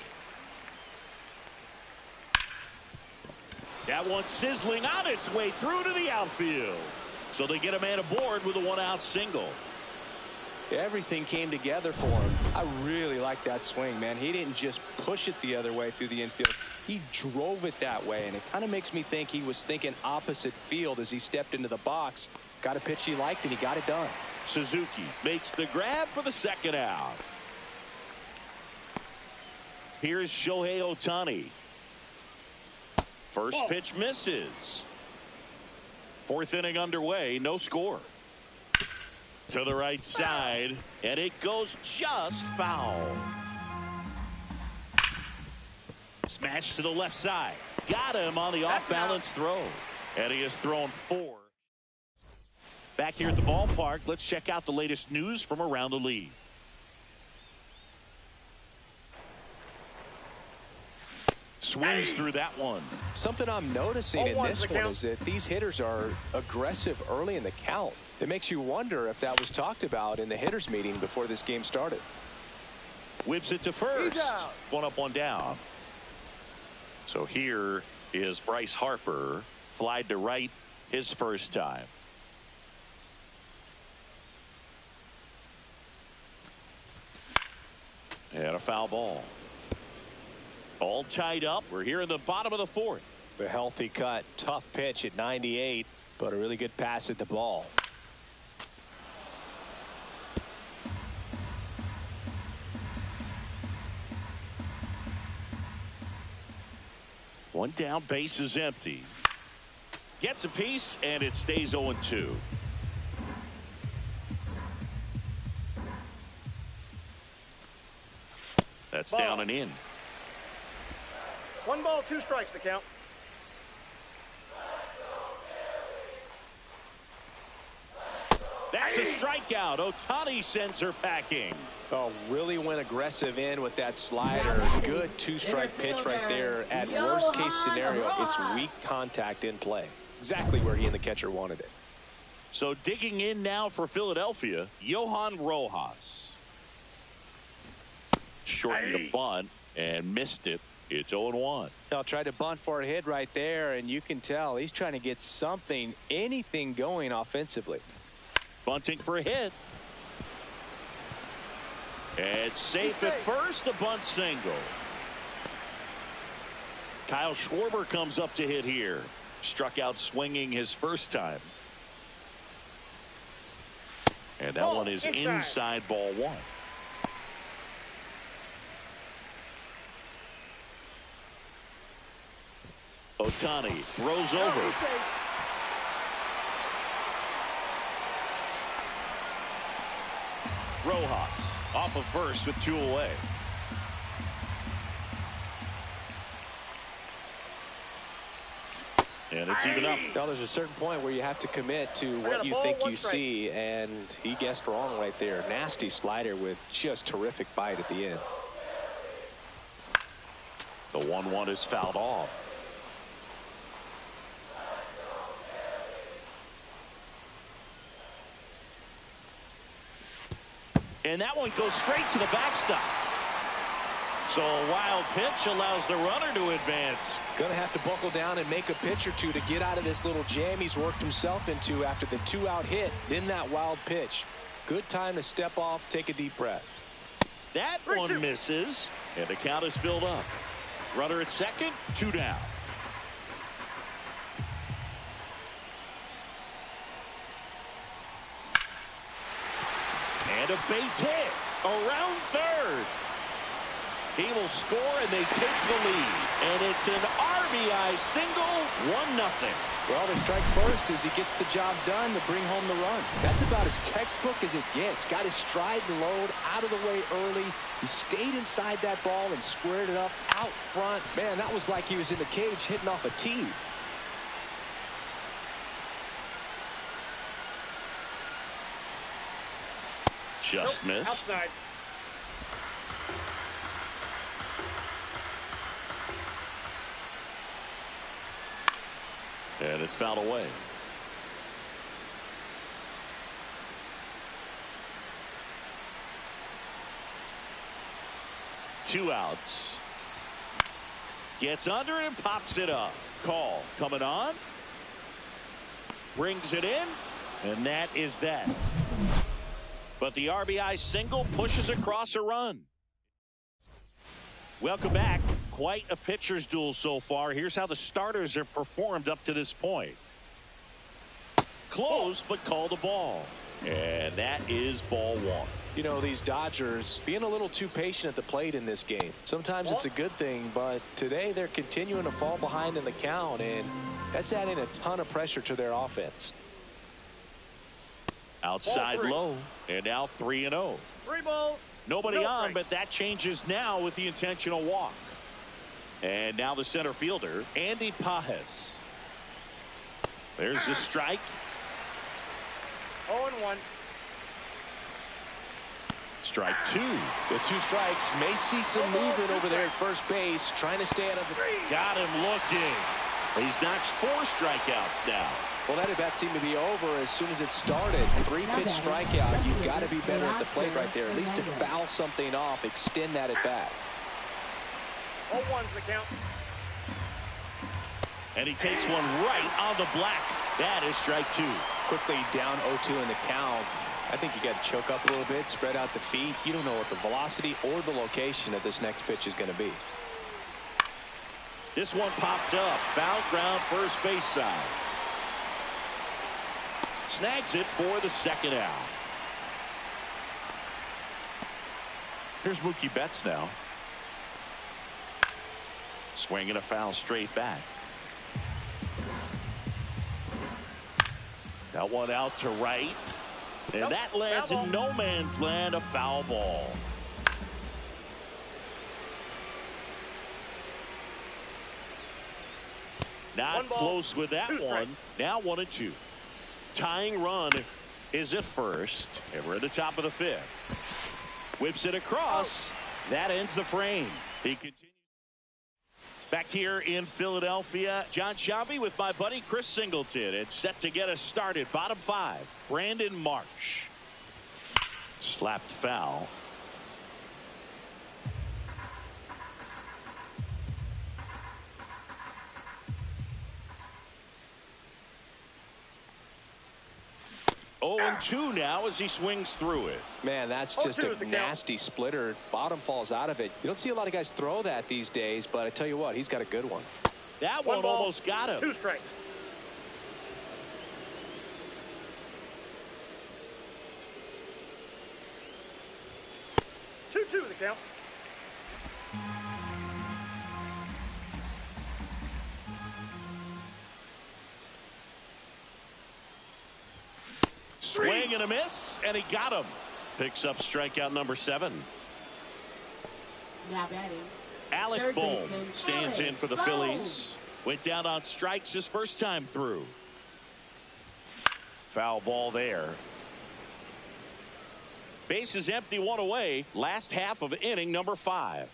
That one sizzling on its way through to the outfield. So they get a man aboard with a 1-out single. Everything came together for him. I really like that swing, man. He didn't just push it the other way through the infield. He drove it that way, and it kind of makes me think he was thinking opposite field as he stepped into the box. Got a pitch he liked, and he got it done. Suzuki makes the grab for the second out. Here's Shohei Ohtani. First pitch misses. Fourth inning underway, no score. To the right side, and it goes just foul. Smash to the left side. Got him on the off-balance throw. And he has thrown 4. Back here at the ballpark, let's check out the latest news from around the league. Swings through that one. Something I'm noticing in this one is that these hitters are aggressive early in the count. It makes you wonder if that was talked about in the hitters meeting before this game started. Whips it to first. One up, one down. So here is Bryce Harper. Flied to right his first time. And a foul ball. All tied up. We're here in the bottom of the 4th. A healthy cut. Tough pitch at 98, but a really good pass at the ball. One down, base is empty. Gets a piece, and it stays 0-2. That's down and in. 1 ball, 2 strikes the count. That's a strikeout. Ohtani sends her packing. Oh, really went aggressive in with that slider. Good 2-strike pitch right there. At worst case scenario, it's weak contact in play. Exactly where he and the catcher wanted it. So digging in now for Philadelphia, Johan Rojas. Shortened the bunt and missed it. It's 0-1. I'll try to bunt for a hit right there, and you can tell he's trying to get something, anything going offensively. Bunting for a hit. And safe at first, a bunt single. Kyle Schwarber comes up to hit here. Struck out swinging his first time. And that one is inside ball 1. Ohtani throws over. Rojas off of first with 2 away. And it's even up. Now there's a certain point where you have to commit to what you think you see, and he guessed wrong right there. Nasty slider with just terrific bite at the end. The 1-1 is fouled off. And that one goes straight to the backstop. So a wild pitch allows the runner to advance. Going to have to buckle down and make a pitch or two to get out of this little jam he's worked himself into after the 2-out hit, then that wild pitch. Good time to step off, take a deep breath. That one misses, and the count is filled up. Runner at second, 2 down. And a base hit around third. He will score, and they take the lead. And it's an RBI single, 1-0. Well, they strike first as he gets the job done to bring home the run. That's about as textbook as it gets. Got his stride and load out of the way early. He stayed inside that ball and squared it up out front. Man, that was like he was in the cage hitting off a tee. Just missed. Outside. And it's fouled away. Two outs. Gets under it and pops it up. Call coming on. Brings it in. And that is that. but the RBI single pushes across a run. Welcome back. Quite a pitcher's duel so far. Here's how the starters have performed up to this point. Close, but called a ball. And that is ball one. You know, these Dodgers being a little too patient at the plate in this game. Sometimes it's a good thing, but today they're continuing to fall behind in the count, and that's adding a ton of pressure to their offense. Outside low, and now 3-0. 3 balls. Nobody No on, strike. but that changes now with the intentional walk. And now the center fielder, Andy Pajes. There's the strike. 0-1. Strike two. The 2 strikes may see some movement over there at first base, trying to stay out of the... Got him looking. He's notched 4 strikeouts now. Well, that at bat seemed to be over as soon as it started. 3-pitch strikeout. You've got to be better at the plate right there. At least to foul something off, extend that at bat. 0-1's the count. And he takes one right on the black. That is strike 2. Quickly down 0-2 in the count. I think you got to choke up a little bit, spread out the feet. You don't know what the velocity or the location of this next pitch is going to be. This one popped up. Foul ground, first base side. Snags it for the second out. Here's Mookie Betts now. Swinging a foul straight back. That one out to right. And that lands in no man's land, a foul ball. Not close with that one. Now 1-2. Tying run is at first. And we're at the top of the 5th. Whips it across. That ends the frame. He continues. Back here in Philadelphia, John Sciambi with my buddy Chris Singleton. It's set to get us started. Bottom 5. Brandon Marsh. Slapped foul. Oh, and 2 now as he swings through it. Man, that's just a nasty splitter. Bottom falls out of it. You don't see a lot of guys throw that these days, but I tell you what, he's got a good one. That one almost got him. 2 strikes. Two the count. Swing and a miss, and he got him. Picks up strikeout number 7. Now batting. Alec Bohm stands in for the Phillies. Went down on strikes his first time through. Foul ball there. Base is empty, 1 away. Last half of inning number 5.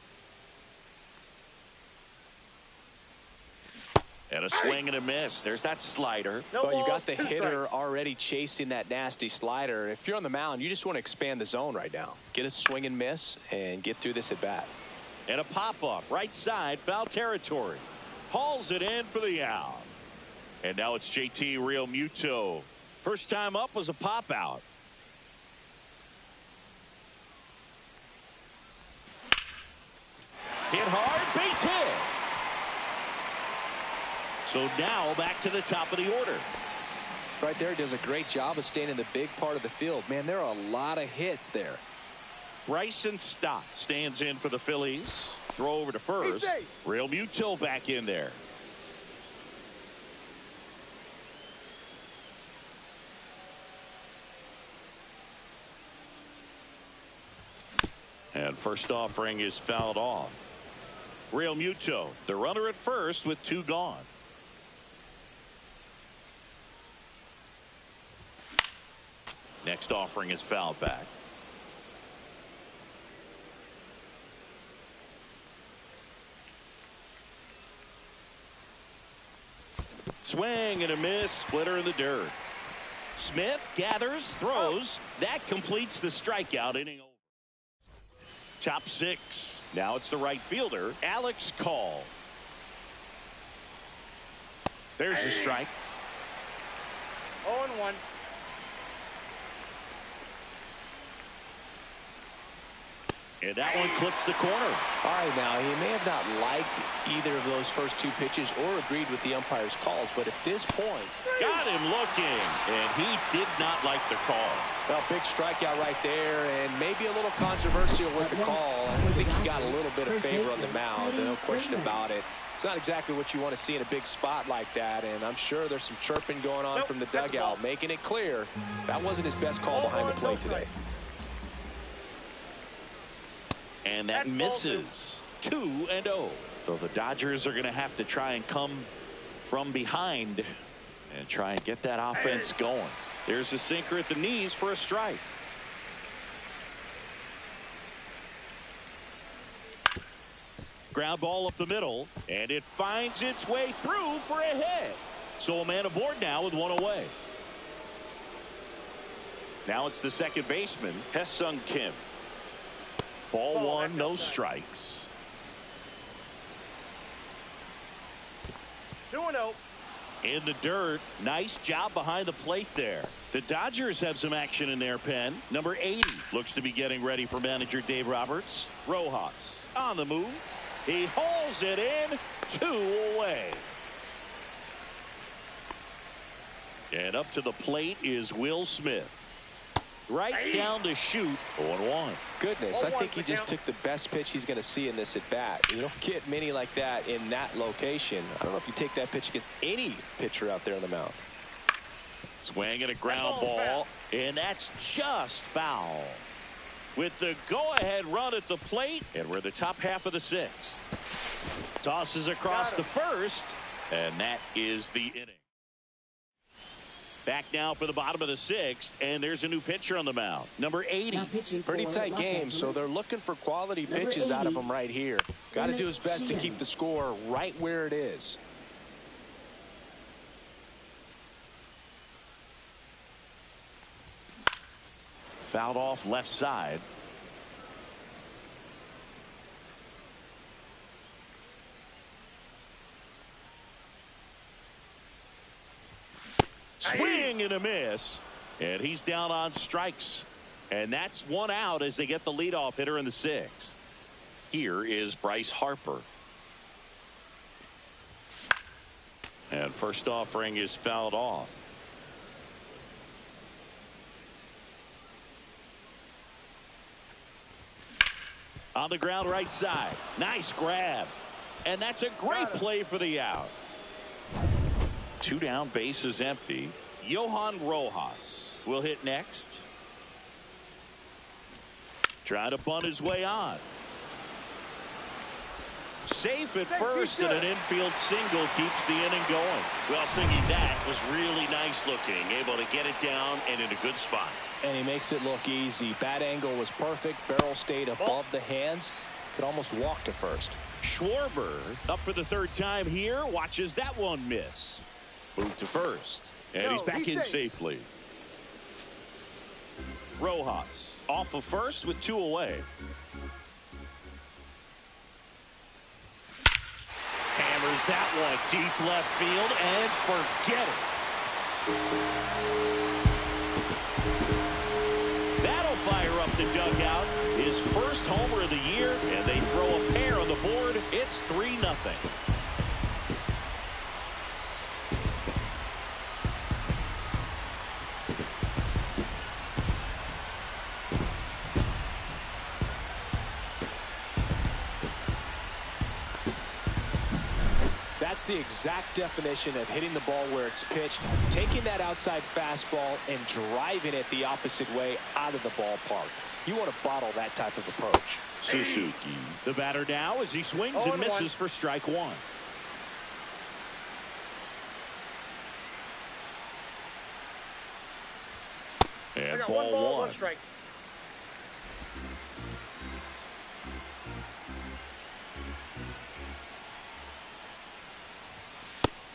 And a swing and a miss. There's that slider. Well, you got the hitter already chasing that nasty slider. If you're on the mound, you just want to expand the zone right now. Get a swing and miss and get through this at bat. And a pop-up right side, foul territory. Hauls it in for the out. And now it's JT Realmuto. First time up was a pop-out. Hit hard, base hit. So now back to the top of the order. Right there, does a great job of staying in the big part of the field. Man, there are a lot of hits there. Bryson Stott stands in for the Phillies. Throw over to first. Realmuto back in there. And first offering is fouled off. Realmuto, the runner at first with 2 gone. Next offering is fouled back. Swing and a miss, splitter in the dirt. Smith gathers, throws. That completes the strikeout inning. Top 6. Now it's the right fielder, Alex Call. There's the strike. 0-1. And that one clips the corner. All right, now, he may have not liked either of those first two pitches or agreed with the umpire's calls, but at this point... Got him looking, and he did not like the call. Well, big strikeout right there, and maybe a little controversial with the call. I think he got a little bit of favor on the mound, no question about it. It's not exactly what you want to see in a big spot like that, and I'm sure there's some chirping going on from the dugout, making it clear that wasn't his best call behind the plate today. And that misses. 2-0. So the Dodgers are going to have to try and come from behind and try and get that offense going. There's a sinker at the knees for a strike. Ground ball up the middle, and it finds its way through for a hit. So a man aboard now with one away. Now it's the second baseman, Hesung Kim. Ball one, no strikes. 2-0. In the dirt. Nice job behind the plate there. The Dodgers have some action in their pen. Number 80 looks to be getting ready for manager Dave Roberts. Rojas on the move. He hauls it in. 2 away. And up to the plate is Will Smith. Right down to shoot. 0-1. Goodness, I think he just took the best pitch he's going to see in this at bat. You don't get many like that in that location. I don't know if you take that pitch against any pitcher out there on the mound. Swing and a ground ball, and that's just foul. With the go-ahead run at the plate, and we're the top half of the sixth. Tosses across to first, and that is the inning. Back now for the bottom of the sixth, and there's a new pitcher on the mound. Number 80. Pretty tight game, so they're looking for quality pitches out of him right here. Got to do his best to keep the score right where it is. Fouled off left side. Swing and a miss, and he's down on strikes, and that's one out as they get the leadoff hitter in the sixth. Here is Bryce Harper, and first offering is fouled off. On the ground right side, nice grab, and that's a great play for the out. 2 down, base is empty. Johan Rojas will hit next. Trying to bunt his way on. Safe at first, and an infield single keeps the inning going. Well, Singy, that was really nice looking. Able to get it down and in a good spot. And he makes it look easy. Bat angle was perfect. Barrel stayed above the hands. Could almost walk to first. Schwarber up for the third time here. Watches that one miss. Move to first, and he's back in safely. Rojas off of first with 2 away. Hammers that one deep left field and forget it. That'll fire up the dugout. His first homer of the year, and they throw a pair on the board. It's 3-0. That's the exact definition of hitting the ball where it's pitched, taking that outside fastball and driving it the opposite way out of the ballpark. You want to bottle that type of approach. Suzuki, the batter now as he swings and misses for strike one. And ball one. Strike.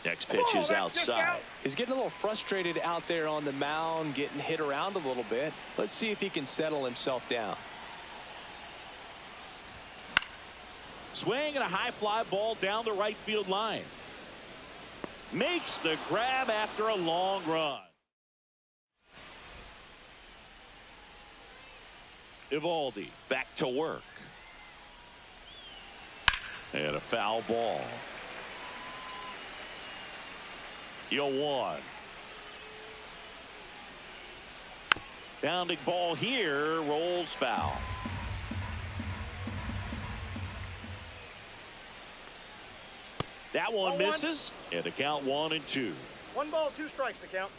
Next pitch is outside. He's getting a little frustrated out there on the mound, getting hit around a little bit. Let's see if he can settle himself down. Swing and a high fly ball down the right field line. Makes the grab after a long run. Evaldi back to work. And a foul ball. 0-1. Bounding ball here, rolls foul. That one misses, and the count 1-2. 1 ball, 2 strikes the count.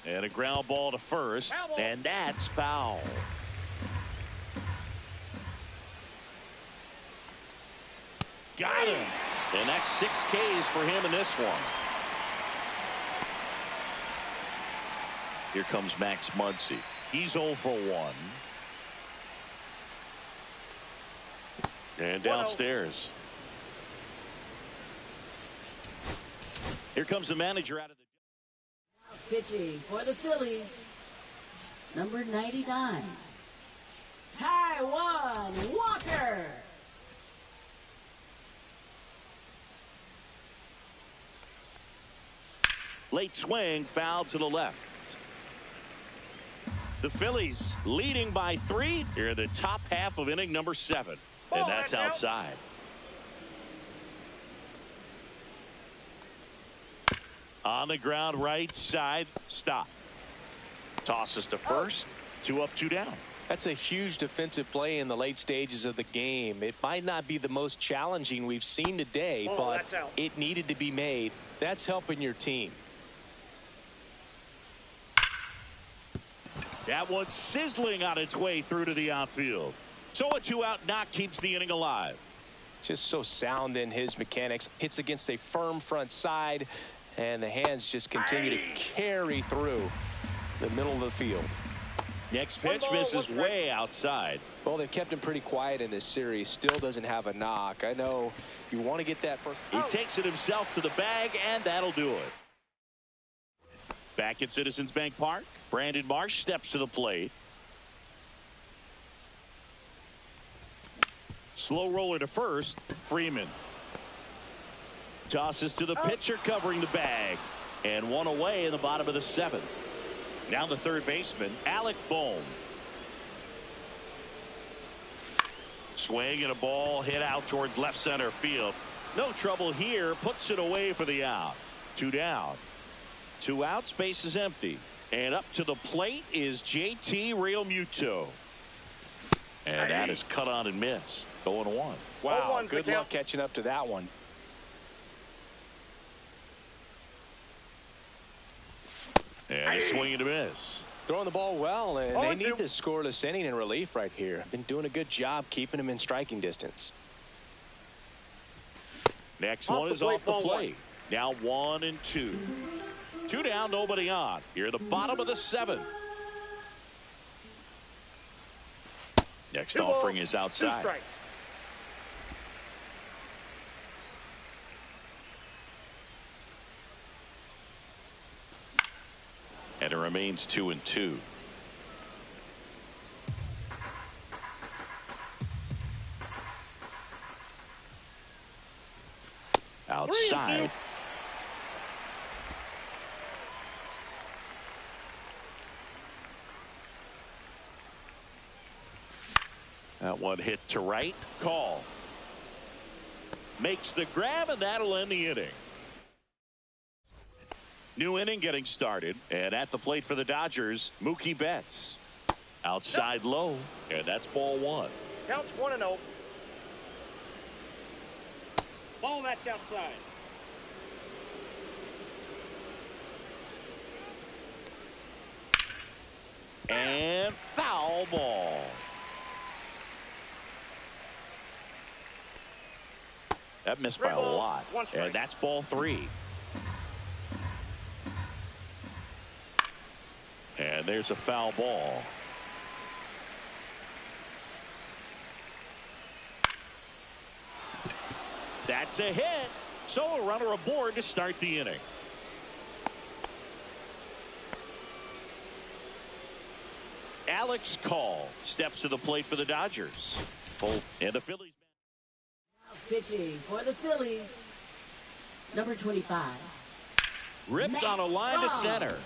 And a ground ball to first, and that's foul. Got him. And that's 6 Ks for him in this one. Here comes Max Muncy. He's 0 for 1. And downstairs. Here comes the manager out of the... Pitching for the Phillies, number 99, Taiwan Walker. Late swing, foul to the left. The Phillies leading by 3 here in the top half of inning number 7. And that's outside. On the ground, right side, stop. Tosses to first. 2 up, 2 down. That's a huge defensive play in the late stages of the game. It might not be the most challenging we've seen today, but it needed to be made. That's helping your team. That one's sizzling on its way through to the outfield. So a 2-out knock keeps the inning alive. Just so sound in his mechanics. Hits against a firm front side, and the hands just continue to carry through the middle of the field. Next pitch misses way outside. Well, they've kept him pretty quiet in this series. Still doesn't have a knock. I know you want to get that first. He takes it himself to the bag, and that'll do it. Back at Citizens Bank Park, Brandon Marsh steps to the plate. Slow roller to first, Freeman. Tosses to the pitcher covering the bag. And 1 away in the bottom of the 7th. Now the third baseman, Alec Bohm. Swing and a ball hit out towards left center field. No trouble here, puts it away for the out. 2 down. 2 outs, base is empty. And up to the plate is JT Realmuto. And that is cut on and missed. 0-1. Wow, good luck catching up to that one. And a swing and a miss. Throwing the ball well, and they need this scoreless inning in relief right here. Been doing a good job keeping him in striking distance. Next one is off the plate. Now 1-2. 2 down, nobody on. Here at the bottom of the 7th. Next offering is outside. And it remains 2-2. Outside. That one hit to right. Call. Makes the grab, and that'll end the inning. New inning getting started. And at the plate for the Dodgers, Mookie Betts. Outside low. And that's ball 1. Counts 1-0. Ball, that's outside. And foul ball. That missed by a lot. And that's ball 3. And there's a foul ball. That's a hit. So a runner aboard to start the inning. Alex Call steps to the plate for the Dodgers. And the Phillies. Pitching for the Phillies, number 25. Ripped on a line to center.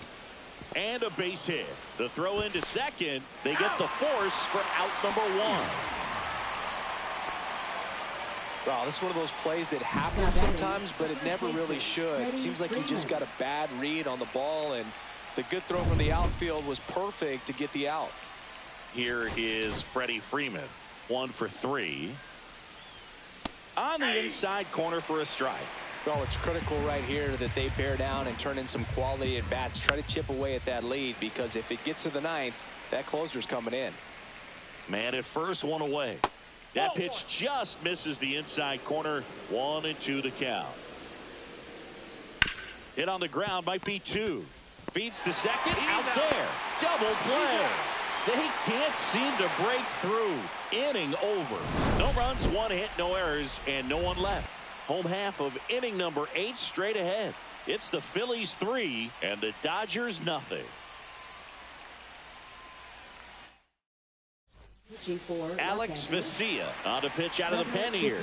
And a base hit. The throw into second. They get the force for out number 1. Well, this is one of those plays that happens sometimes, but it never really should. It seems like he just got a bad read on the ball, and the good throw from the outfield was perfect to get the out. Here is Freddie Freeman. 1 for 3. On the inside corner for a strike. Well, it's critical right here that they bear down and turn in some quality at bats. Try to chip away at that lead, because if it gets to the 9th, that closer's coming in. Man at first, 1 away. That pitch just misses the inside corner. 1-2 the count. Hit on the ground, might be 2. Feeds to second, out there. Double play. They can't seem to break through. Inning over. No runs, 1 hit, no errors, and no one left. Home half of inning number 8 straight ahead. It's the Phillies 3 and the Dodgers nothing. Alex Vesia on the pitch out of the pen here.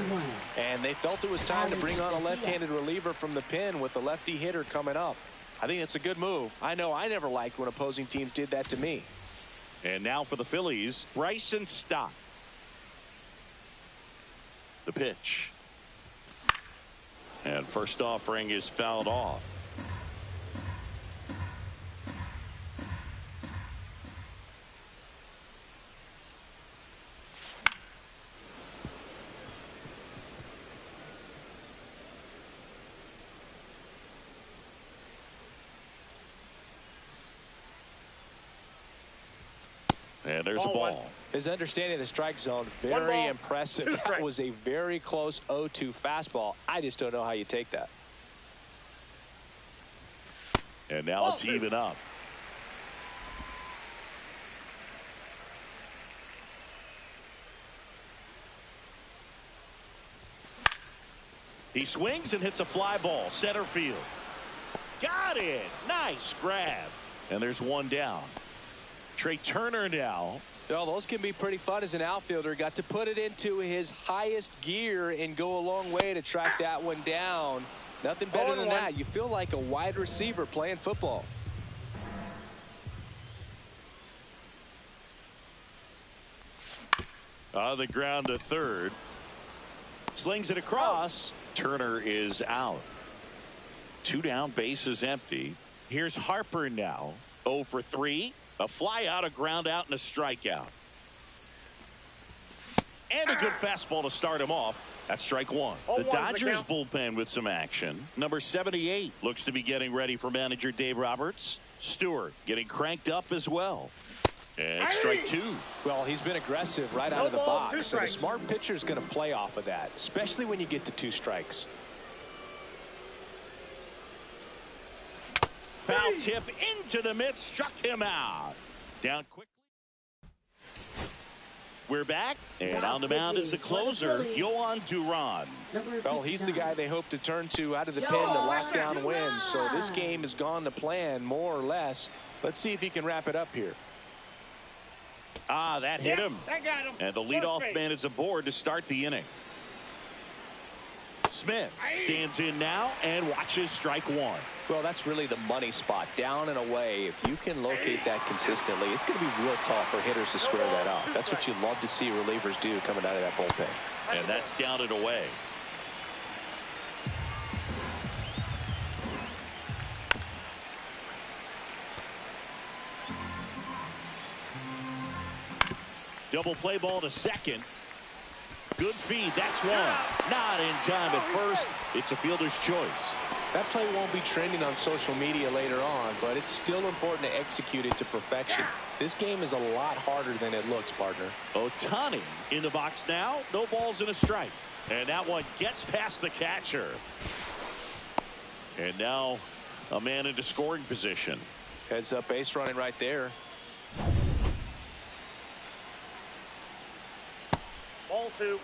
And they felt it was time to bring on a left-handed reliever from the pen with the lefty hitter coming up. I think it's a good move. I know I never liked when opposing teams did that to me. And now for the Phillies, Bryson Stott. The pitch. And first offering is fouled off. And there's a ball. His understanding of the strike zone, very impressive. That was a very close 0-2 fastball. I just don't know how you take that. And now it's even up. He swings and hits a fly ball, center field. Got it. Nice grab. And there's 1 down. Trey Turner now. Well, those can be pretty fun as an outfielder. Got to put it into his highest gear and go a long way to track that one down. Nothing better than that. You feel like a wide receiver playing football. On the ground to third. Slings it across. Turner is out. 2 down, bases empty. Here's Harper now. 0 for 3. A fly out, a ground out, and a strikeout. And a good fastball to start him off. That's strike 1. The Dodgers bullpen with some action. Number 78 looks to be getting ready for manager Dave Roberts. Stewart getting cranked up as well. And strike 2. Well, he's been aggressive right out of the box. And a smart pitcher is going to play off of that, especially when you get to 2 strikes. Foul tip into the mid, struck him out. Down quickly. We're back, and on the mound is the closer, Yohan Duran. Well, he's the guy they hope to turn to out of the pen to lock down wins. So this game has gone to plan, more or less. Let's see if he can wrap it up here. Ah, that hit him. And the leadoff man is aboard to start the inning. Smith stands in now and watches strike 1. Well, that's really the money spot, down and away. If you can locate that consistently, it's going to be real tough for hitters to square that up. That's what you love to see relievers do coming out of that bullpen. And that's down and away. Double play ball to second. Good feed. That's 1. Not in time at first. It's a fielder's choice. That play won't be trending on social media later on, but it's still important to execute it to perfection. This game is a lot harder than it looks, partner. Ohtani in the box now. No balls and a strike. And that one gets past the catcher. And now a man into scoring position. Heads up base running right there. Ball 2.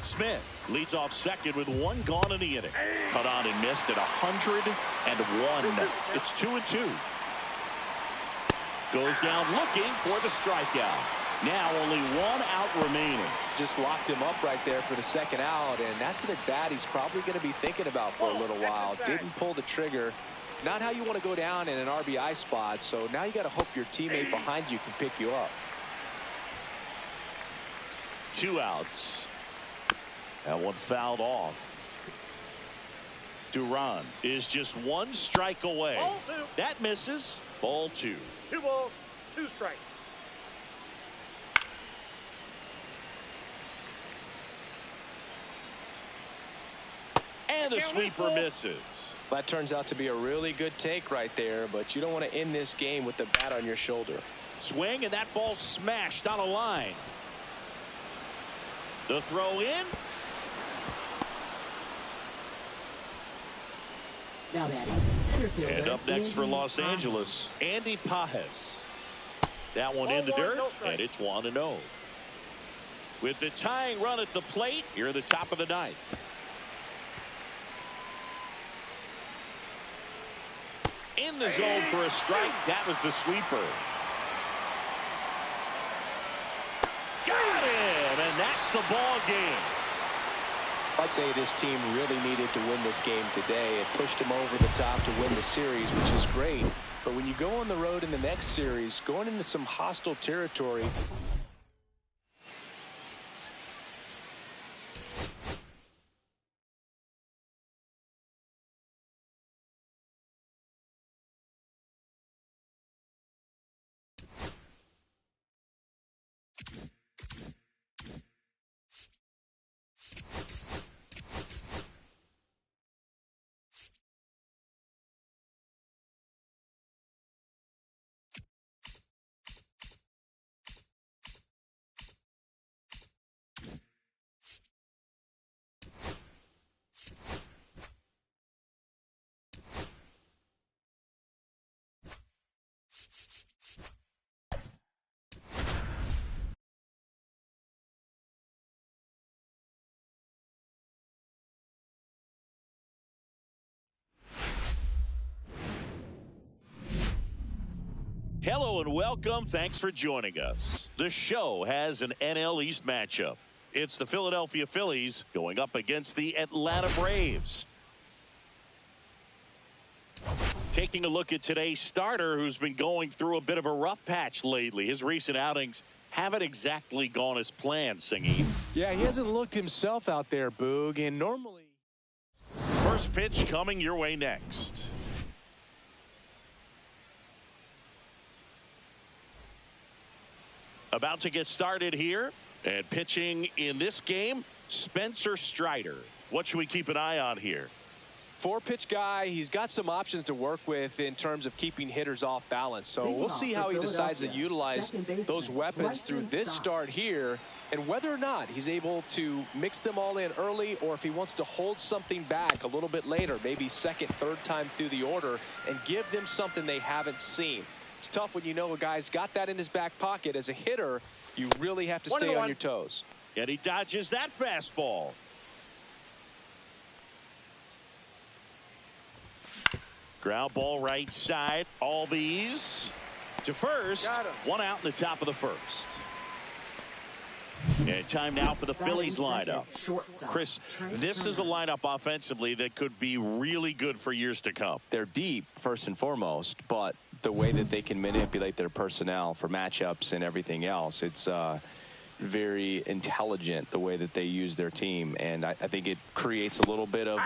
Smith leads off second with 1 gone in the inning. Cut on and missed at 101. It's 2-2. Goes down looking for the strikeout. Now only 1 out remaining. Just locked him up right there for the second out, and that's an at bat he's probably going to be thinking about for a little while. Didn't pull the trigger, not how you want to go down in an RBI spot. So now you got to hope your teammate behind you can pick you up. 2 outs. That one fouled off. Duran is just 1 strike away. Ball 2. That misses. Ball 2. 2 balls, 2 strikes. And the sweeper misses. That turns out to be a really good take right there, but you don't want to end this game with the bat on your shoulder. Swing, and that ball smashed on a line. The throw in. Now batting, center fielder. And up next for Andy Los Pajes. Angeles, Andy Pajes. That one Ball in the 1, dirt, no strike. and it's 1-0. With the tying run at the plate, here at the top of the 9th. In the zone for a strike. That was the sweeper. Got him, and that's the ball game. I'd say this team really needed to win this game today. It pushed them over the top to win the series, which is great. But when you go on the road in the next series, going into some hostile territory, Hello and welcome. Thanks for joining us. The show has an NL East matchup. It's the Philadelphia Phillies going up against the Atlanta Braves. Taking a look at today's starter, who's been going through a bit of a rough patch lately. His recent outings haven't exactly gone as planned, Singy. yeah, he hasn't looked himself out there, Boog, and normally. First pitch coming your way next. About to get started here, and pitching in this game, Spencer Strider. What should we keep an eye on here? 4-pitch guy. He's got some options to work with in terms of keeping hitters off balance. So we'll see how he decides to utilize those weapons through this start here, and whether or not he's able to mix them all in early, or if he wants to hold something back a little bit later, maybe second, third time through the order, and give them something they haven't seen. It's tough when you know a guy's got that in his back pocket. As a hitter, you really have to stay on your toes. And he dodges that fastball. Ground ball right side. Albies to first. 1 out in the top of the first. And time now for the Phillies lineup. Chris, this is a lineup offensively that could be really good for years to come. They're deep, first and foremost, but the way that they can manipulate their personnel for matchups and everything else, it's very intelligent the way that they use their team, and I think it creates a little bit of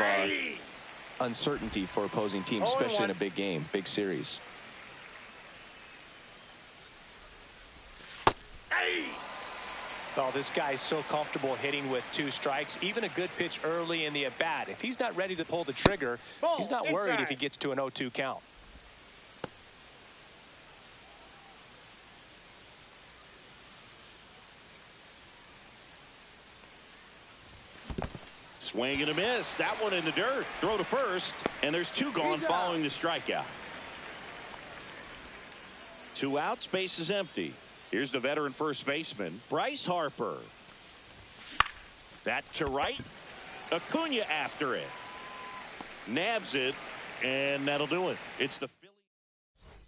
uncertainty for opposing teams, especially in a big game, big series. Oh, this guy's so comfortable hitting with 2 strikes. Even a good pitch early in the at-bat. If he's not ready to pull the trigger, he's not worried if he gets to an 0-2 count. Swing and a miss. That one in the dirt. Throw to first, and there's 2 gone following the strikeout. 2 outs, base is empty. Here's the veteran first baseman, Bryce Harper. That to right. Acuna after it. Nabs it, and that'll do it. It's the Phillies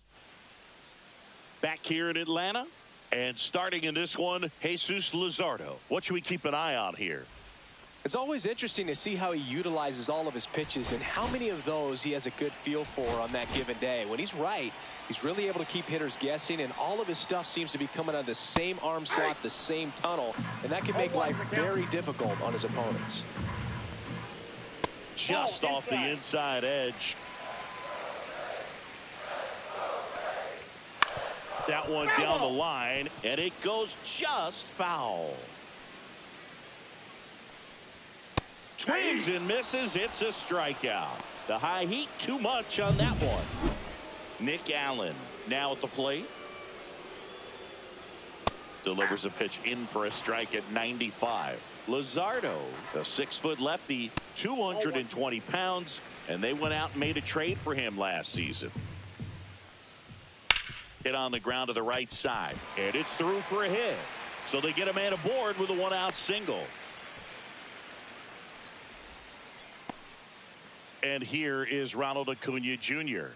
back here in Atlanta, and starting in this one, Jesus Luzardo. What should we keep an eye on here? It's always interesting to see how he utilizes all of his pitches and how many of those he has a good feel for on that given day. When he's right, he's really able to keep hitters guessing, and all of his stuff seems to be coming out of the same arm slot, the same tunnel, and that can make life very difficult on his opponents. Just off the inside edge. That one down the line, and it goes just foul. Swings and misses. It's a strikeout. The high heat, too much on that one. Nick Allen now at the plate. Delivers a pitch in for a strike at 95. Luzardo, a 6-foot lefty, 220 pounds, and they went out and made a trade for him last season. Hit on the ground to the right side, and it's through for a hit. So they get a man aboard with a 1-out single. And here is Ronald Acuna Jr.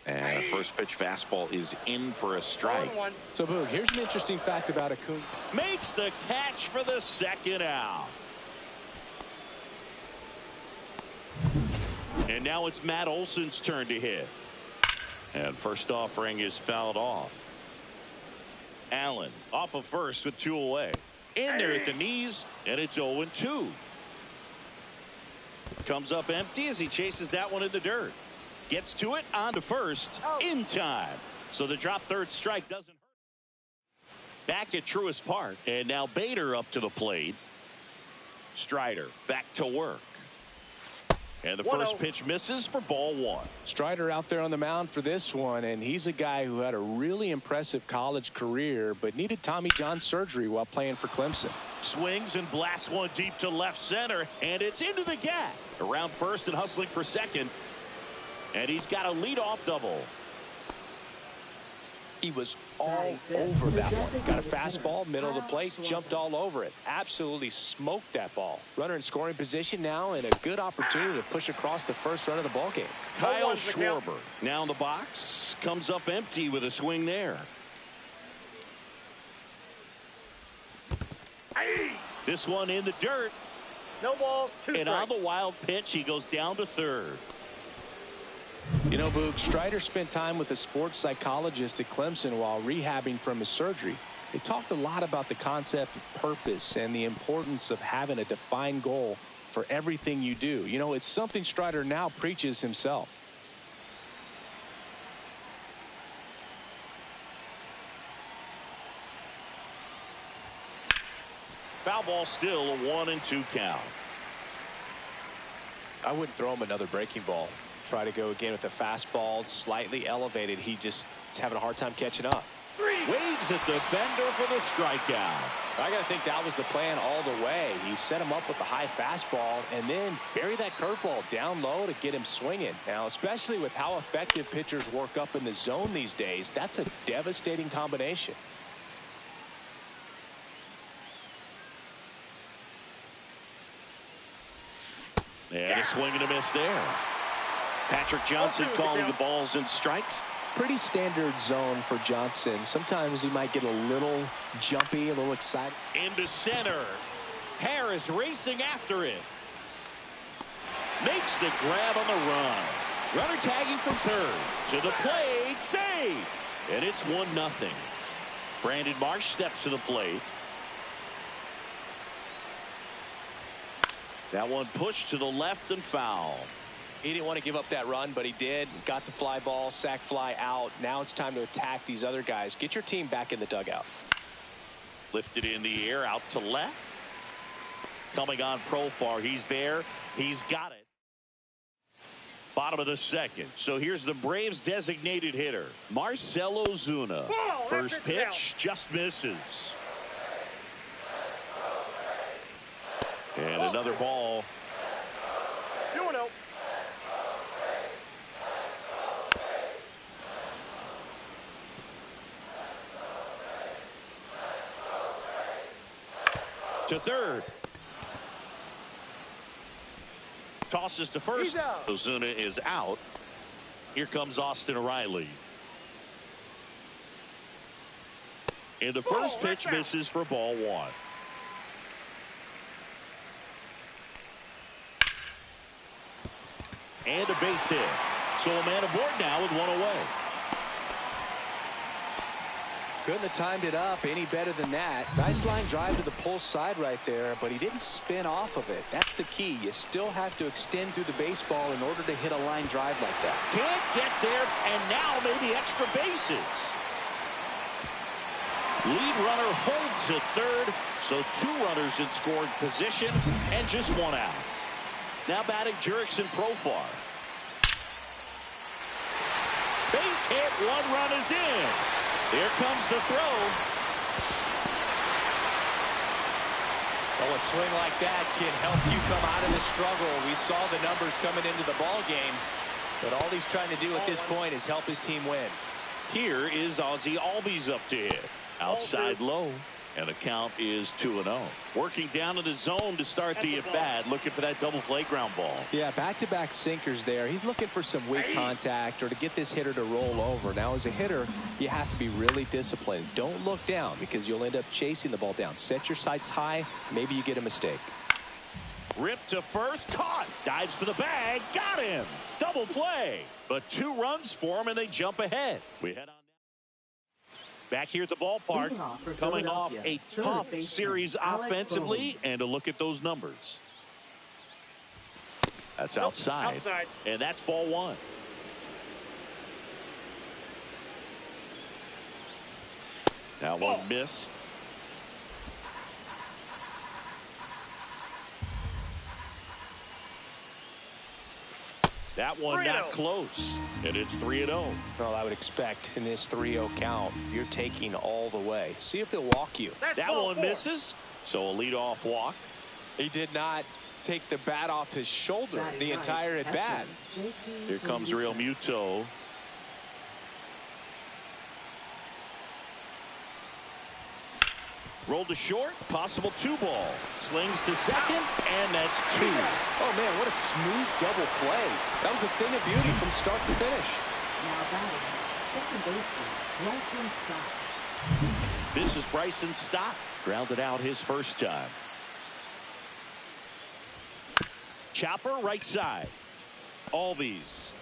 And a first pitch fastball is in for a strike. So, Boog, here's an interesting fact about Acuna. Makes the catch for the second out. And now it's Matt Olson's turn to hit. And first offering is fouled off. Allen off of first with 2 away. In there at the knees, and it's 0-2. Comes up empty as he chases that one in the dirt. Gets to it on to first in time. So the drop third strike doesn't hurt. Back at Truist Park, and now Bader up to the plate. Strider back to work. And the first pitch misses for ball 1. Strider out there on the mound for this one, and he's a guy who had a really impressive college career but needed Tommy John surgery while playing for Clemson. Swings and blasts one deep to left center, and it's into the gap. Around first and hustling for second. And he's got a leadoff double. He was all over that one. Got a fastball, middle of the plate, jumped all over it. Absolutely smoked that ball. Runner in scoring position now, and a good opportunity to push across the first run of the ball game. Kyle Schwarber now in the box. Comes up empty with a swing there. This one in the dirt. No ball, 2 strikes. And on the wild pitch, he goes down to third. You know, Boog, Strider spent time with a sports psychologist at Clemson while rehabbing from his surgery. They talked a lot about the concept of purpose and the importance of having a defined goal for everything you do. You know, it's something Strider now preaches himself. Foul ball still, a 1-2 count. I wouldn't throw him another breaking ball. Try to go again with the fastball, slightly elevated. He just is having a hard time catching up. Waves at the bender for the strikeout. I got to think that was the plan all the way. He set him up with the high fastball and then bury that curveball down low to get him swinging. Now, especially with how effective pitchers work up in the zone these days, that's a devastating combination. And a swing and a miss there. Patrick Johnson calling the balls and strikes. Pretty standard zone for Johnson. Sometimes he might get a little jumpy, a little excited. Into center. Harris racing after it. Makes the grab on the run. Runner tagging from third. To the plate. Save. And it's 1-0. Brandon Marsh steps to the plate. That one pushed to the left and foul. He didn't want to give up that run, but he did. Got the fly ball, sac fly out. Now it's time to attack these other guys. Get your team back in the dugout. Lifted in the air out to left. Coming on Profar. He's there. He's got it. Bottom of the second. So here's the Braves designated hitter, Marcell Ozuna. First pitch just misses. And another ball. 2-0. To third. Tosses to first. Ozuna is out. Here comes Austin Riley. And the first pitch misses for ball 1. And a base hit. So a man aboard now with one away. Couldn't have timed it up any better than that. Nice line drive to the pull side right there, but he didn't spin off of it. That's the key. You still have to extend through the baseball in order to hit a line drive like that. Can't get there, and now maybe extra bases. Lead runner holds at third, so 2 runners in scoring position and just 1 out. Now batting Jurickson Profar. Base hit, 1 run is in. Here comes the throw. Well, a swing like that can help you come out of the struggle. We saw the numbers coming into the ball game, but all he's trying to do at this point is help his team win. Here is Ozzie Albies up to hit. Outside low, and the count is 2-0. Working down in the zone to start the at-bat, looking for that double play ground ball. Yeah, back-to-back sinkers there. He's looking for some weak contact or to get this hitter to roll over. Now, as a hitter, you have to be really disciplined. Don't look down because you'll end up chasing the ball down. Set your sights high. Maybe you get a mistake. Ripped to first, caught, dives for the bag, got him. Double play, but 2 runs for him, and they jump ahead. We head on. Back here at the ballpark, coming off a tough series offensively, and a look at those numbers. That's outside. And that's ball 1. Now one missed. That one not close, and it's 3-0. Well, I would expect in this 3-0 count, you're taking all the way. See if he'll walk you. That one misses, so a leadoff walk. He did not take the bat off his shoulder the entire at bat. Here comes Real Muto. Rolled to short, possible 2-ball. Slings to second, and that's 2. Oh, man, what a smooth double play. That was a thing of beauty from start to finish. Now batting, second baseman, Bryson Stott. This is Bryson Stott. Grounded out his first time. Chopper right side. Albies.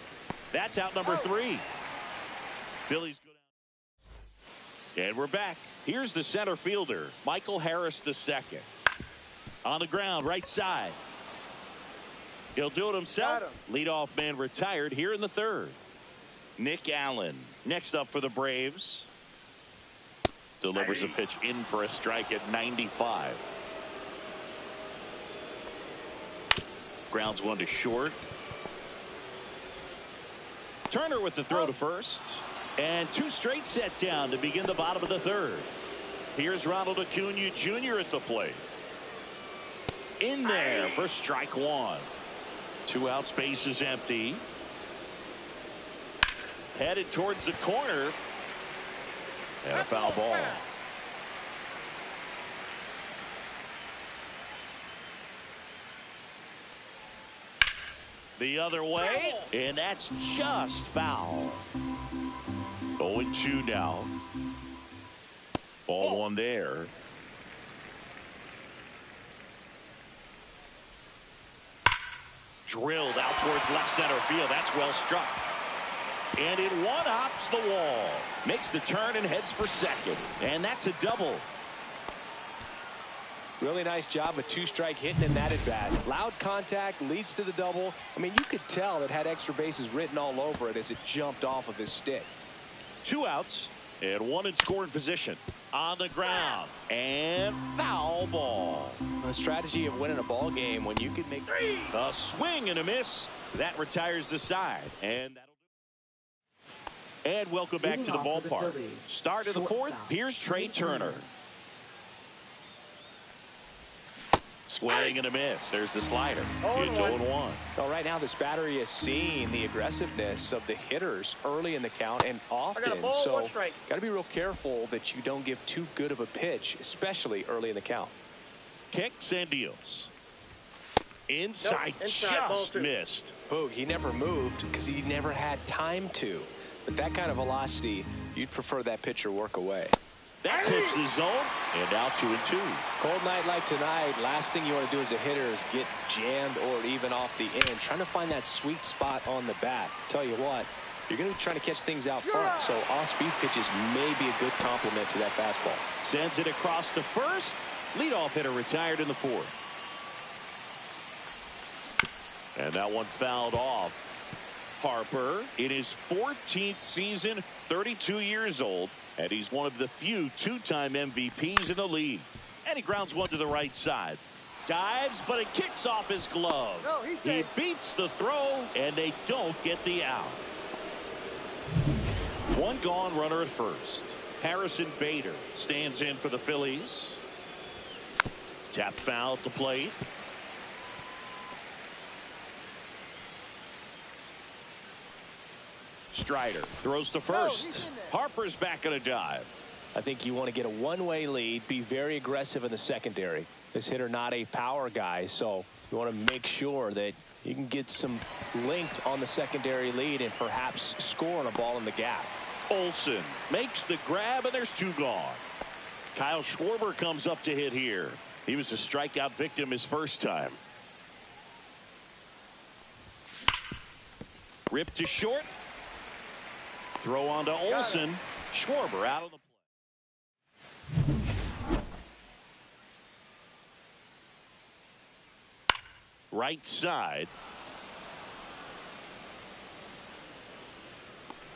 That's out number 3. Phillies go down. And we're back. Here's the center fielder, Michael Harris II. On the ground, right side. He'll do it himself. Leadoff man retired here in the 3rd. Nick Allen next up for the Braves. Delivers a pitch in for a strike at 95. Grounds one to short. Turner with the throw to first. And 2 straight set down to begin the bottom of the 3rd. Here's Ronald Acuna Jr. at the plate. In there for strike 1. 2 outs, base is empty. Headed towards the corner. And a foul ball. The other way, and that's just foul. 0-2 now. Ball 1 there. Drilled out towards left center field. That's well struck. And it one-hops the wall. Makes the turn and heads for second. And that's a double. Really nice job with 2-strike hitting in that at bat. Loud contact leads to the double. I mean, you could tell it had extra bases written all over it as it jumped off of his stick. 2 outs and 1 in scoring position. On the ground and foul ball. The strategy of winning a ball game when you could make a swing and a miss that retires the side, and that'll do. And welcome back to the ballpark. Start of the 4th. Here's Trey Turner. Swing and a miss. There's the slider. It's 0-1. Well, right now this battery is seeing the aggressiveness of the hitters early in the count and often. So got to be real careful that you don't give too good of a pitch, especially early in the count. Kicks and deals. Inside, just missed. Boog, he never moved because he never had time to. But that kind of velocity, you'd prefer that pitcher work away. That clips the zone, and now 2-2. Cold night like tonight, last thing you want to do as a hitter is get jammed or even off the end. Trying to find that sweet spot on the bat. Tell you what, you're going to be trying to catch things out front, so off-speed pitches may be a good complement to that fastball. Sends it across to first. Leadoff hitter retired in the fourth. And that one fouled off. Harper in his 14th season, 32 years old, and he's one of the few two-time MVPs in the league. And he grounds one to the right side. Dives, but it kicks off his glove. No, he beats the throw, and they don't get the out. One gone, runner at first. Harrison Bader stands in for the Phillies. Tap foul at the plate. Strider throws to first. Harper's back in a dive. I think you want to get a one-way lead, be very aggressive in the secondary. This hitter not a power guy, so you want to make sure that you can get some length on the secondary lead and perhaps score on a ball in the gap. Olsen makes the grab, and there's two gone. Kyle Schwarber comes up to hit here. He was a strikeout victim his first time. Ripped to short. Throw on to Olsen. Schwarber out of the play. Right side.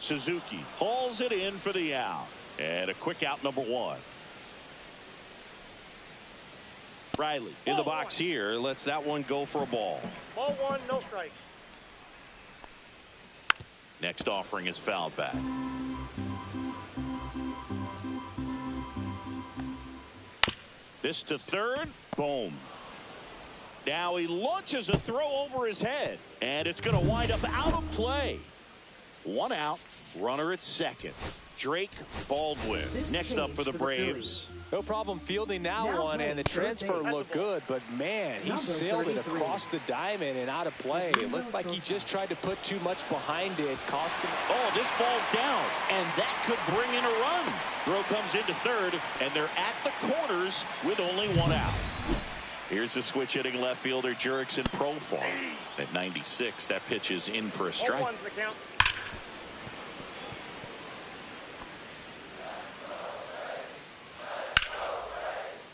Suzuki hauls it in for the out. And a quick out, number one. Riley in the box here. Lets that one go for a ball. Ball one, no strike. Next offering is fouled back. This to third. Boom. Now he launches a throw over his head, and it's going to wind up out of play. One out, runner at second. Drake Baldwin next up for the Braves. No problem fielding that one, and the transfer looked good, but man, he sailed it across the diamond and out of play. It looked like he just tried to put too much behind it. Caught some. Oh, this ball's down, and that could bring in a run. Throw comes into third, and they're at the corners with only one out. Here's the switch hitting left fielder Jurickson Profar. At 96, that pitch is in for a strike. One's the count.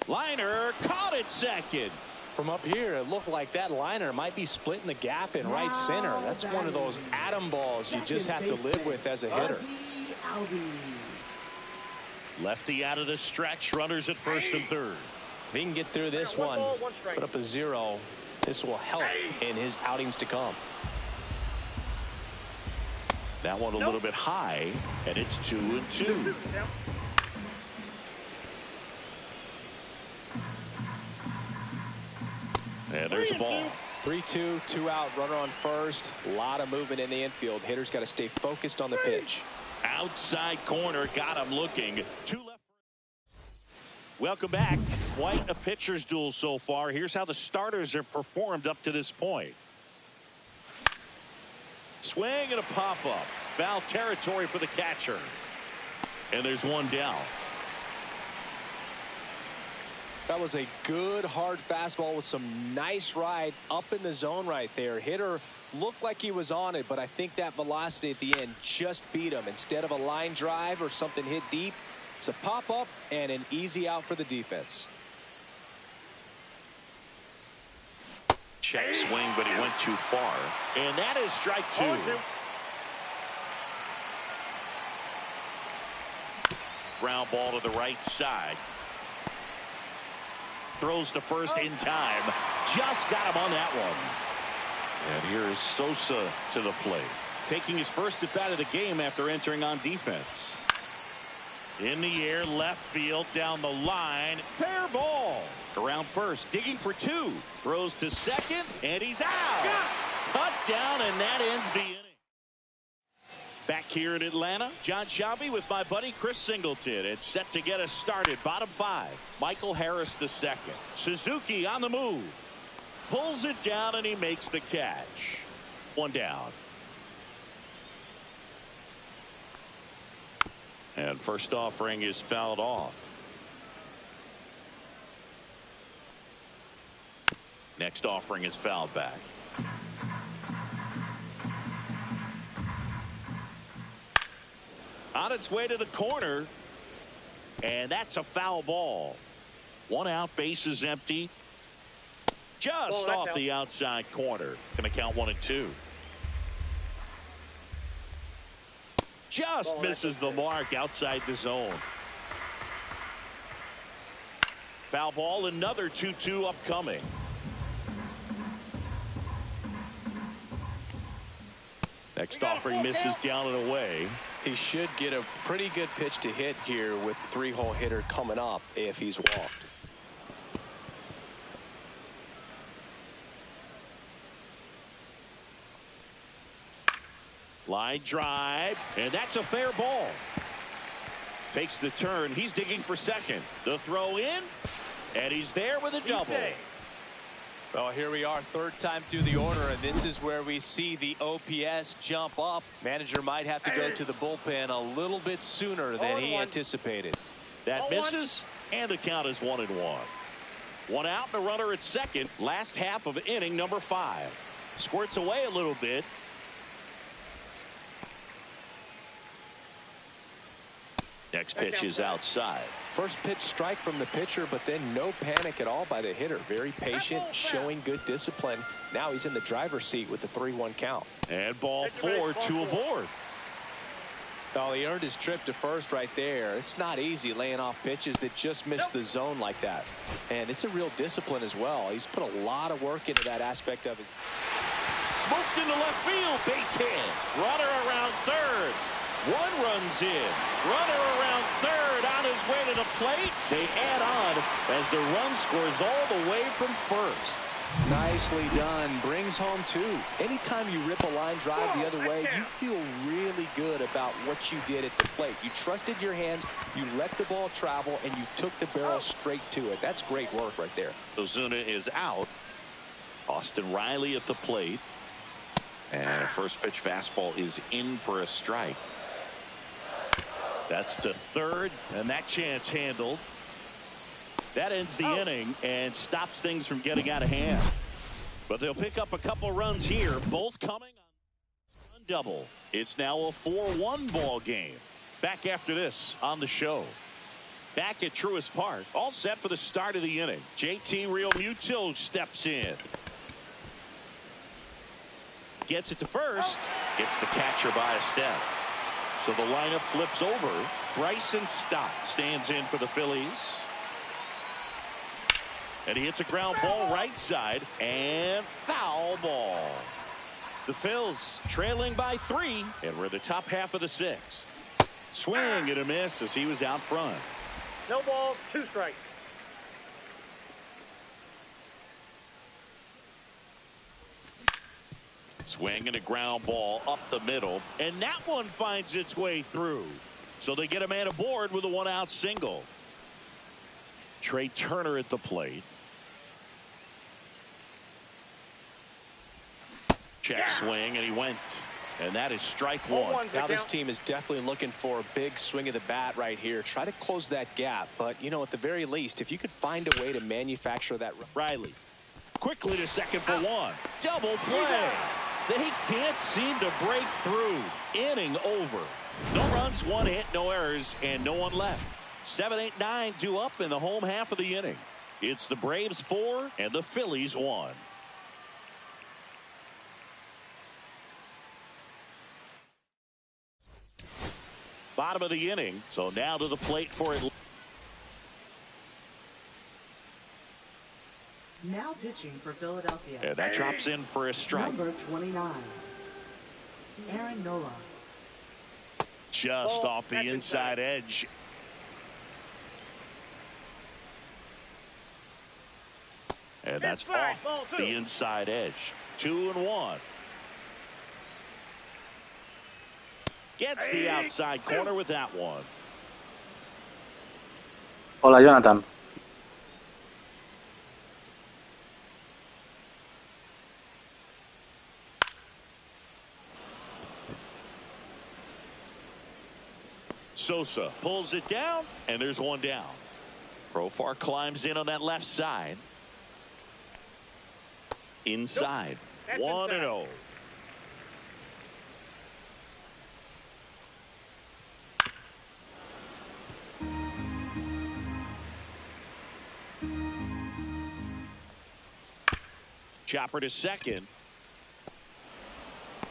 Liner caught it second. From up here, it looked like that liner might be splitting the gap in right center. That's one of those atom balls you just have to live with as a hitter. Lefty out of the stretch. Runners at first and third. If he can get through this one, put up a 0, this will help in his outings to come. That one a little bit high, and it's 2-2. And there's a ball. 3-2, 2 out, runner on first. A lot of movement in the infield. Hitter's got to stay focused on the pitch. Outside corner, got him looking. Two left. Welcome back. Quite a pitcher's duel so far. Here's how the starters have performed up to this point. Swing and a pop-up. Foul territory for the catcher. And there's one down. That was a good hard fastball with some nice ride up in the zone right there. Hitter looked like he was on it, but I think that velocity at the end just beat him. Instead of a line drive or something hit deep, it's a pop-up and an easy out for the defense. Check swing, but he went too far. And that is strike two. Ground ball to the right side. Throws to first in time. Just got him on that one. And here is Sosa to the plate. Taking his first at bat of the game after entering on defense. In the air, left field, down the line. Fair ball. Around first, digging for two. Throws to second, and he's out. Cut down, and that ends the inning. Back here in Atlanta, John Shelby with my buddy Chris Singleton. It's set to get us started. Bottom five. Michael Harris the second. Suzuki on the move. Pulls it down, and he makes the catch. One down. And first offering is fouled off. Next offering is fouled back. On its way to the corner. And that's a foul ball. One out, bases empty. Just off the outside corner. Going to count 1-2. Just misses the mark outside the zone. Foul ball, another 2-2 upcoming. Next offering misses down and away. He should get a pretty good pitch to hit here with the 3-hole hitter coming up if he's walked. Line drive, and that's a fair ball. Takes the turn. He's digging for second. The throw in, and he's there with a double. Well, here we are, third time through the order, and this is where we see the OPS jump up. Manager might have to go to the bullpen a little bit sooner than he anticipated. That misses, and the count is 1-1. One out and a runner at second. Last half of inning number 5. Squirts away a little bit. Next pitch is outside. First pitch strike from the pitcher, but then no panic at all by the hitter. Very patient, showing good discipline. Now he's in the driver's seat with the 3-1 count. And ball 4, 2 aboard. Oh, he earned his trip to first right there. It's not easy laying off pitches that just miss the zone like that. And it's a real discipline as well. He's put a lot of work into that aspect of his. Smoked into left field, base hit. Runner around third. One runs in. Runner around third on his way to the plate. They add on as the run scores all the way from first. Nicely done. Brings home 2. Anytime you rip a line drive the other way, you feel really good about what you did at the plate. You trusted your hands, you let the ball travel, and you took the barrel straight to it. That's great work right there. Ozuna is out. Austin Riley at the plate. And a first pitch fastball is in for a strike. That's to third, and that chance handled. That ends the inning and stops things from getting out of hand. But they'll pick up a couple runs here, both coming on double. It's now a 4-1 ball game. Back after this on the show. Back at Truist Park, all set for the start of the inning. JT Realmuto steps in. Gets it to first. Gets the catcher by a step. So the lineup flips over. Bryson Stott stands in for the Phillies. And he hits a ground ball right side. And foul ball. The Phils trailing by 3. And we're in the top half of the 6th. Swing and a miss as he was out front. No ball, 2 strikes. Swing and a ground ball up the middle, and that one finds its way through. So they get a man aboard with a 1-out single. Trey Turner at the plate. Check swing, and he went. And that is strike 1. Now this team is definitely looking for a big swing of the bat right here. Try to close that gap. But, you know, at the very least, if you could find a way to manufacture that. Riley quickly to second for 1. Double play. They can't seem to break through. Inning over. No runs, 1 hit, no errors, and no one left. 7, 8, 9 due up in the home half of the inning. It's the Braves 4 and the Phillies 1. Bottom of the inning. So now to the plate for it. Now pitching for Philadelphia. And that drops in for a strike. Number 29, Aaron Nola. Just off the inside edge. And that's off the inside edge. 2-1. Gets the outside corner with that one. Hola, Jonathan. Sosa pulls it down, and there's one down. Profar climbs in on that left side. Inside. 1-0. Chopper to second.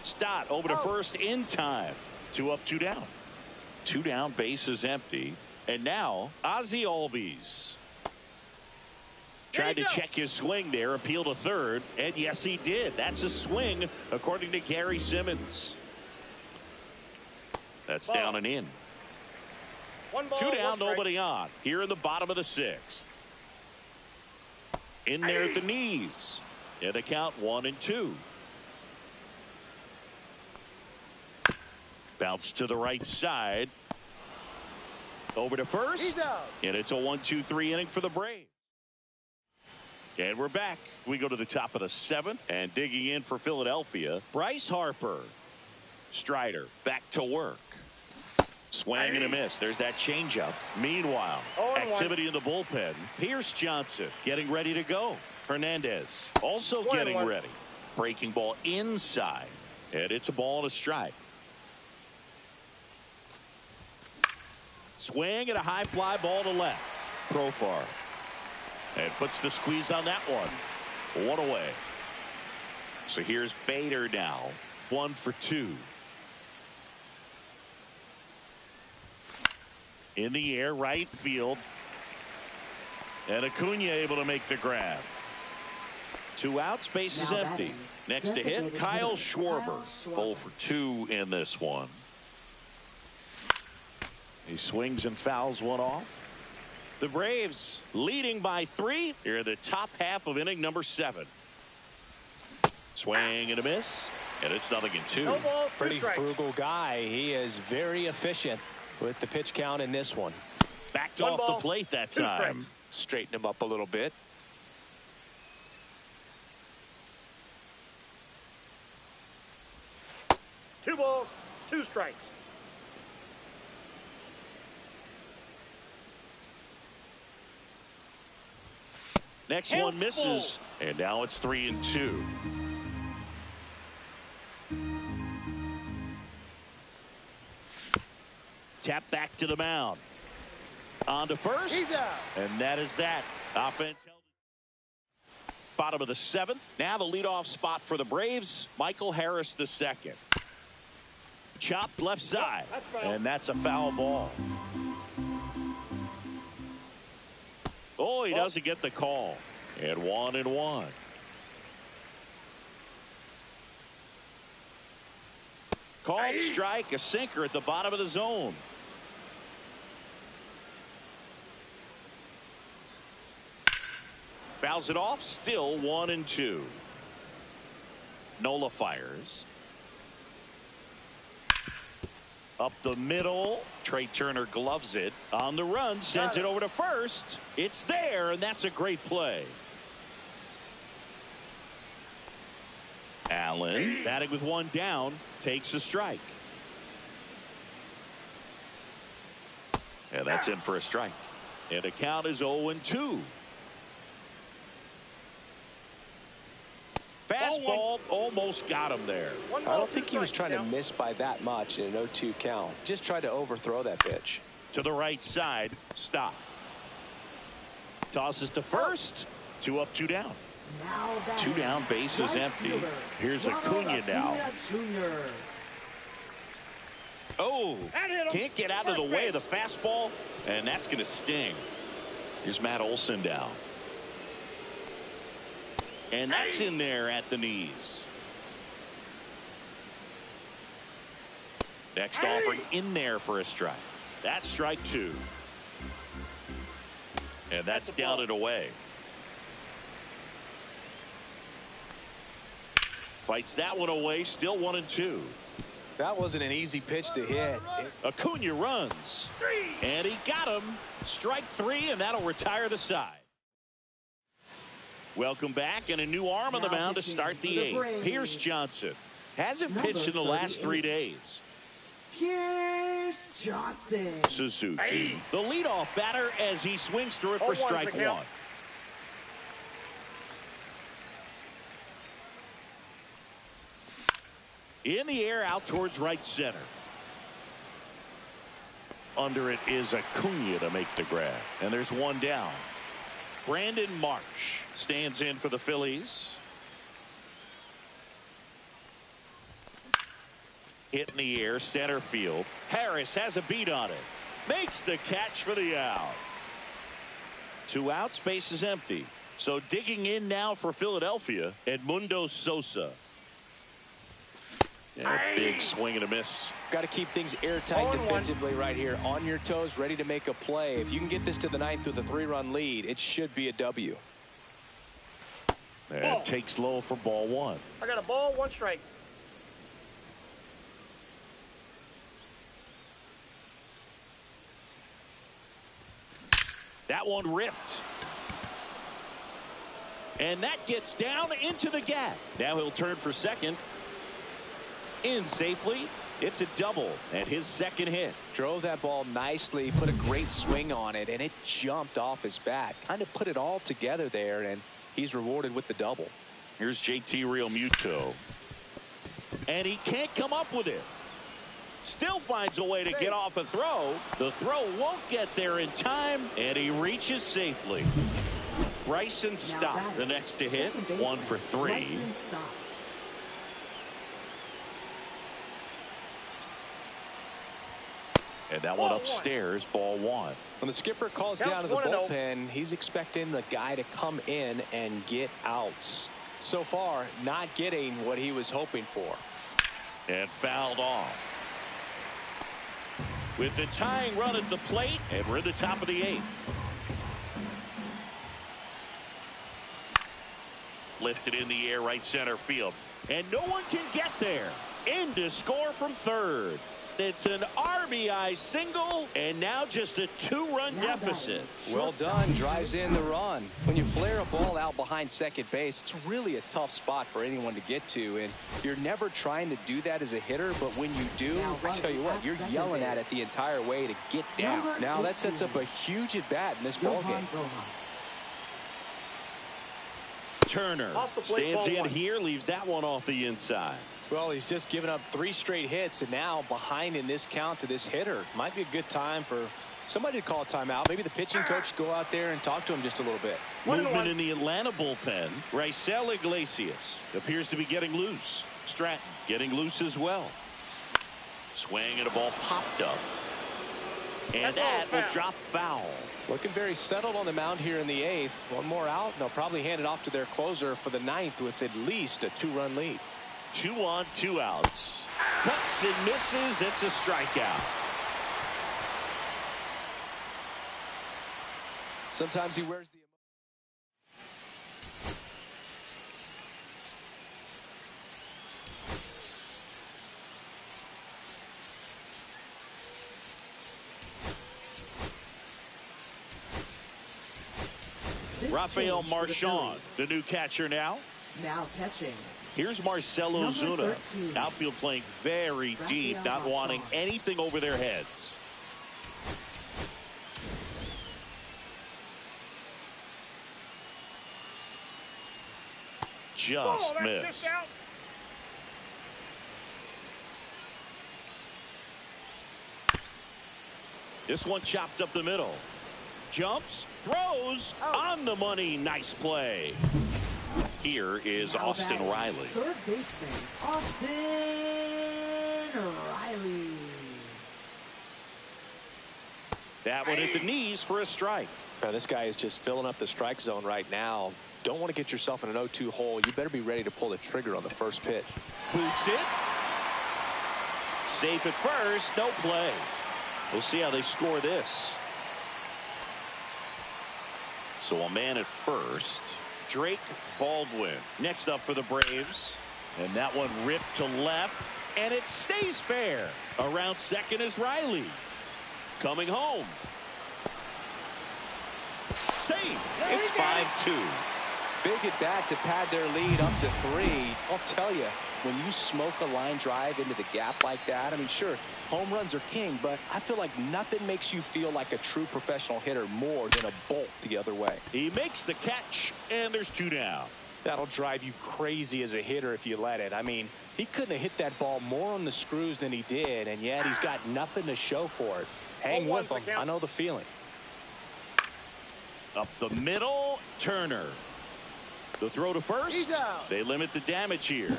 Stott over to first in time. 2 up, 2 down. 2 down, base is empty. And now, Ozzie Albies. Tried to check his swing there, appeal to third, and yes, he did. That's a swing, according to Gary Simmons. That's down and in. 1 ball, 2 down, 1 strike. nobody on. Here in the bottom of the 6th. In there at the knees. And the count 1-2. Bounce to the right side. Over to first. He's out. And it's a 1-2-3 inning for the Braves. And we're back. We go to the top of the 7th, and digging in for Philadelphia, Bryce Harper. Strider back to work. Swing and a miss. There's that changeup. Meanwhile, activity in the bullpen. Pierce Johnson getting ready to go. Hernandez also getting ready. Breaking ball inside, and it's a ball and a strike. Swing and a high fly ball to left. Profar. And puts the squeeze on that one. 1 away. So here's Bader now. 1 for 2. In the air, right field. And Acuna able to make the grab. 2 outs, base is empty. Next to hit, Kyle Schwarber. 0 for 2 in this one. He swings and fouls one off. The Braves leading by 3 here in the top half of inning number 7. Swing and a miss, and it's 0-2. No ball, 2 Pretty strikes. frugal guy. He is very efficient with the pitch count in this one. Backed 1 off ball, the plate that 2 strikes. time. Straighten him up a little bit. Two balls, 2 strikes. Next one misses, and now it's 3-2. Tap back to the mound. On to first. He's out. And that is that. Offense held. Bottom of the 7th. Now the leadoff spot for the Braves. Michael Harris the second. Chopped left side. That's foul. And that's a foul ball. Oh, he doesn't get the call. And 1-1. Called strike, a sinker at the bottom of the zone. Fouls it off, still 1-2. Nola fires. Up the middle. Trey Turner gloves it. On the run, sends it over to first. It's there, and that's a great play. Allen, batting with 1 down, takes a strike. And that's in for a strike. And the count is 0-2. Fastball almost got him there. I don't think he was trying to miss by that much in an 0-2 count. Just tried to overthrow that pitch. To the right side, stop. Tosses to first. 2 up, 2 down. 2 down, base is empty. Here's Acuna now. Oh, can't get out of the way of the fastball, and that's going to sting. Here's Matt Olson down. And that's in there at the knees. Next offering in there for a strike. That's strike 2. And that's down and away. Fights that one away, still 1-2. That wasn't an easy pitch to hit. Acuna runs. And he got him. Strike 3, and that'll retire the side. Welcome back, and a new arm on the mound to start the 8th. Pierce Johnson hasn't pitched in the last 3 days. Pierce Chris Johnson. Suzuki, the leadoff batter as he swings through it for strike one. In the air, out towards right center. Under it is Acuna to make the grab. And there's one down. Brandon Marsh stands in for the Phillies. Hit in the air, center field. Harris has a beat on it. Makes the catch for the out. 2 outs, base is empty. So digging in now for Philadelphia, Edmundo Sosa. And a big swing and a miss. Got to keep things airtight defensively right here. On your toes, ready to make a play. If you can get this to the 9th with a 3-run lead, it should be a W. And takes low for ball 1. I got a ball, 1 strike. That one ripped. And that gets down into the gap. Now he'll turn for second. In safely. It's a double and his second hit. Drove that ball nicely, put a great swing on it, and it jumped off his bat. Kind of put it all together there, and he's rewarded with the double. Here's JT Realmuto. And he can't come up with it. Still finds a way to get off a throw. The throw won't get there in time, and he reaches safely. Bryson Stott, the next to hit. 1 for 3. And that one upstairs, ball 1. When the skipper calls down to the bullpen, he's expecting the guy to come in and get outs. So far, not getting what he was hoping for. And fouled off. With the tying run at the plate, and we're at the top of the 8th. Lifted in the air, right center field. And no one can get there. In to score from third. It's an RBI single, and now just a 2-run deficit. Well done. Drives in the run. When you flare a ball out behind second base, it's really a tough spot for anyone to get to, and you're never trying to do that as a hitter, but when you do, I tell you what, you're yelling at it the entire way to get down. Now that sets up a huge at-bat in this ballgame. Turner stands in here, leaves that one off the inside. Well, he's just given up 3 straight hits, and now behind in this count to this hitter. Might be a good time for somebody to call a timeout. Maybe the pitching coach go out there and talk to him just a little bit. Movement in the Atlanta bullpen. Raisel Iglesias appears to be getting loose. Stratton getting loose as well. Swing and a ball popped up. And that will drop foul. Looking very settled on the mound here in the 8th. 1 more out, and they'll probably hand it off to their closer for the 9th with at least a 2-run lead. 2 on, 2 outs. Cuts and misses. It's a strikeout. Sometimes he wears the Rafael Marchand, the new catcher now. Now catching. Here's Marcell Ozuna. Outfield playing very deep, not wanting anything over their heads. Just missed. This one chopped up the middle. Jumps, throws, on the money. Nice play. Here is Austin Riley. Third baseman, Austin Riley. That one at the knees for a strike. Now, this guy is just filling up the strike zone right now. Don't want to get yourself in an 0-2 hole. You better be ready to pull the trigger on the first pitch. Boots it. Safe at first. No play. We'll see how they score this. So a man at first. Drake Baldwin next up for the Braves. And that one ripped to left. And it stays fair. Around second is Riley. Coming home. Safe. It's 5-2. Big at bat to pad their lead up to 3. I'll tell you, when you smoke a line drive into the gap like that, I mean, sure, home runs are king, but I feel like nothing makes you feel like a true professional hitter more than a bolt the other way. He makes the catch, and there's 2 down. That'll drive you crazy as a hitter if you let it. I mean, he couldn't have hit that ball more on the screws than he did, and yet he's got nothing to show for it. Hang with him. I know the feeling. Up the middle, Turner. The throw to first. They limit the damage here.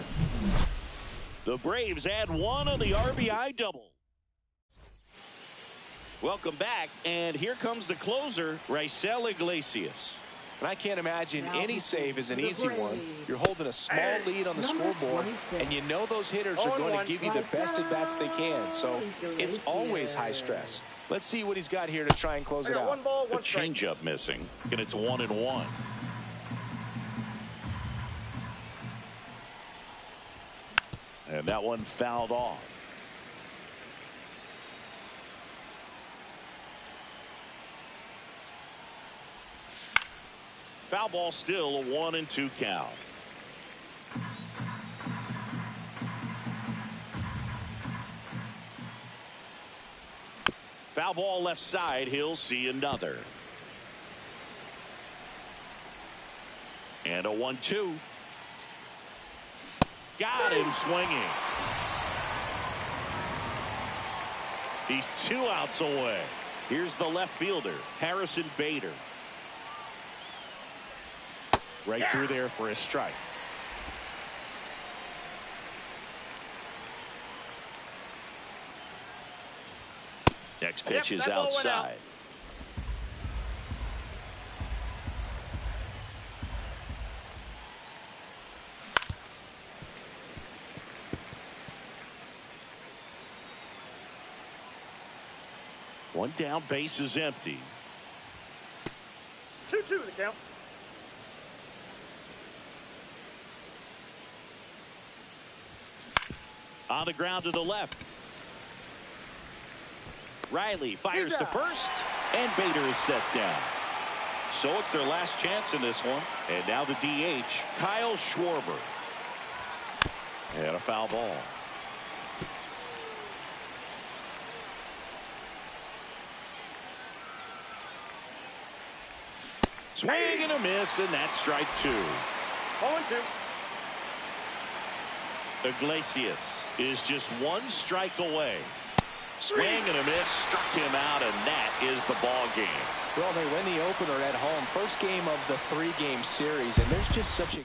The Braves add 1 on the RBI double. Welcome back, and here comes the closer, Raisel Iglesias. And I can't imagine any save is an easy one. You're holding a small lead on the scoreboard, and you know those hitters are going to give you the best at-bats they can, so it's always high stress. Let's see what he's got here to try and close it out. A changeup missing, and it's 1-1. And that one fouled off. Foul ball, still a 1-2 count. Foul ball left side. He'll see another. And a 1-2. Got him swinging. He's 2 outs away. Here's the left fielder, Harrison Bader. Right through there for a strike. Next pitch is outside. One down, base is empty. 2-2 the count. On the ground to the left. Riley fires to first, and Bader is set down. So it's their last chance in this one. And now the DH, Kyle Schwarber. And a foul ball. Swing and a miss, and that's strike 2. 0-2. Iglesias is just 1 strike away. Swing and a miss, struck him out, and that is the ball game. Well, they win the opener at home. First game of the 3-game series, and there's just such a